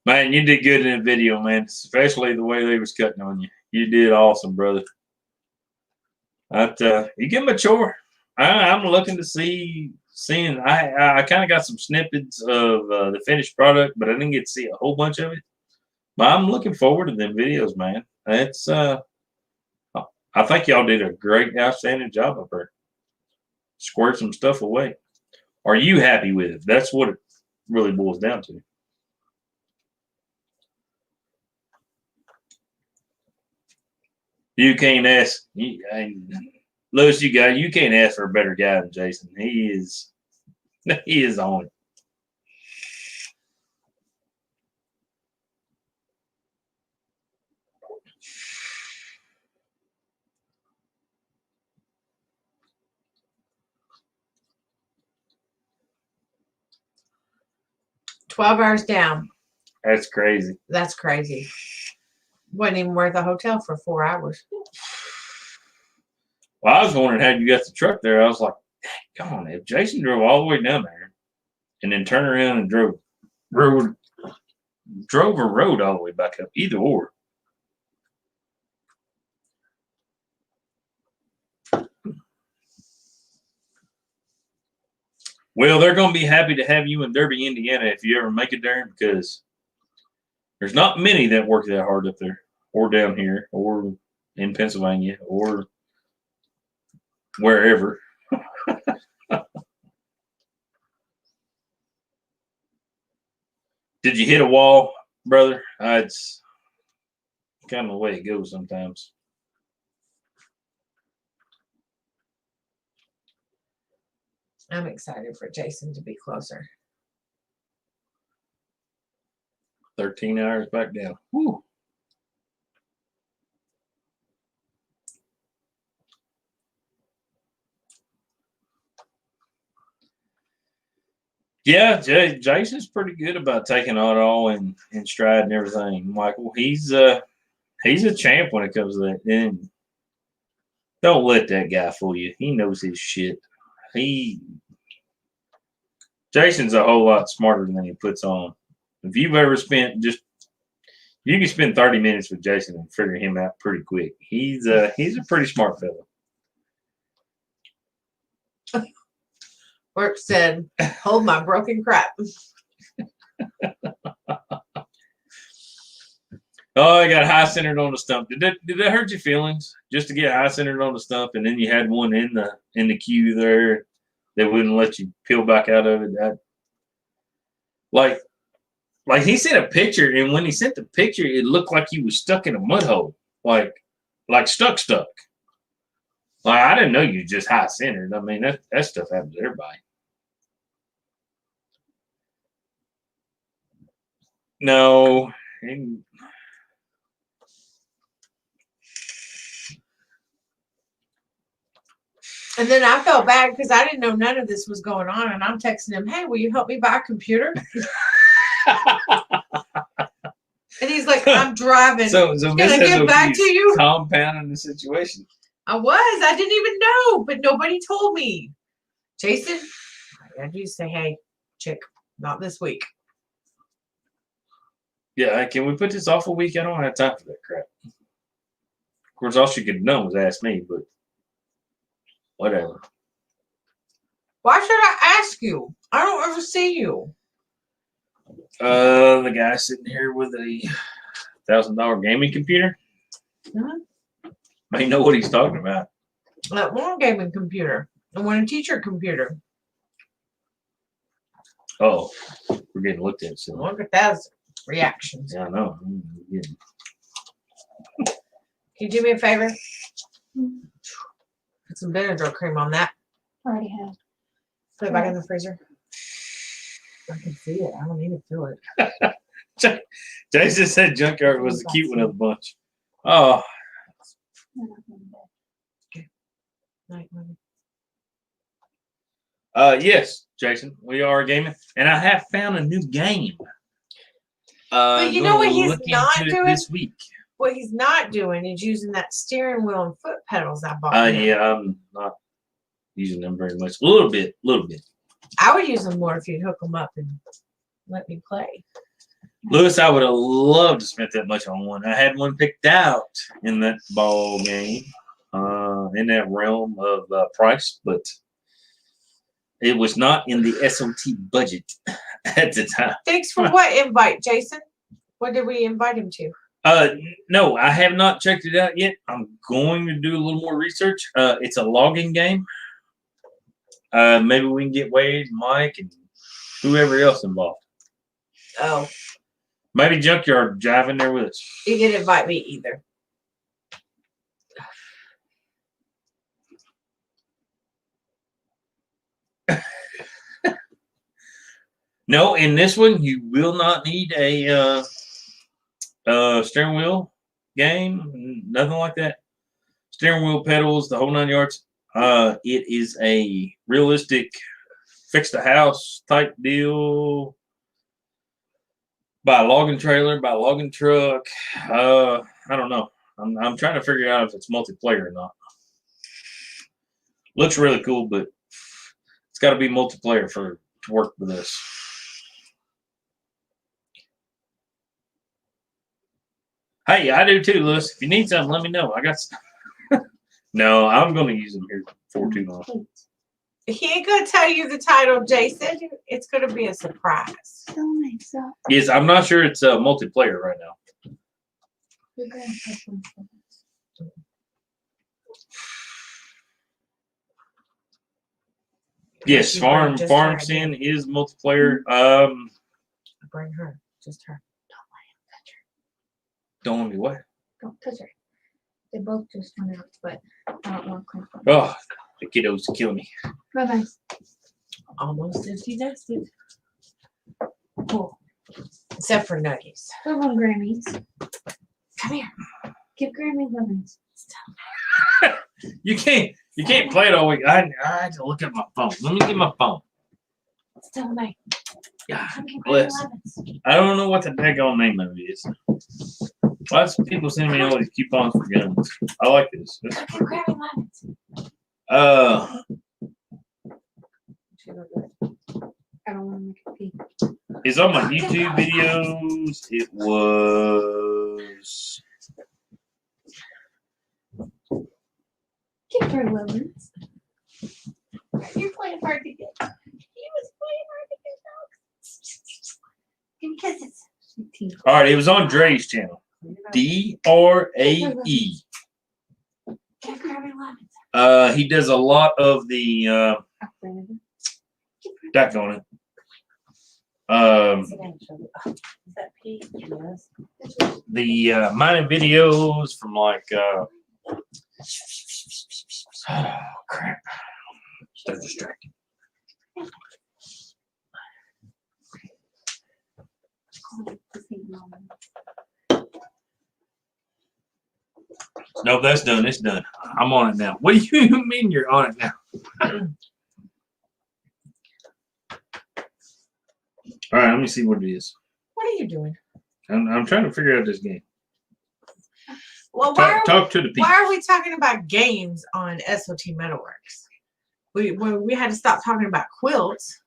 Man, you did good in the video, man. Especially the way they was cutting on you. You did awesome, brother. You get mature. I'm looking to seeing. I kind of got some snippets of the finished product, but I didn't get to see a whole bunch of it. But I'm looking forward to them videos, man. It's I think y'all did a great, outstanding job up there. Squared some stuff away. Are you happy with it? That's what it really boils down to. You can't ask. Lewis, you can't ask for a better guy than Jason. He is on it. $12 hours down. That's crazy. That's crazy. Wasn't even worth a hotel for 4 hours. Well, I was wondering how you got the truck there. I was like, come on, if Jason drove all the way down there and then turned around and drove or rode all the way back up, either or. Well, they're going to be happy to have you in Derby, Indiana if you ever make it there, because there's not many that work that hard up there or down here or in Pennsylvania or wherever. Did you hit a wall, brother? It's kind of the way it goes sometimes. I'm excited for Jason to be closer. 13 hours back down. Whew. Yeah, Jason's pretty good about taking it all in stride and everything. Michael, he's a champ when it comes to that. And don't let that guy fool you. He knows his shit. Jason's a whole lot smarter than he puts on. If you've ever spent you can spend 30 minutes with Jason and figure him out pretty quick. He's a pretty smart fellow. Work said, hold my broken crap. Oh, I got high centered on the stump. Did that hurt your feelings? Just to get high centered on the stump, and then you had one in the queue there that wouldn't let you peel back out of it. That like he sent a picture, and when he sent the picture, it looked like he was stuck in a mud hole, like stuck. Like, I didn't know you were just high centered. I mean, that stuff happens to everybody. No. And then I felt bad because I didn't know none of this was going on. And I'm texting him, hey, will you help me buy a computer? And he's like, I'm driving. So can I get back to you? Compounding the situation. I didn't even know, but nobody told me. Jason, I had you say, hey, chick, not this week. Yeah, can we put this off a week? I don't have time for that crap. Of course, all she could have done was ask me, but whatever. Why should I ask you? I don't ever see you. The guy sitting here with a $1,000 gaming computer. Mm-hmm. May know what he's talking about. That one gaming computer. I want a teacher computer. Oh, we're getting looked at. So Look at that. reactions. Yeah, I know. Yeah. Can you do me a favor? Put some Benadryl cream on that. Already have. Put it back in the freezer. I can see it. I don't need to feel it. Jason said Junkyard was the cute one of the bunch. Oh, Night, mommy. yes, Jason, we are gaming, and I have found a new game. But you know what gonna he's look not into it doing? this week. What he's not doing is using that steering wheel and foot pedals I bought. him. Yeah, I'm not using them very much. A little bit. I would use them more if you'd hook them up and let me play. Lewis, I would have loved to spend that much on one. I had one picked out in that ball game, in that realm of price, but it was not in the S.O.T budget at the time. Thanks for what invite, Jason? What did we invite him to? No, I have not checked it out yet. I'm going to do a little more research. It's a logging game. Maybe we can get Wade, Mike, and whoever else involved. Oh, Maybe Junkyard jiving there with us. you didn't invite me either. No, in this one, you will not need a steering wheel game. Nothing like that. Steering wheel pedals, the whole 9 yards. It is a realistic fix the house type deal. By a logging trailer, by a logging truck. I don't know. I'm trying to figure out if it's multiplayer or not. Looks really cool, but it's got to be multiplayer to work with this. Hey, I do too, Lewis. If you need something, let me know. I got some. No, I'm going to use them here for too long. He ain't gonna tell you the title, Jason. It's gonna be a surprise. So nice. Yes, I'm not sure it's multiplayer right now. Your grandpa's one for us. Yes, You bring just Farm her Sim again. is multiplayer. Bring her, just her. Don't want me what? Don't touch her. They both just went out, but I don't want to clean them. Oh, the kiddos killing me. Bye bye. Almost empty nested. Cool. Except for Nuggies. Come on, Grammys. Come here. Give Grammy lemons. You can't play it all week. I had to look at my phone. Let me get my phone. Tell me. God Come get Grammy bless. lemons. I don't know what the daggone name of it is. Lots of people send me all these coupons for guns. I like this. Come get Grammy lemons. I don't want to make a pee. It's on my YouTube videos. It was. Give her lemons. You're playing hard to get. He was playing hard to get dogs. Give me kisses. All right, it was on Dre's channel. DRAE. Give Grammy lemons. He does a lot of the that on it. Is that pee? Yes. The mining videos from like oh crap. So distracting. No, that's done. It's done. I'm on it now. What do you mean you're on it now? All right, let me see what it is. What are you doing? I'm trying to figure out this game. Well, Talk to the people. why are we talking about games on S.O.T Metalworks? We had to stop talking about quilts.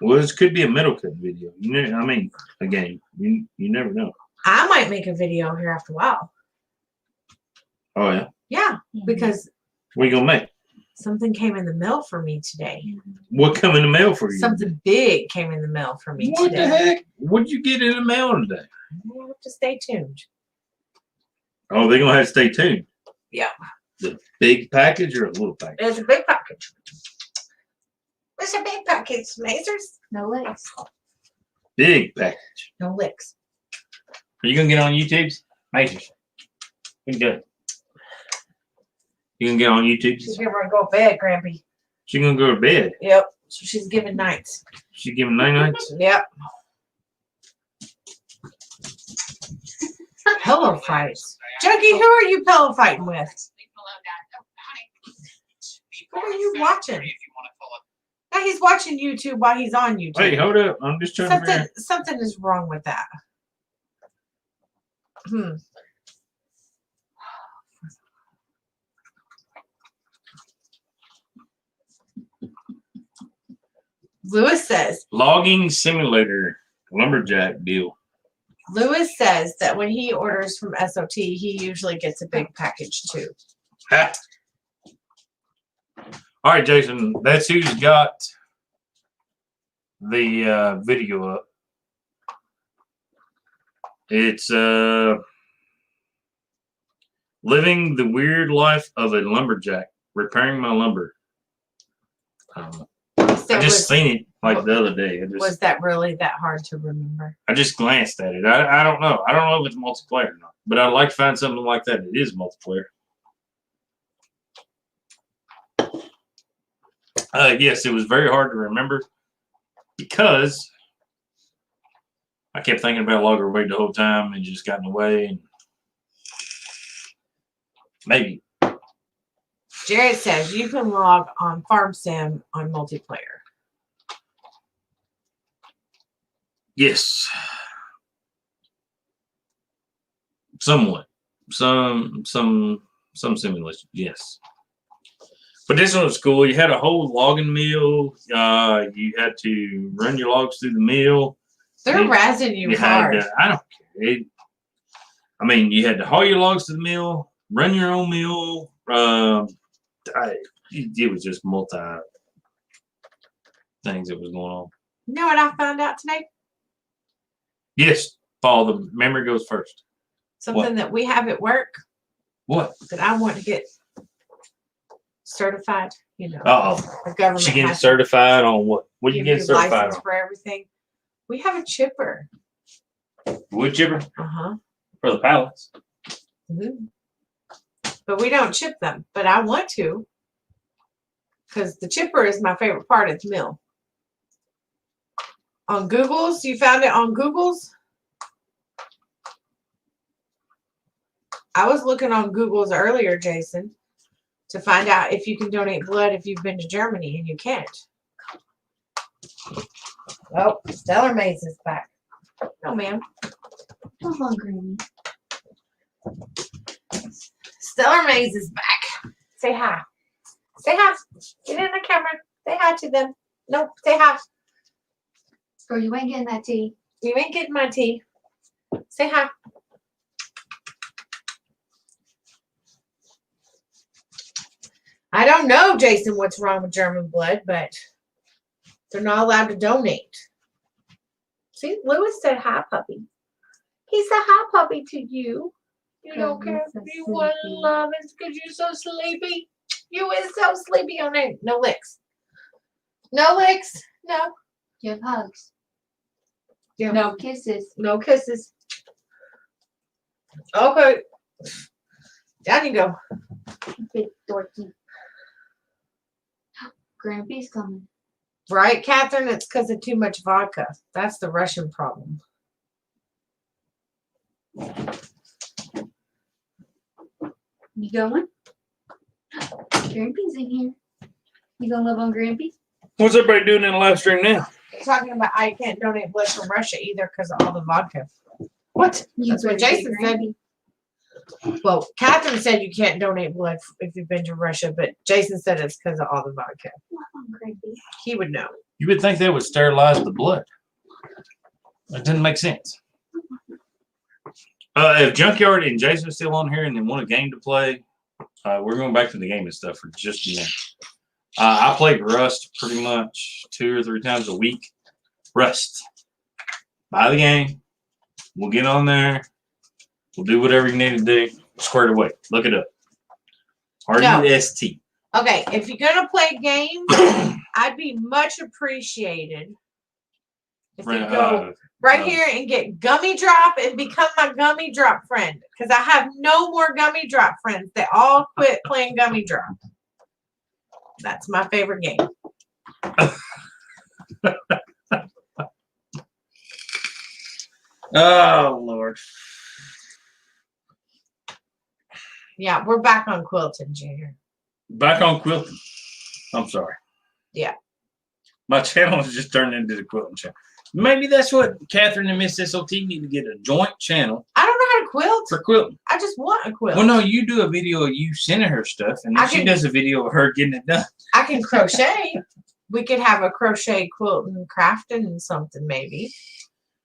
Well, this could be a metal cut video. I mean, a game. You never know. I might make a video here after a while. Oh yeah. Yeah, because What you gonna make? something came in the mail for me today. What come in the mail for you? Something big came in the mail for me What today. the heck? What'd you get in the mail today? You have to stay tuned. Oh, they're gonna have to stay tuned. Yeah. The big package or a little package? It's a big package. It's a big package, Mazers. No legs. Big package. No licks. Are you gonna get on YouTube? Major. You can do it. You can get on YouTube. She's gonna go to bed, Grampy. She's gonna go to bed. Yep. So she's giving nights. She's giving nights. Yep. Pillow fights. Junkie, who are you pillow fighting with? Who are you watching? Now he's watching YouTube while he's on YouTube. Hey, hold up. I'm just trying to Something is wrong with that. Lewis says. Logging simulator lumberjack deal. Lewis says that when he orders from S.O.T, he usually gets a big package too. Ha. All right, Jason. That's who's got the video up. It's living the weird life of a lumberjack, repairing my lumber. So I just seen it like the other day. Was that really that hard to remember? I just glanced at it. I don't know. I don't know if it's multiplayer or not, but I'd like to find something like that. It is multiplayer. Yes, it was very hard to remember because I kept thinking about logger weight the whole time and just got in the way. And maybe. Jared says you can log on Farm Sim on multiplayer. Yes. Somewhat. Some simulation. Yes. But this one was cool. You had a whole logging mill. You had to run your logs through the mill. They're razzing you hard. I don't care. I mean, you had to haul your logs to the mill, run your own mill. It was just multi things that was going on. You know what I found out today? Yes, Paul, the memory goes first. Something that we have at work. What? That I want to get certified. You know, the government. She getting certified on what? What do you get certified license on? for everything. We have a chipper. Wood chipper? Uh-huh. For the pallets. Mm-hmm. But we don't chip them. But I want to. Because the chipper is my favorite part of the mill. On Google's? You found it on Google's? I was looking on Google's earlier, Jason, to find out if you can donate blood if you've been to Germany, and you can't. Oh, Stellar Maze is back. No, ma'am. I'm hungry. Stellar Maze is back. Say hi. Say hi. Get in the camera. Say hi to them. Nope. Say hi. Girl, you ain't getting that tea. You ain't getting my tea. Say hi. I don't know, Jason, what's wrong with German blood, but they're not allowed to donate. See, Lewis said hi, puppy. He said hi, puppy, to you. You don't care if you want love. It's because you're so sleepy. You is so sleepy on it. No licks. No licks. No. Give hugs. Yeah. No kisses. No kisses. Okay. Down you go. Big dorky. Grampy's coming. Right, Catherine? It's because of too much vodka. That's the Russian problem. You going? Grampy's in here. You gonna live on Grampy? What's everybody doing in the live stream now? They're talking about I can't donate blood from Russia either because of all the vodka. What? That's what better Jason get said. Grampy. Well, Catherine said you can't donate blood if you've been to Russia, but Jason said it's because of all the vodka. Live on Grampy. He would know. You would think they would sterilize the blood. That doesn't make sense. If Junkyard and Jason are still on here and they want a game to play, we're going back to the game and stuff for just a minute. I play Rust pretty much 2 or 3 times a week. Rust. Buy the game. We'll get on there. We'll do whatever you need to do. Squared away. Look it up. R-U-S-T. Okay, if you're going to play games, I'd be much appreciated if you go right Oh. here and get Gummy Drop and become my Gummy Drop friend. Because I have no more Gummy Drop friends. They all quit playing Gummy Drop. That's my favorite game. Oh, Lord. Yeah, we're back on Quilting, Junior. Back on quilting. I'm sorry. Yeah. My channel is just turned into the quilting channel. Maybe that's what Catherine and Miss S.O.T need to get, a joint channel I don't know how to quilt. for quilting. I just want a quilt. Well, no, you do a video of you sending her stuff, and then I she can- does a video of her getting it done. I can crochet. We could have a crochet quilting crafting something maybe.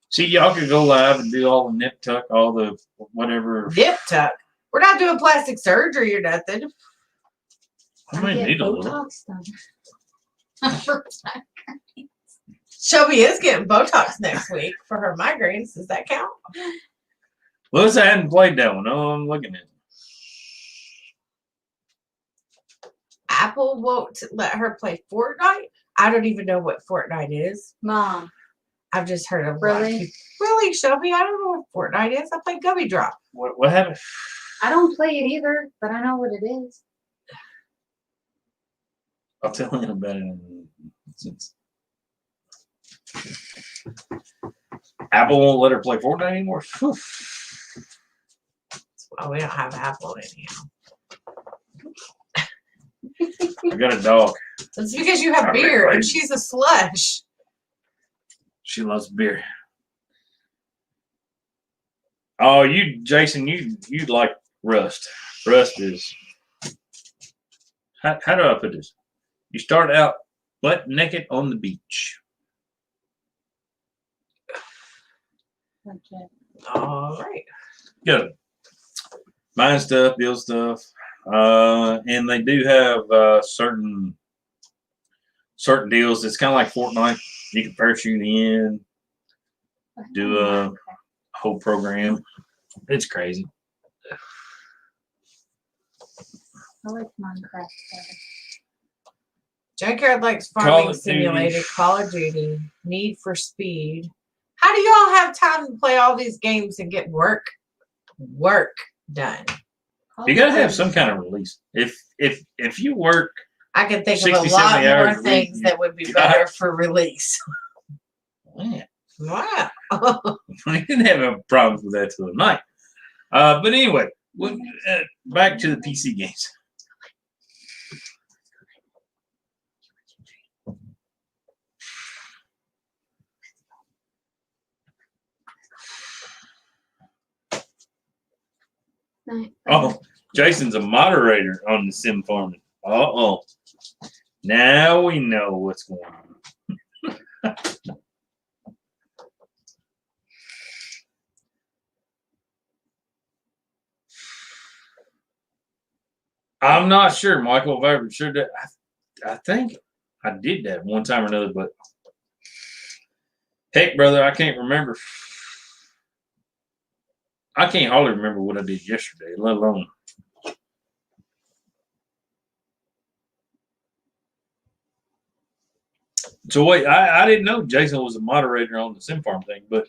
See, y'all could go live and do all the nip tuck, all the whatever. Dip tuck. We're not doing plastic surgery or nothing. I may need a little. Botox done. Shelby is getting Botox next week for her migraines. Does that count? Well, I hadn't played that one. Oh, I'm looking at it. Apple won't let her play Fortnite. I don't even know what Fortnite is. Mom, I've just heard of Really? Really, Shelby? I don't know what Fortnite is. I play Gummy Drop. What happened? I don't play it either, but I know what it is. I'll tell you about it. Since Apple won't let her play Fortnite anymore. Whew. Well, we don't have Apple anyhow. I got a dog. It's because you have I've been beer and crazy. she's a slush. She loves beer. Oh, you, Jason, you like Rust. Rust is. How do I put this? You start out butt naked on the beach. Okay. All right. Good. Mine stuff, build stuff. And they do have certain deals. It's kind of like Fortnite. You can parachute in, do a whole program. It's crazy. I like Minecraft better. Junkyard likes Call Farming of Duty. Simulator, Call of Duty, Need for Speed. How do y'all have time to play all these games and get work done? You gotta have some kind of release. If you work, I can think of 60, a lot 70 more hours a week, things that would be you better for release. man, Wow. we didn't have a problem with that till tonight. But anyway, back to the PC games. Oh, Jason's a moderator on the sim farming. Uh-oh. Now we know what's going on. I'm not sure, Michael, if I ever sure that. I think I did that one time or another, but heck, brother, I can't remember. I can't hardly remember what I did yesterday, let alone. So wait, I didn't know Jason was a moderator on the sim farm thing, but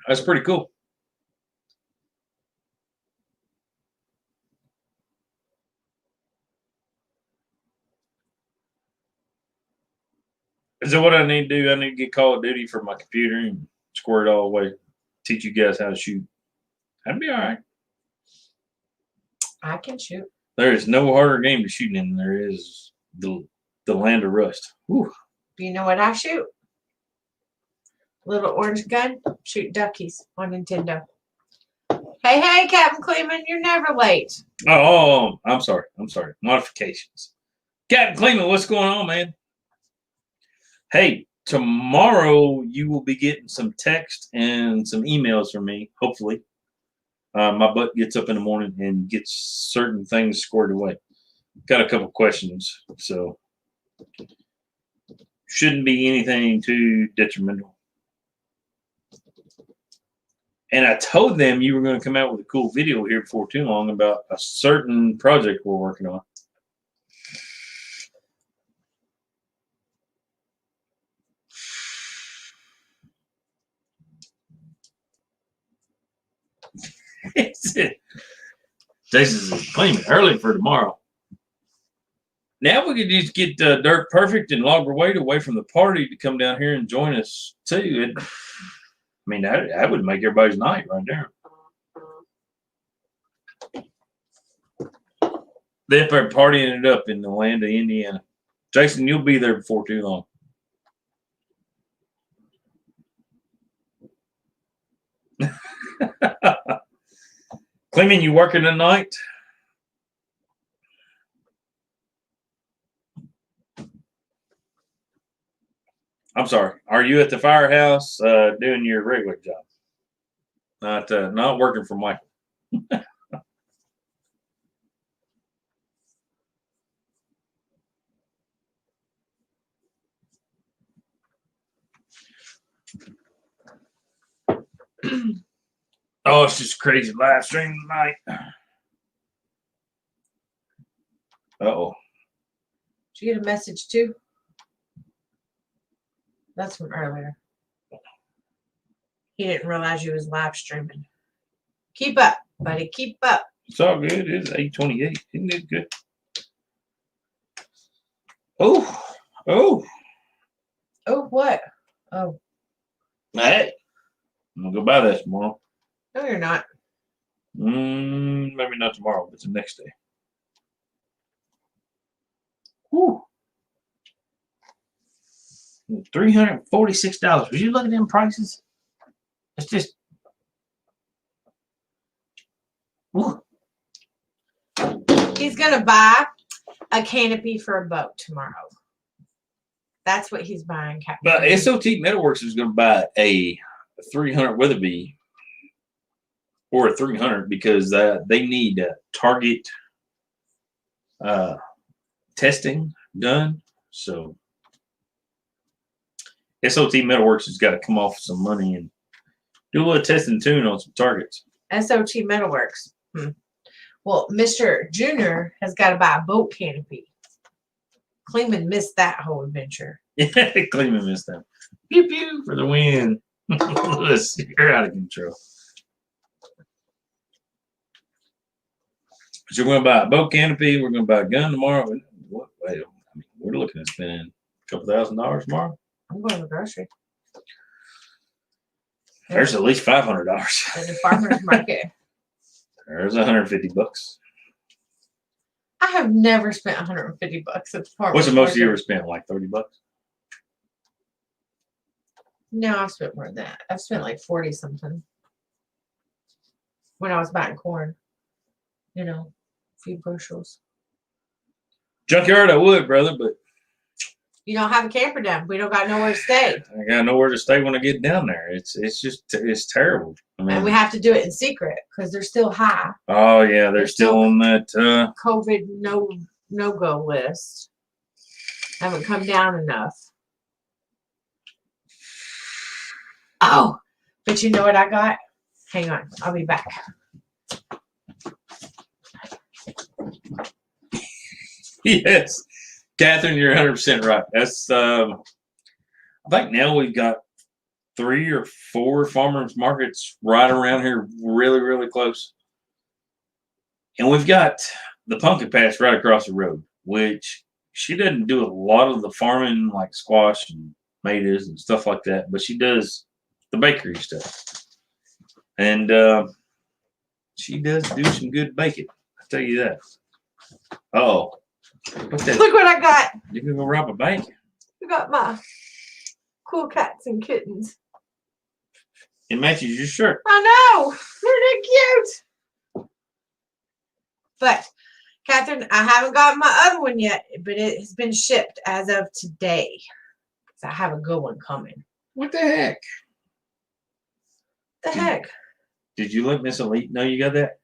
that's pretty cool. Is that what I need to do? I need to get Call of Duty for my computer and squirt it all away. Teach you guys how to shoot. That'd be all right. I can shoot. There is no harder game to shoot in than there is the Land of Rust. Whew. Do you know what I shoot? Little orange gun. Shoot duckies on Nintendo. Hey, Captain Cleveland, you're never late. Oh, I'm sorry. Modifications. Captain Cleveland, what's going on, man? Hey, tomorrow you will be getting some text and some emails from me, hopefully. My butt gets up in the morning and gets certain things squared away. Got a couple questions, so shouldn't be anything too detrimental. And I told them you were going to come out with a cool video here before too long about a certain project we're working on. Jason's cleaning early for tomorrow. Now we could just get Dirt Perfect and Logger Wade away from the party to come down here and join us too. That would make everybody's night right there. They're partying it up in the land of Indiana. Jason, you'll be there before too long. Clemen, you working tonight? I'm sorry. Are you at the firehouse doing your regular job? Not working for Michael. Oh, it's just crazy live stream tonight. Uh-oh. Did you get a message too? That's from earlier. He didn't realize you was live streaming. Keep up, buddy. Keep up. It's all good. It's 8:28. Isn't it good? Oh. Oh, what? Oh. Hey. I'm going to go buy that tomorrow. No, you're not. Maybe not tomorrow, but the next day. Whew. $346. Would you look at them prices? It's just. Whew. He's going to buy a canopy for a boat tomorrow. That's what he's buying. But S.O.T. Metalworks is going to buy a 300 Weatherby or a 300 because they need target testing done. So S.O.T. Metalworks has got to come off some money and do a little testing tune on some targets. S.O.T. Metalworks. Well, Mr. Junior has got to buy a boat canopy. Cleveland missed that whole adventure. Yeah, Cleveland missed that. Pew pew for the win. You're out of control. So we're going to buy a boat canopy. We're going to buy a gun tomorrow. We're looking at spending a couple $1,000 tomorrow. I'm going to the grocery. There's at least $500. At the farmer's market. There's $150. I have never spent $150 at the farmer's What's the most you market. ever spent? Like $30? No, I've spent more than that. I've spent like 40 something when I was buying corn. You know, a few bushels. Junkyard, I would, brother, but You don't have a camper down. We don't got nowhere to stay. I got nowhere to stay when I get down there. It's terrible. I mean, And we have to do it in secret because they're still high. oh yeah, they're still on that. COVID no-go list. Haven't come down enough. Oh, but you know what I got? Hang on, I'll be back. Yes, Catherine, you're 100% right. That's I think now we've got 3 or 4 farmers markets right around here, really, really close. And we've got the pumpkin patch right across the road, which she doesn't do a lot of the farming like squash and tomatoes and stuff like that, but she does the bakery stuff. And she does do some good baking. I tell you that. Oh, what's that? Look what I got. You can go rob a bank. I got my cool cats and kittens. It matches your shirt. I know. They're cute. But, Catherine, I haven't got my other one yet, but it has been shipped as of today. So I have a good one coming. What the heck? The heck? Did you let Miss Elite know you got that?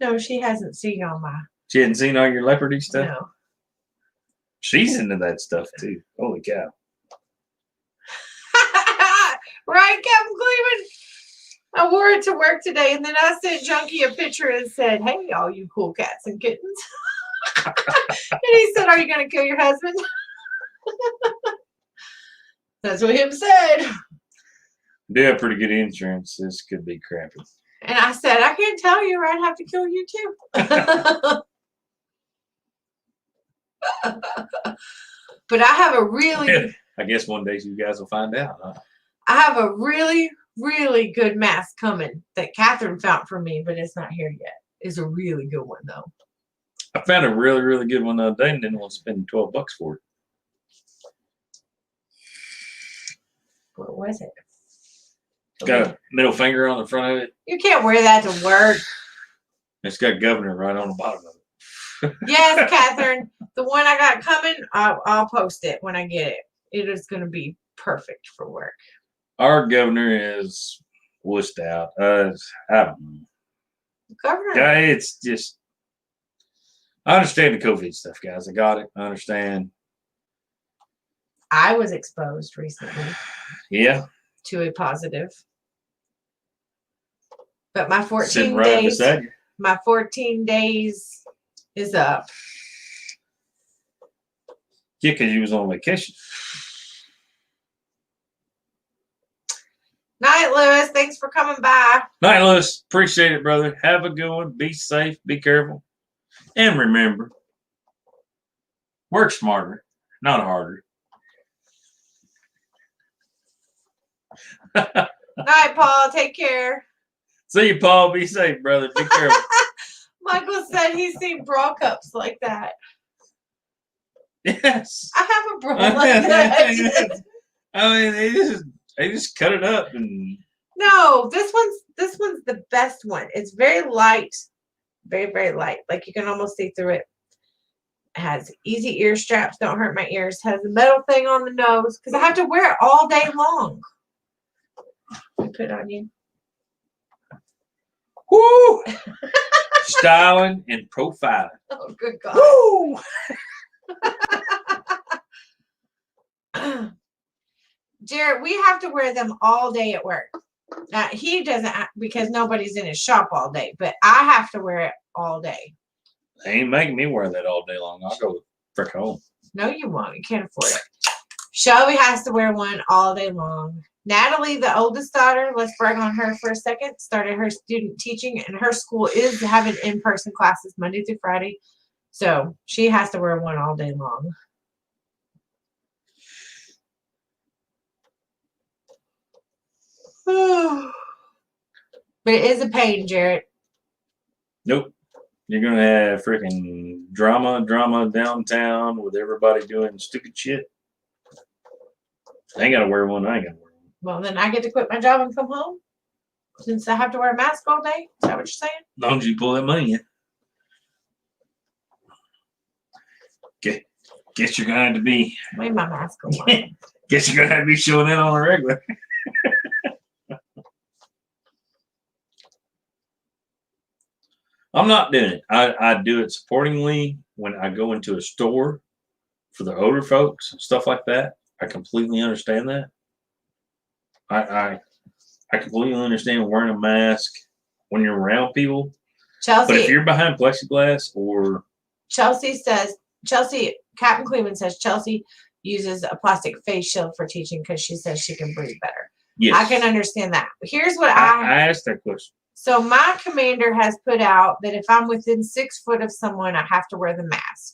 No, she hasn't seen all my. She hadn't seen all your leopardy stuff? No. She's into that stuff too. Holy cow. Right, Captain Cleveland? I wore it to work today, and then I sent Junkie a picture and said, "Hey, all you cool cats and kittens." And he said, "Are you going to kill your husband?" That's what him said. Do have pretty good insurance. This could be crappy. And I said, I can't tell you or I'd have to kill you too. But I have a really, I guess one day you guys will find out. Huh? I have a really, really good mask coming that Catherine found for me, but it's not here yet. It's a really good one though. I found a really, really good one the other day and didn't want to spend $12 for it. What was it? It's got a middle finger on the front of it. You can't wear that to work. It's got governor right on the bottom of it. Yes, Catherine. The one I got coming, I'll post it when I get it. It is going to be perfect for work. Our governor is wussed out. I don't know. Governor. Yeah, it's just. I understand the COVID stuff, guys. I got it. I understand. I was exposed recently. Yeah. To a positive. But my 14 Sitting right days. beside you. My 14 days is up. Yeah, because you was on vacation. Night, Lewis. Thanks for coming by. Night, Lewis. Appreciate it, brother. Have a good one. Be safe. Be careful. And remember, work smarter, not harder. Night, Paul. Take care. See you, Paul. Be safe, brother. Be careful. Michael said he's seen bra cups like that. Yes. I have a bra like that. I mean, they just cut it up and. No, this one's the best one. It's very light, very, very light. Like you can almost see through it. It has easy ear straps, don't hurt my ears. Has a metal thing on the nose because I have to wear it all day long. I put it on you. Woo! Styling and profiling. Oh, good God. Woo! Jared, we have to wear them all day at work. Now, he doesn't because nobody's in his shop all day, but I have to wear it all day. They ain't making me wear that all day long. I'll go frick home. No, you won't. You can't afford it. Shelby has to wear one all day long. Natalie, the oldest daughter, let's brag on her for a second, started her student teaching, and her school is having in-person classes Monday through Friday. So she has to wear one all day long. But it is a pain, Jarrett. Nope. You're going to have freaking drama downtown with everybody doing stupid shit. I ain't got to wear one. I ain't got to wear one. Well, then I get to quit my job and come home since I have to wear a mask all day. Is that what you're saying? As long as you pull that money in. Guess you're going to have to be. Leave my mask on. Guess you're going to have to be showing that on a regular. I'm not doing it. I do it supportingly when I go into a store for the older folks and stuff like that. I completely understand that. I completely understand wearing a mask when you're around people. Chelsea, but if you're behind plexiglass or Captain Cleveland says Chelsea uses a plastic face shield for teaching because she says she can breathe better. yes, I can understand that. Here's what I asked that question. So my commander has put out that if I'm within 6 foot of someone, I have to wear the mask.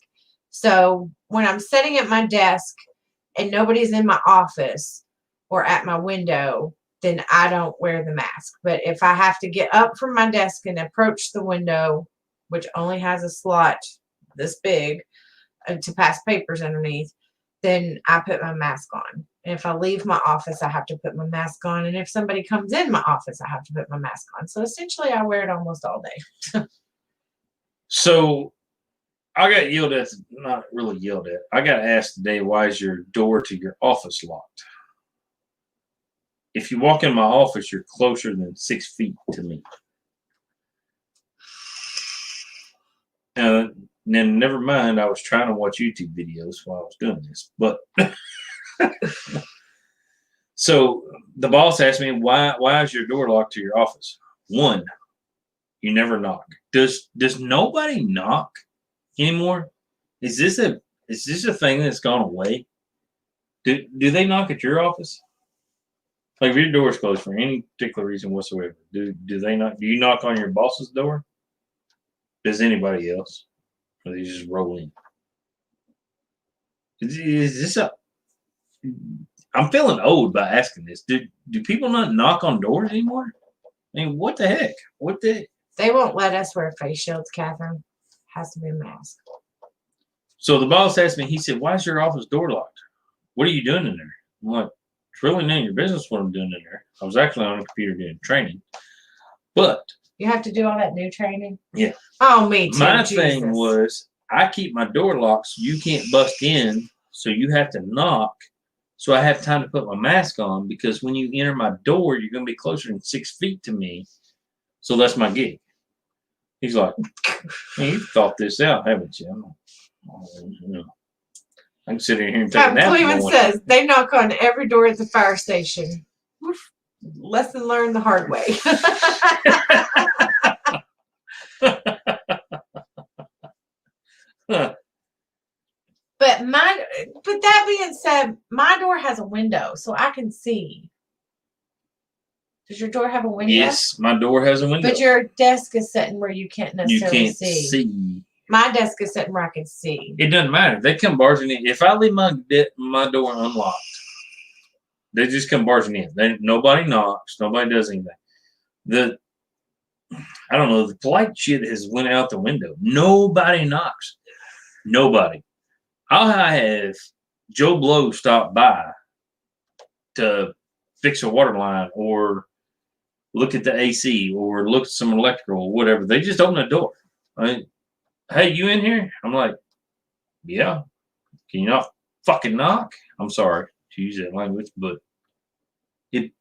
So when I'm sitting at my desk and nobody's in my office or at my window, then I don't wear the mask. But if I have to get up from my desk and approach the window, which only has a slot this big to pass papers underneath, then I put my mask on. And if I leave my office, I have to put my mask on. And if somebody comes in my office, I have to put my mask on. So essentially, I wear it almost all day. So I got yelled at, not really yelled at. I got asked today, why is your door to your office locked? If you walk in my office, you're closer than 6 feet to me. And then never mind, I was trying to watch YouTube videos while I was doing this. But so the boss asked me, why is your door locked to your office? One, you never knock. Does nobody knock anymore? Is this a thing that's gone away? Do they knock at your office? Like if your door's closed for any particular reason whatsoever, do they not? Do you knock on your boss's door? Does anybody else? Or they just roll in? Is this a? I'm feeling old by asking this. Do people not knock on doors anymore? I mean, what the heck? What the? They won't let us wear face shields, Catherine. Has to be a mask. So the boss asked me. He said, "Why is your office door locked? What are you doing in there?" I'm like, "It's really none of your business what I'm doing in there. I was actually on a computer doing training, but." You have to do all that new training? Yeah. Oh, me too. My Jesus. thing was, I keep my door locked so you can't bust in, so you have to knock. So I have time to put my mask on because when you enter my door, you're going to be closer than 6 feet to me. So that's my gig. He's like, "Man, you've thought this out, haven't you?" I can sit in here and take a nap. Cleveland says they knock on every door at the fire station. Oof. Lesson learned the hard way. But that being said, my door has a window, so I can see. Does your door have a window? Yes, my door has a window. But your desk is sitting where you can't necessarily You can't see. My desk is sitting where I can see. It doesn't matter. They come barging in. If I leave my door unlocked, they just come barging in. Nobody knocks. Nobody does anything. I don't know. The polite shit has went out the window. Nobody knocks. Nobody. I'll have Joe Blow stop by to fix a water line or look at the AC or look at some electrical or whatever. They just open the door. Hey, you in here? I'm like, yeah. Can you not fucking knock? I'm sorry to use that language, but it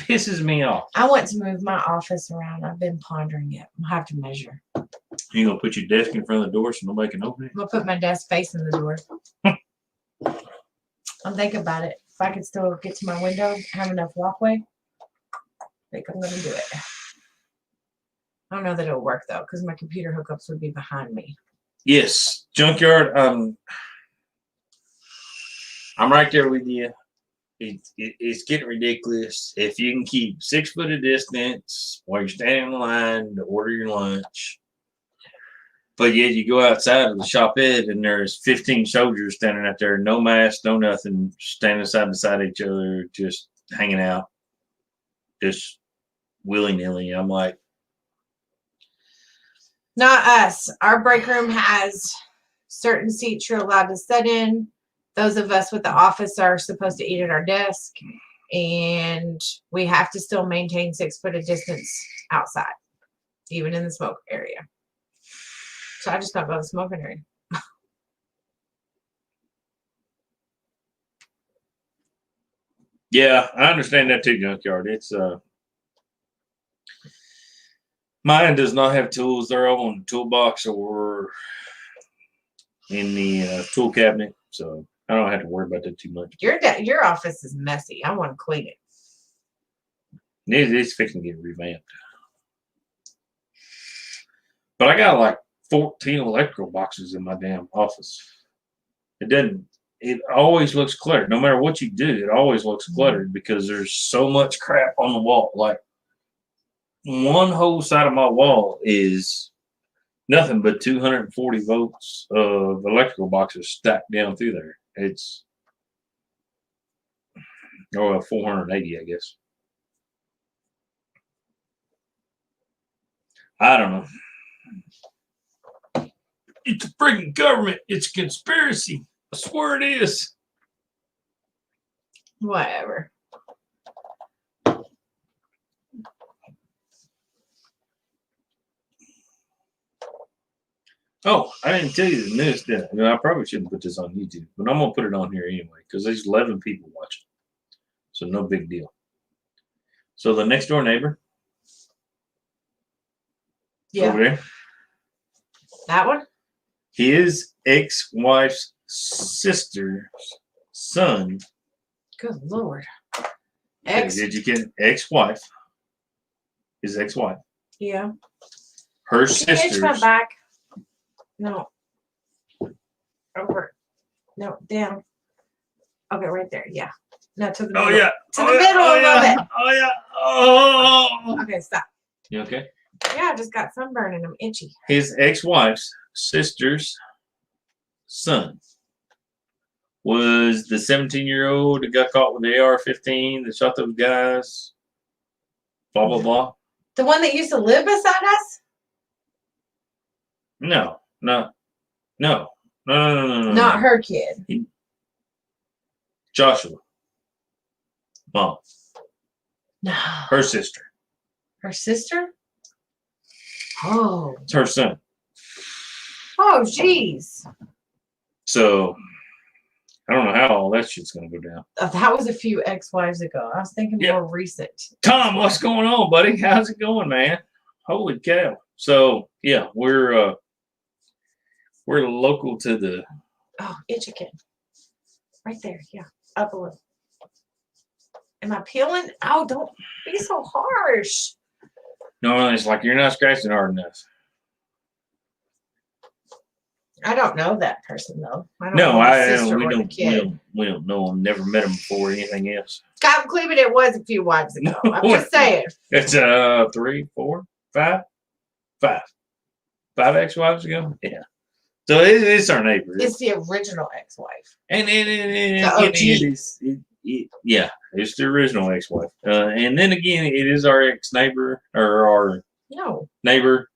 pisses me off. I want to move my office around. I've been pondering it. I'll have to measure. You gonna put your desk in front of the door so nobody can open it? I'm gonna put my desk facing the door. I'm thinking about it. If I could still get to my window, have enough walkway, I think I'm gonna do it. I don't know that it'll work though, because my computer hookups would be behind me. Yes, junkyard. I'm right there with you. It's getting ridiculous. If you can keep 6 foot of distance while you're standing in line to order your lunch, but yet you go outside of the shop ed and there's 15 soldiers standing out there, no mask, no nothing, standing side by side each other, just hanging out, just willy nilly. I'm like, not us. Our break room has certain seats you're allowed to sit in. Those of us with the office are supposed to eat at our desk, and we have to still maintain 6 foot of distance outside, even in the smoke area. So I just don't go to the smoking area. yeah, I understand that too, junkyard. It's mine does not have tools. They're all in the toolbox or in the tool cabinet, so I don't have to worry about that too much. Your office is messy. I want to clean it. It's fixing to get revamped. But I got like 14 electrical boxes in my damn office. It always looks cluttered. No matter what you do, it always looks cluttered because there's so much crap on the wall. Like one whole side of my wall is nothing but 240 volts of electrical boxes stacked down through there. It's 480, I guess. I don't know. It's a freaking government. It's a conspiracy. I swear it is. Whatever. Oh, I didn't tell you the news, did I? I probably shouldn't put this on YouTube, but I'm going to put it on here anyway because there's 11 people watching. So no big deal. So the next door neighbor. Yeah. Over there. That one? His ex-wife's sister's son. Good Lord. Did you get ex-wife? His ex-wife. Yeah. Her Can you sister's. itch my back? No. Over. No, down. Okay, right there. Yeah. No, to the Oh middle. yeah. To the middle oh, a yeah. little bit. Oh yeah. Oh. Okay, stop. You okay? Yeah, I just got sunburn and I'm itchy. His ex-wife's sister's son was the 17-year-old that got caught with the AR-15 that shot those guys. Blah blah blah. The one that used to live beside us? No. No. Not her kid. Joshua. Mom. No. Her sister. Her sister? Oh. It's her son. Oh, jeez. So I don't know how all that shit's gonna go down. That was a few ex-wives ago. I was thinking Yeah. more recent. Tom, what's going on, buddy? How's it going, man? Holy cow. So yeah, we're local to the Oh, itch again. Right there. Yeah. Up a little. Am I peeling? Oh, don't be so harsh. no, it's like you're not scratching hard enough. I don't know that person though. I don't No, know the I sister we or the don't kid. we don't know him, never met him before or anything else. Scott Cleveland, it was a few wives ago. I'm just saying. It's 3, 4, 5 ex-wives ago. Yeah. So it's our neighbor. It's the original ex-wife. And The OG. Yeah, it's the original ex-wife. And then again, it is our ex-neighbor or our No. neighbor.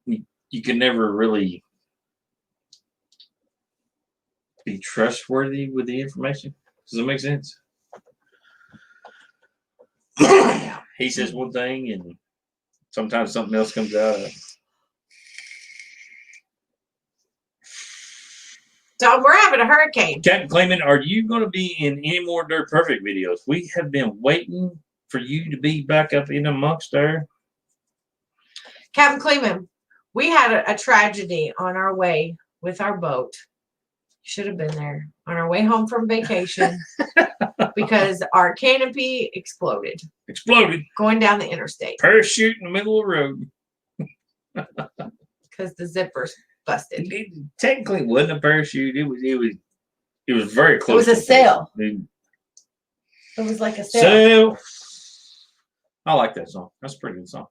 You can never really be trustworthy with the information. Does that make sense? He says one thing, and sometimes something else comes out of it. So we're having a hurricane. Captain Clayman, are you going to be in any more Dirt Perfect videos? We have been waiting for you to be back up in amongst there. Captain Cleveland, we had a tragedy on our way with our boat. Should have been there on our way home from vacation because our canopy exploded Exploded. going down the interstate Parachute in the middle of the road. because the zippers busted. It technically wasn't a parachute. It was very close. It was a sail. It, It was like a sail. sail. I like that song. That's a pretty good song.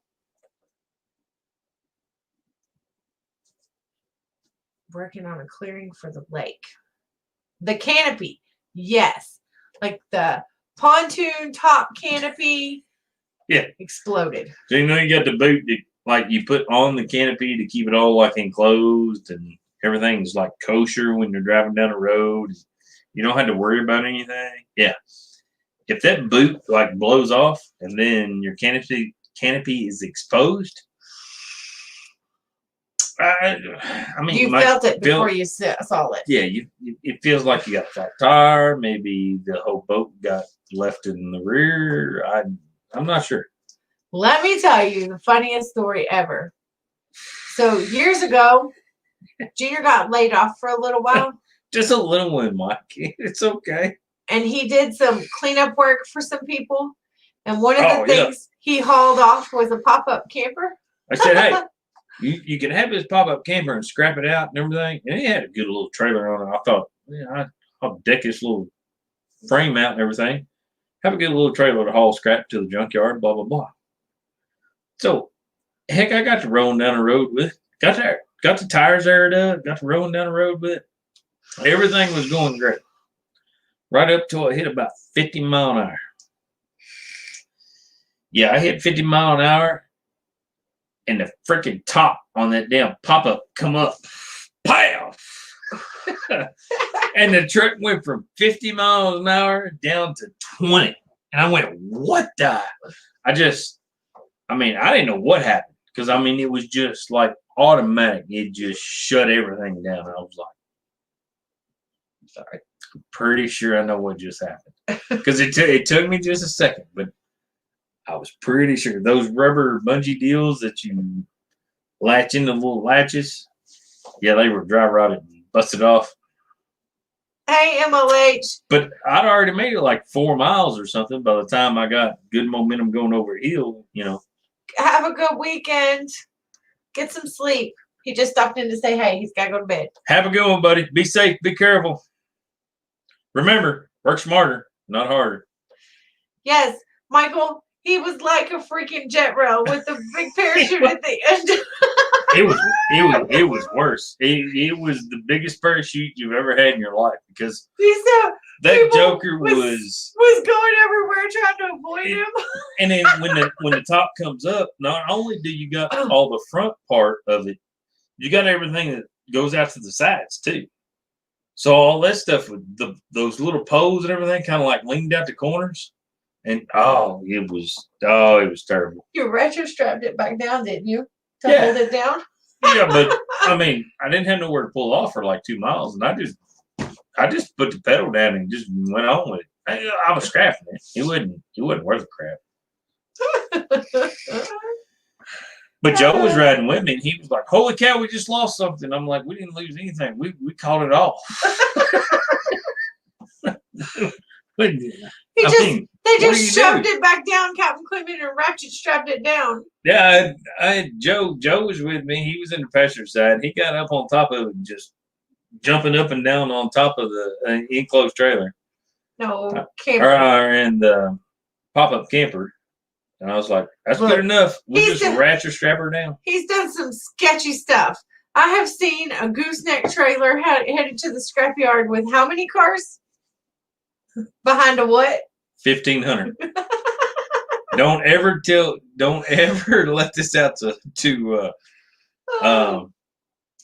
Working on a clearing for the lake. The canopy, yes. Like the pontoon top canopy. Yeah. Exploded. So you know you got the boot that like you put on the canopy to keep it all like enclosed and everything's like kosher when you're driving down the road. You don't have to worry about anything. Yeah. If that boot like blows off and then your canopy is exposed, I mean, You felt it before you saw it. Yeah, it feels like you got a flat tire. Maybe the whole boat got left in the rear. I'm not sure. Let me tell you the funniest story ever. So years ago, Junior got laid off for a little while. Just a little one, Mike. It's okay. And he did some cleanup work for some people. And one of the Oh, things he hauled off was a pop-up camper. I said, hey, you can have this pop-up camper and scrap it out and everything. And it had a good little trailer on it. I thought, yeah, I'll deck this little frame out and everything. Have a good little trailer to haul scrap to the junkyard, blah, blah, blah. So, heck, I got to rolling down the road with it. Got the tires aired up, got to rolling down the road with it. Everything was going great. Right up till I hit about 50 mile an hour. Yeah, I hit 50 mile an hour. And the freaking top on that damn pop-up come up. Pow! And the truck went from 50 miles an hour down to 20. And I went, what the? I didn't know what happened. Because, it was just like automatic. It just shut everything down. I was like, I'm sorry. I'm pretty sure I know what just happened. Because it took me just a second. But I was pretty sure those rubber bungee deals that you latch into little latches, yeah, they were dry rotted and busted off. Hey, MLH. But I'd already made it like 4 miles or something by the time I got good momentum going over a hill, Have a good weekend. Get some sleep. He just stopped in to say, hey, he's got to go to bed. Have a good one, buddy. Be safe. Be careful. Remember, work smarter, not harder. Yes, Michael, he was like a freaking jet rail with the big parachute at the end. It was worse. It was the biggest parachute you've ever had in your life because that Joker was going everywhere trying to avoid him. And then when the top comes up, not only do you got all the front part of it, you got everything that goes out to the sides too. So all that stuff with those little poles and everything kind of like leaned out the corners. And it was terrible. You retro strapped it back down, didn't you? To Yeah. hold it down? Yeah, but I mean, I didn't have nowhere to pull off for like 2 miles, and I just put the pedal down and just went on with it. I was scrapping it. It wasn't worth the crap. But Joe was riding with me, and he was like, "Holy cow, we just lost something." I'm like, "We didn't lose anything. We called it off." They just shoved it back down, Captain Clement, and ratchet strapped it down. Yeah, Joe was with me. He was in the passenger side. He got up on top of it, just jumping up and down on top of the enclosed trailer. No, camper. And the pop-up camper. And I was like, that's good enough. We'll just ratchet strap her down. He's done some sketchy stuff. I have seen a gooseneck trailer headed to the scrapyard with how many cars? Behind a what? 1,500. Don't ever let this out to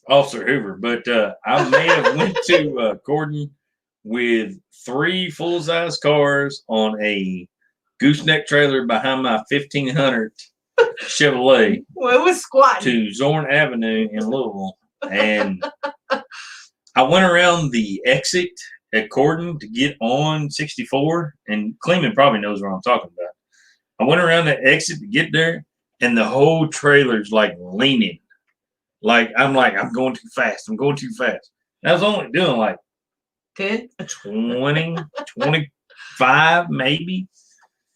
Officer Hoover. But I may have went to Gordon with 3 full-size cars on a gooseneck trailer behind my 1,500 Chevrolet. Well, it was squatting. To Zorn Avenue in Louisville. And I went around the exit at Gordon to get on 64. And Clement probably knows what I'm talking about. I went around the exit to get there, and the whole trailer's like leaning. I'm going too fast. I'm going too fast. And I was only doing like 10, 20, 25 maybe.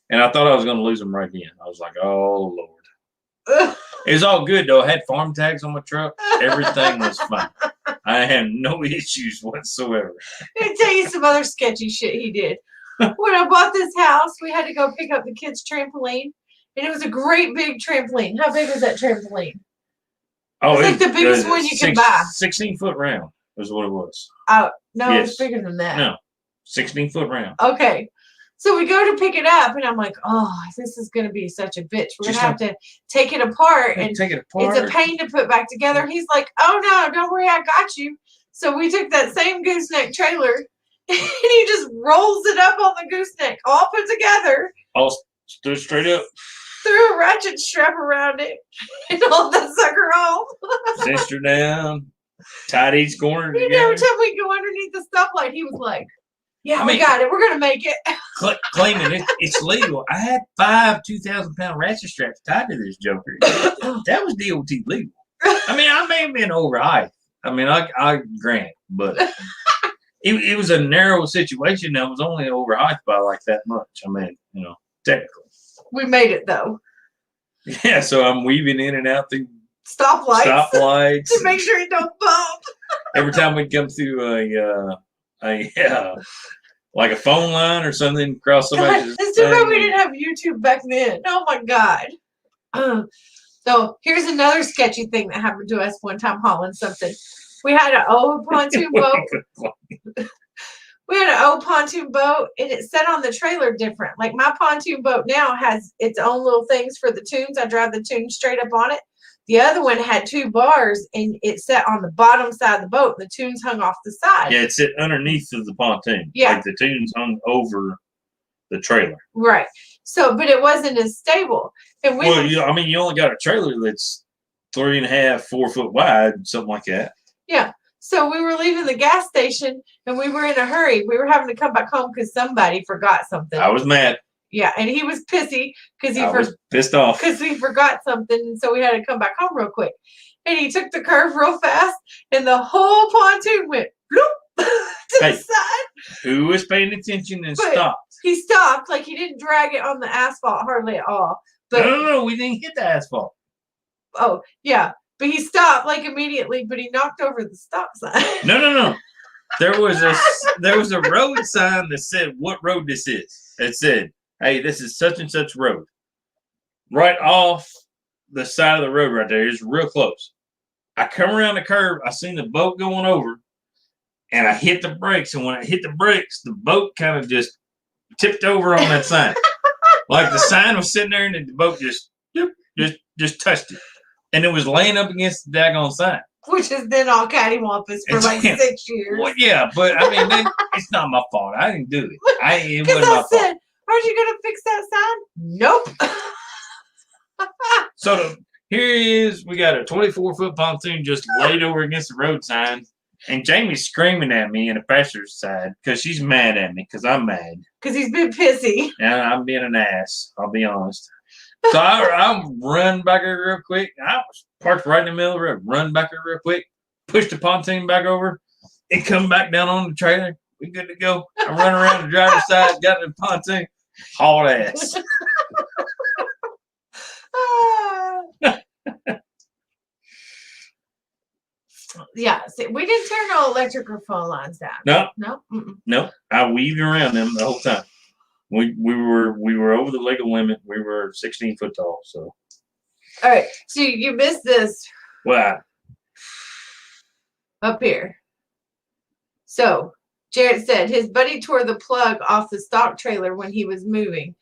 And I thought I was going to lose them right then. I was like, oh, Lord. It was all good, though. I had farm tags on my truck. Everything was fine. I had no issues whatsoever. Let me tell you some other sketchy shit he did. When I bought this house, we had to go pick up the kids' trampoline. And it was a great big trampoline. How big was that trampoline? Oh, it's like the biggest one you can buy. 16-foot round is what it was. Oh, no, Yes. it's bigger than that. No, 16-foot round. Okay. So we go to pick it up, and I'm like, oh, this is going to be such a bitch. We're going to have to take it apart. And take it apart. It's a pain to put back together. He's like, oh, no, don't worry, I got you. So we took that same gooseneck trailer, and he just rolls it up on the gooseneck, all put together. All stood straight up. Threw a ratchet strap around it, and hauled that sucker off. Cinched her down, tied each corner together. Every time we go underneath the stoplight, he was like, yeah, we got it. We're going to make it. Claiming it's legal. I had 5 2,000-pound ratchet straps tied to this joker. That was DOT legal. I mean, I may have been overhyped. I mean, I grant, but it was a narrow situation that was only overhyped by like that much. I mean, technically. We made it, though. Yeah, so I'm weaving in and out through stoplights to make sure you don't bump. Every time we come through like a phone line or something across somebody's. It's too bad we didn't have YouTube back then. Oh my God. So here's another sketchy thing that happened to us one time hauling something. We had an old pontoon boat. We had an old pontoon boat, and it set on the trailer different. Like my pontoon boat now has its own little things for the tunes. I drive the tune straight up on it. The other one had 2 bars, and it sat on the bottom side of the boat. The tunes hung off the side. Yeah, it sit underneath of the pontoon. Yeah. Like the tunes hung over the trailer. Right. So, but it wasn't as stable. And you only got a trailer that's 3.5, 4 foot wide, something like that. Yeah. So we were leaving the gas station, and we were in a hurry. We were having to come back home because somebody forgot something. I was mad. Yeah, and he was pissy because was pissed off because he forgot something, and so we had to come back home real quick. And he took the curve real fast, and the whole pontoon went bloop to the side. Who was paying attention and stopped? He stopped, like he didn't drag it on the asphalt hardly at all. But no, we didn't hit the asphalt. Oh yeah, but he stopped like immediately, but he knocked over the stop sign. No. there was a road sign that said what road this is. It said, "Hey, this is such and such road." Right off the side of the road, right there, it's real close. I come around the curve, I seen the boat going over, and I hit the brakes. And when I hit the brakes, the boat kind of just tipped over on that sign. Like the sign was sitting there, and the boat just touched it, and it was laying up against the daggone sign. Which has been all cattywampus for like 6 years. Well, yeah, but I mean, it's not my fault. I didn't do it. It wasn't Because my I said, fault. aren't you going to fix that sign? Nope. So here he is. We got a 24-foot pontoon just laid over against the road sign. And Jamie's screaming at me in the passenger side because she's mad at me because I'm mad. Because he's been pissy. And I'm being an ass. I'll be honest. So I run back there real quick. I was parked right in the middle of the road. Run back there real quick. Push the pontoon back over. It come back down on the trailer. We good to go. I run around the driver's side. Got in the pontoon. Hauled ass. Yeah, see, we didn't turn no electric or phone lines down. No. No. No. I weaved around them the whole time. We were over the legal limit. We were 16 foot tall. So. All right. So you missed this. Wow. Up here. So Jared said his buddy tore the plug off the stock trailer when he was moving.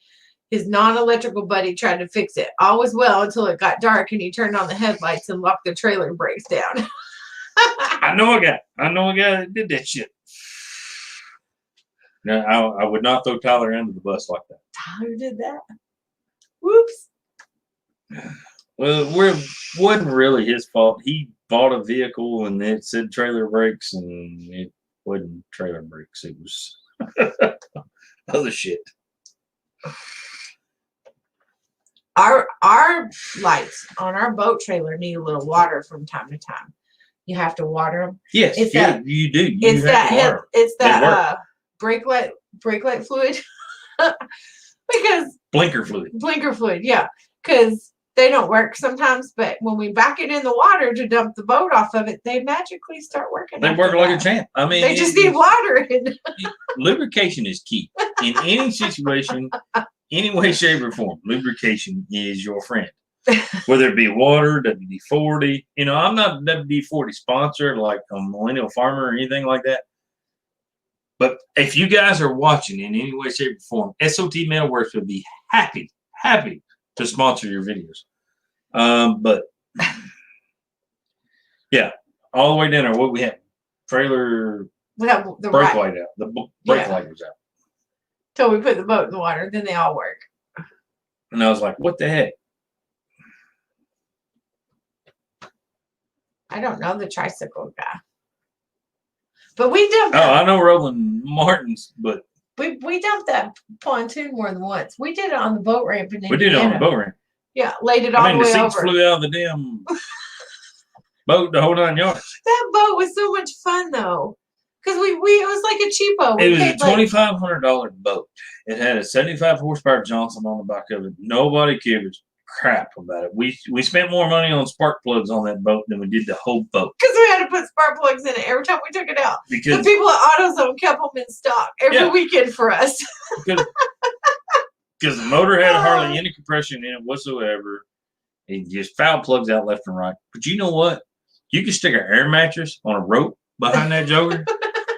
His non-electrical buddy tried to fix it. All was well until it got dark and he turned on the headlights and locked the trailer brakes down. I know a guy that did that shit. No, I would not throw Tyler under the bus like that. Tyler did that. Whoops. Well, it wasn't really his fault. He bought a vehicle and it said trailer brakes, and it wasn't trailer brakes. It was other shit. Our lights on our boat trailer need a little water from time to time. You have to water them. Yes, you do. It's that brake light fluid because blinker fluid. Yeah, because they don't work sometimes. But when we back it in the water to dump the boat off of it, they magically start working. They work like a champ. I mean, they just need water. Lubrication is key in any situation, any way, shape, or form. Lubrication is your friend. Whether it be water, WD-40. You know, I'm not a WD-40 sponsor like a Millennial Farmer or anything like that. But if you guys are watching in any way, shape, or form, S.O.T. Metalworks would be happy to sponsor your videos. But yeah, all the way down there, what we had, trailer We have the brake right light out. The brake light was out. till we put the boat in the water. Then they all work. And I was like, what the heck? I don't know the tricycle guy. But we dumped I know Roland Martin's, but we dumped that pontoon more than once. We did it on the boat ramp in Indiana. we did it on the boat ramp. Yeah, laid it all the the way seats over. flew out of the damn boat the whole 9 yards. That boat was so much fun though. Because we it was like a cheapo. It was a $2,500 boat. It had a 75 horsepower Johnson on the back of it. Nobody gives crap about it. We spent more money on spark plugs on that boat than we did the whole boat. Because we had to put spark plugs in it every time we took it out. Because the people at AutoZone kept them in stock every weekend for us. because the motor had hardly any compression in it whatsoever. It just foul plugs out left and right. But you know what? You can stick an air mattress on a rope behind that joker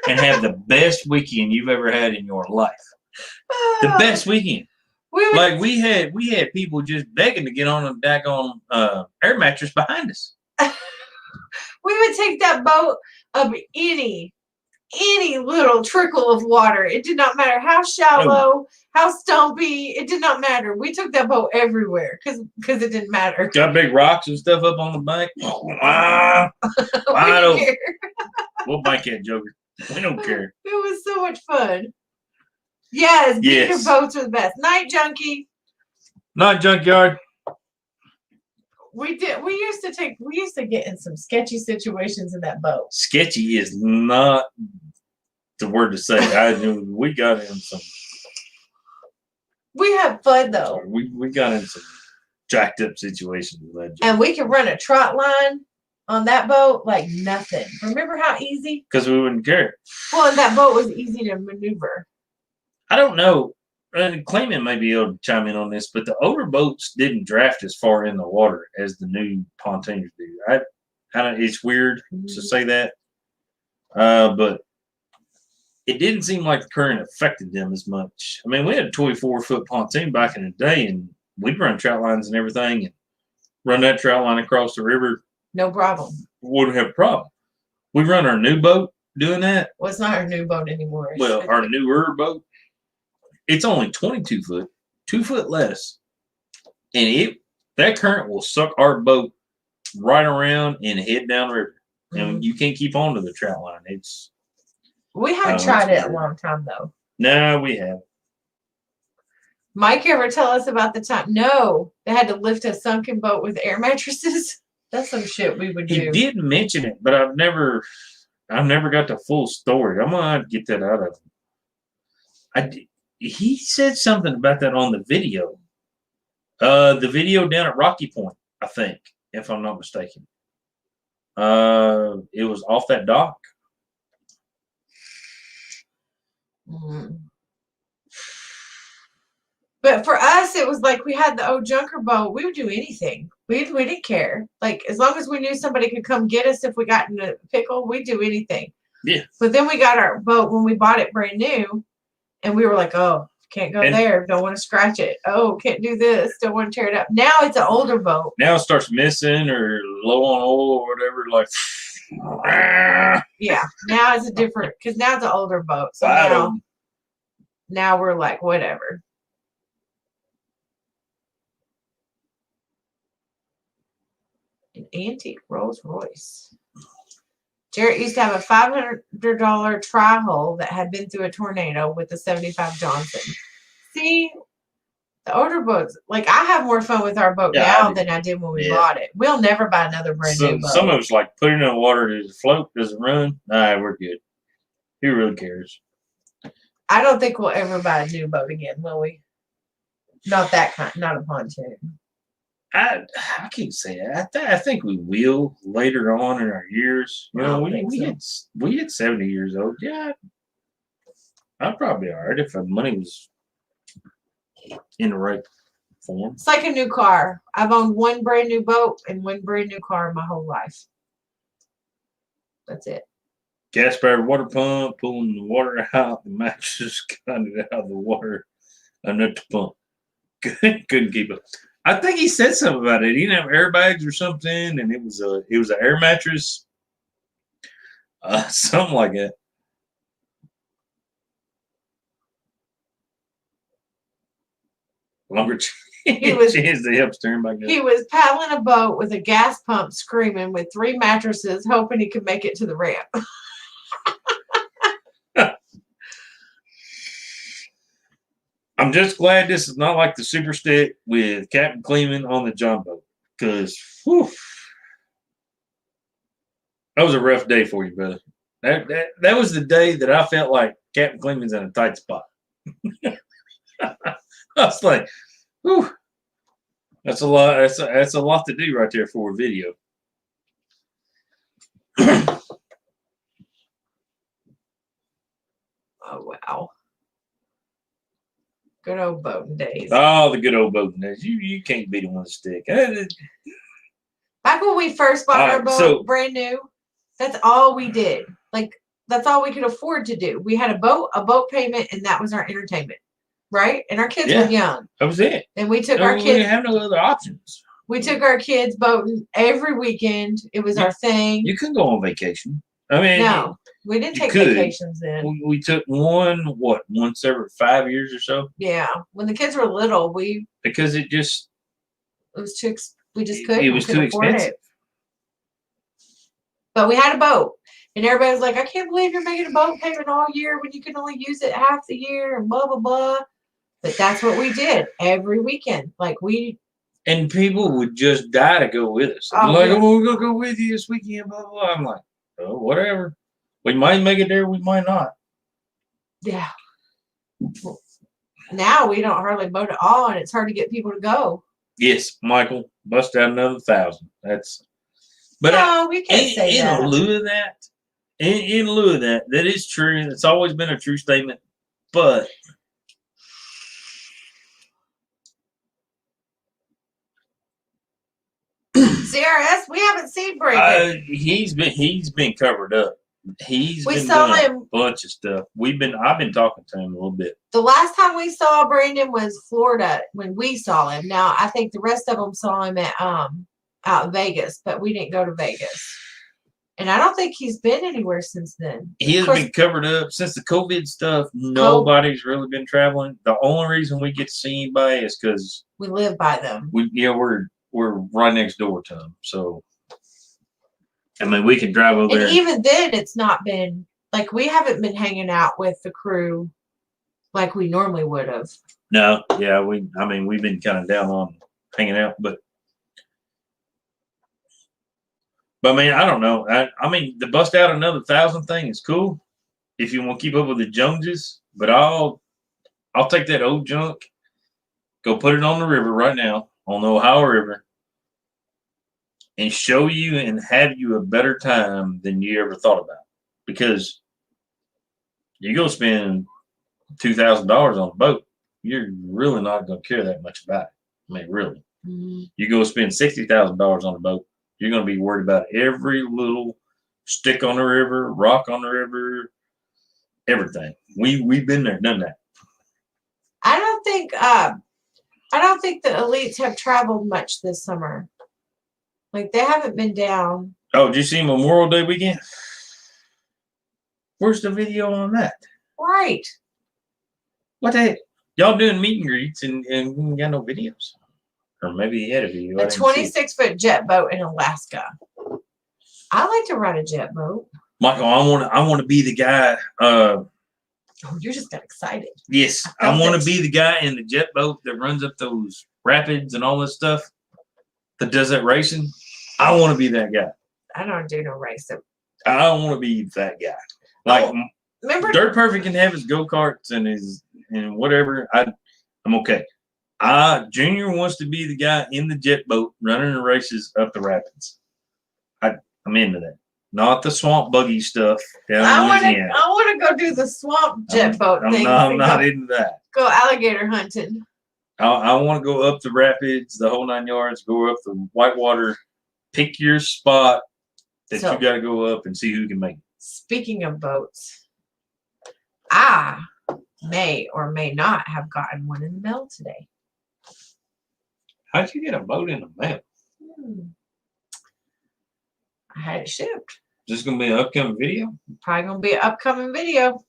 and have the best weekend you've ever had in your life. The best weekend. We had people just begging to get on a daggone air mattress behind us. We would take that boat of any little trickle of water. It did not matter how shallow, how stumpy. It did not matter. We took that boat everywhere because it didn't matter. Got big rocks and stuff up on the bank. We'll bank that joker. We don't care. It was so much fun. Yes, beater boats are the best. Night junkie. Night junkyard. We used to get in some sketchy situations in that boat. Sketchy is not the word to say. I knew we got in some. We had fun though. We got in some jacked up situations with that. And we could run a trot line on that boat like nothing. Remember how easy? Because we wouldn't care. Well, and that boat was easy to maneuver. I don't know. Clayman may be able to chime in on this, but the older boats didn't draft as far in the water as the new pontoons do. I don't. It's weird to say that, but it didn't seem like the current affected them as much. I mean, we had a 24-foot pontoon back in the day, and we'd run trout lines and everything, and run that trout line across the river. No problem. Wouldn't have a problem. We run our new boat doing that. Well, it's not our new boat anymore. Well, our newer boat, it's only 22 foot, 2 foot less, and that current will suck our boat right around and head down river, and you can't keep on to the trout line. We haven't tried it a long time though. No, we have. Mike ever tell us about the time? No, they had to lift a sunken boat with air mattresses. That's some shit we would do. He did mention it, but I've never got the full story. I'm gonna have to get that out of him. He said something about that on the video. The video down at Rocky Point, I think, if I'm not mistaken. It was off that dock. But for us, it was like we had the old junker boat. We would do anything. We didn't care. Like, as long as we knew somebody could come get us if we got in a pickle, we'd do anything. Yeah. But then we got our boat when we bought it brand new, and we were like, oh, can't go there. Don't want to scratch it. Oh, can't do this. Don't want to tear it up. Now it's an older boat. Now it starts missing or low on oil or whatever. Like, yeah. Now it's a different, because now it's an older boat. So now we're like, whatever. An antique Rolls Royce. Jarrett used to have a $500 tri-hull that had been through a tornado with a 75 Johnson. See, the older boats, like I have more fun with our boat now than I did when we bought it. We'll never buy another brand new boat. Some of us like put it in the water. Does it float? Does it run? Nah, we're good. Who really cares? I don't think we'll ever buy a new boat again, will we? Not that kind, not a pontoon. I can't say that. I think we will later on in our years. You know, we hit 70 years old. Yeah, I'd probably be all right if the money was in the right form. It's like a new car. I've owned one brand new boat and one brand new car my whole life. That's it. Gas powered water pump, pulling the water out, the mattress got it out of the water, enough to pump. Couldn't keep it. I think he said something about it. He didn't have airbags or something, and it was an air mattress, something like that. Longer chance to help steering back up. He was paddling a boat with a gas pump, screaming with 3 mattresses, hoping he could make it to the ramp. I'm just glad this is not like the Super Stick with Captain Kleeman on the John boat, because that was a rough day for you, brother. That was the day that I felt like Captain Kleeman's in a tight spot. I was like, whew, that's a lot. That's a lot to do right there for a video. Oh wow. Good old boating days. Oh, the good old boating days. You can't beat them with a stick. Back when we first bought our boat brand new, that's all we did. Like, that's all we could afford to do. We had a boat payment, and that was our entertainment. Right? And our kids were young. That was it. And we took our kids. We didn't have no other options. We took our kids boating every weekend. It was our thing. You couldn't go on vacation. I mean, no. We didn't take vacations then. We took once every 5 years or so. Yeah, when the kids were little, because it was too. We just couldn't. It was too expensive. But we had a boat, and everybody was like, "I can't believe you're making a boat payment all year when you can only use it half the year," and blah blah blah. But that's what we did every weekend. And people would just die to go with us. Oh, we're gonna go with you this weekend. Blah blah. I'm like, oh, whatever. We might make it there. We might not. Yeah. Now we don't hardly boat at all, and it's hard to get people to go. Yes, Michael, bust out another 1,000. But no, we can't say in that. lieu of that, in lieu of that, that is true. It's always been a true statement. But CRS, we haven't seen Brandon. he's been covered up. He's We been saw doing him. a bunch of stuff. I've been talking to him a little bit. The last time we saw Brandon was Florida when we saw him. Now I think the rest of them saw him at out in Vegas, but we didn't go to Vegas. And I don't think he's been anywhere since then. He has been covered up since the COVID stuff. Nobody's really been traveling. The only reason we get to see anybody is because we live by them. We're right next door to them. So I mean, we can drive over there. And even then, it's not been like we haven't been hanging out with the crew like we normally would have. No, yeah, we've been kind of down on hanging out, but I mean, I don't know. I mean, to bust out another 1,000 thing is cool if you want to keep up with the Joneses. But I'll take that old junk, go put it on the river right now on the Ohio River, and show you and have you a better time than you ever thought about. Because you go spend $2,000 on a boat, you're really not going to care that much about it. I mean, really. Mm-hmm. You go spend $60,000 on a boat, you're going to be worried about every little stick on the river, rock on the river, everything. We've been there, done that. I don't think the elites have traveled much this summer. Like they haven't been down. Oh, did you see Memorial Day weekend? Where's the video on that? Right. What the heck? Y'all doing meet and greets and we got no videos? Or maybe he had a video. A 26-foot jet boat in Alaska. I like to ride a jet boat. Michael, I want to be the guy. Oh, you're just got excited. Yes, I want to be the guy in the jet boat that runs up those rapids and all this stuff. That does that racing. I want to be that guy. I don't do no racing. I want to be that guy. Like, remember, Dirt Perfect can have his go-karts and whatever. I'm okay. Junior wants to be the guy in the jet boat running the races up the rapids. I'm into that. Not the swamp buggy stuff. I want to go do the swamp jet boat thing. I'm not into that. Go alligator hunting. I want to go up the rapids, the whole 9 yards, go up the whitewater, pick your spot that you got to go up and see who can make it. Speaking of boats, I may or may not have gotten one in the mail today. How'd you get a boat in the mail? I had it shipped. Is this going to be an upcoming video? Probably going to be an upcoming video.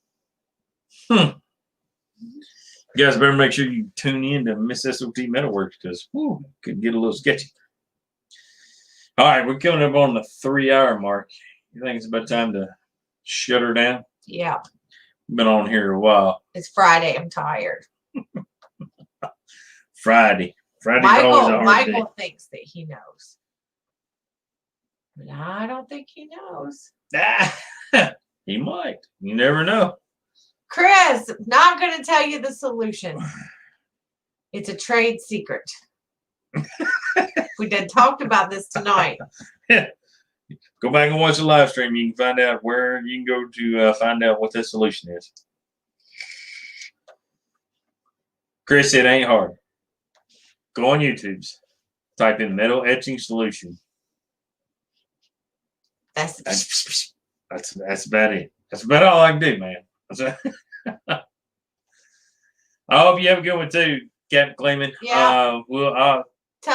You guys better make sure you tune in to Miss S.O.T. Metalworks because it could get a little sketchy. All right, we're coming up on the 3-hour mark. You think it's about time to shut her down? Yeah. Been on here a while. It's Friday. I'm tired. Friday's always a hard Michael day. thinks that he knows. But I don't think he knows. He might. You never know. Chris, not going to tell you the solution. It's a trade secret. We did talked about this tonight. Go back and watch the live stream. You can find out where you can go to find out what the solution is. Chris, it ain't hard. Go on YouTube. Type in metal etching solution. That's about it. That's about all I can do, man. I hope you have a good one too, Captain Clayman. Yeah. I'll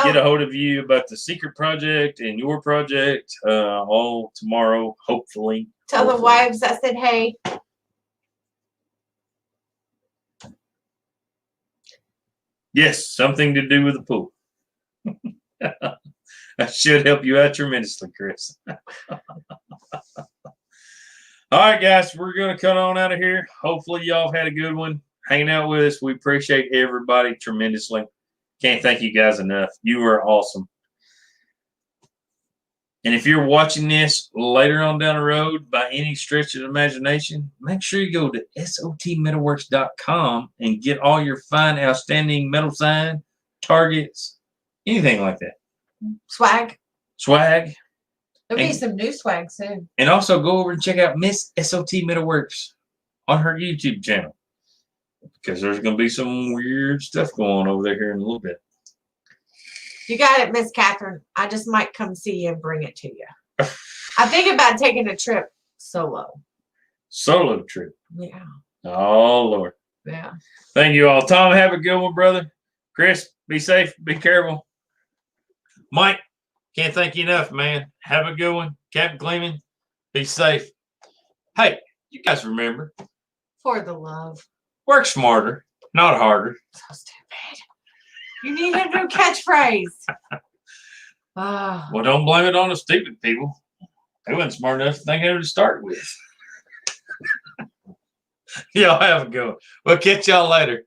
get a hold of you about the secret project and your project all tomorrow, hopefully. Tell the wives I said hey. Yes, something to do with the pool. That should help you out tremendously, Chris. All right, guys, we're going to cut on out of here. Hopefully, y'all had a good one hanging out with us. We appreciate everybody tremendously. Can't thank you guys enough. You are awesome. And if you're watching this later on down the road by any stretch of the imagination, make sure you go to SOTmetalworks.com and get all your fine, outstanding metal sign, targets, anything like that. Swag. Swag. There'll be And- some new swag soon. And also go over and check out Miss S.O.T. Metalworks on her YouTube channel. Because there's going to be some weird stuff going on over there here in a little bit. You got it, Miss Catherine. I just might come see you and bring it to you. I think about taking a trip solo. Solo trip. Yeah. Oh, Lord. Yeah. Thank you all. Tom, have a good one, brother. Chris, be safe. Be careful. Mike, can't thank you enough, man. Have a good one. Captain Cleveland, be safe. Hey, you guys remember, For the love. work smarter, not harder. So stupid. You need a new catchphrase. Ah. Well, don't blame it on the stupid people. They wasn't smart enough to think of it to start with. Y'all have a good one. We'll catch y'all later.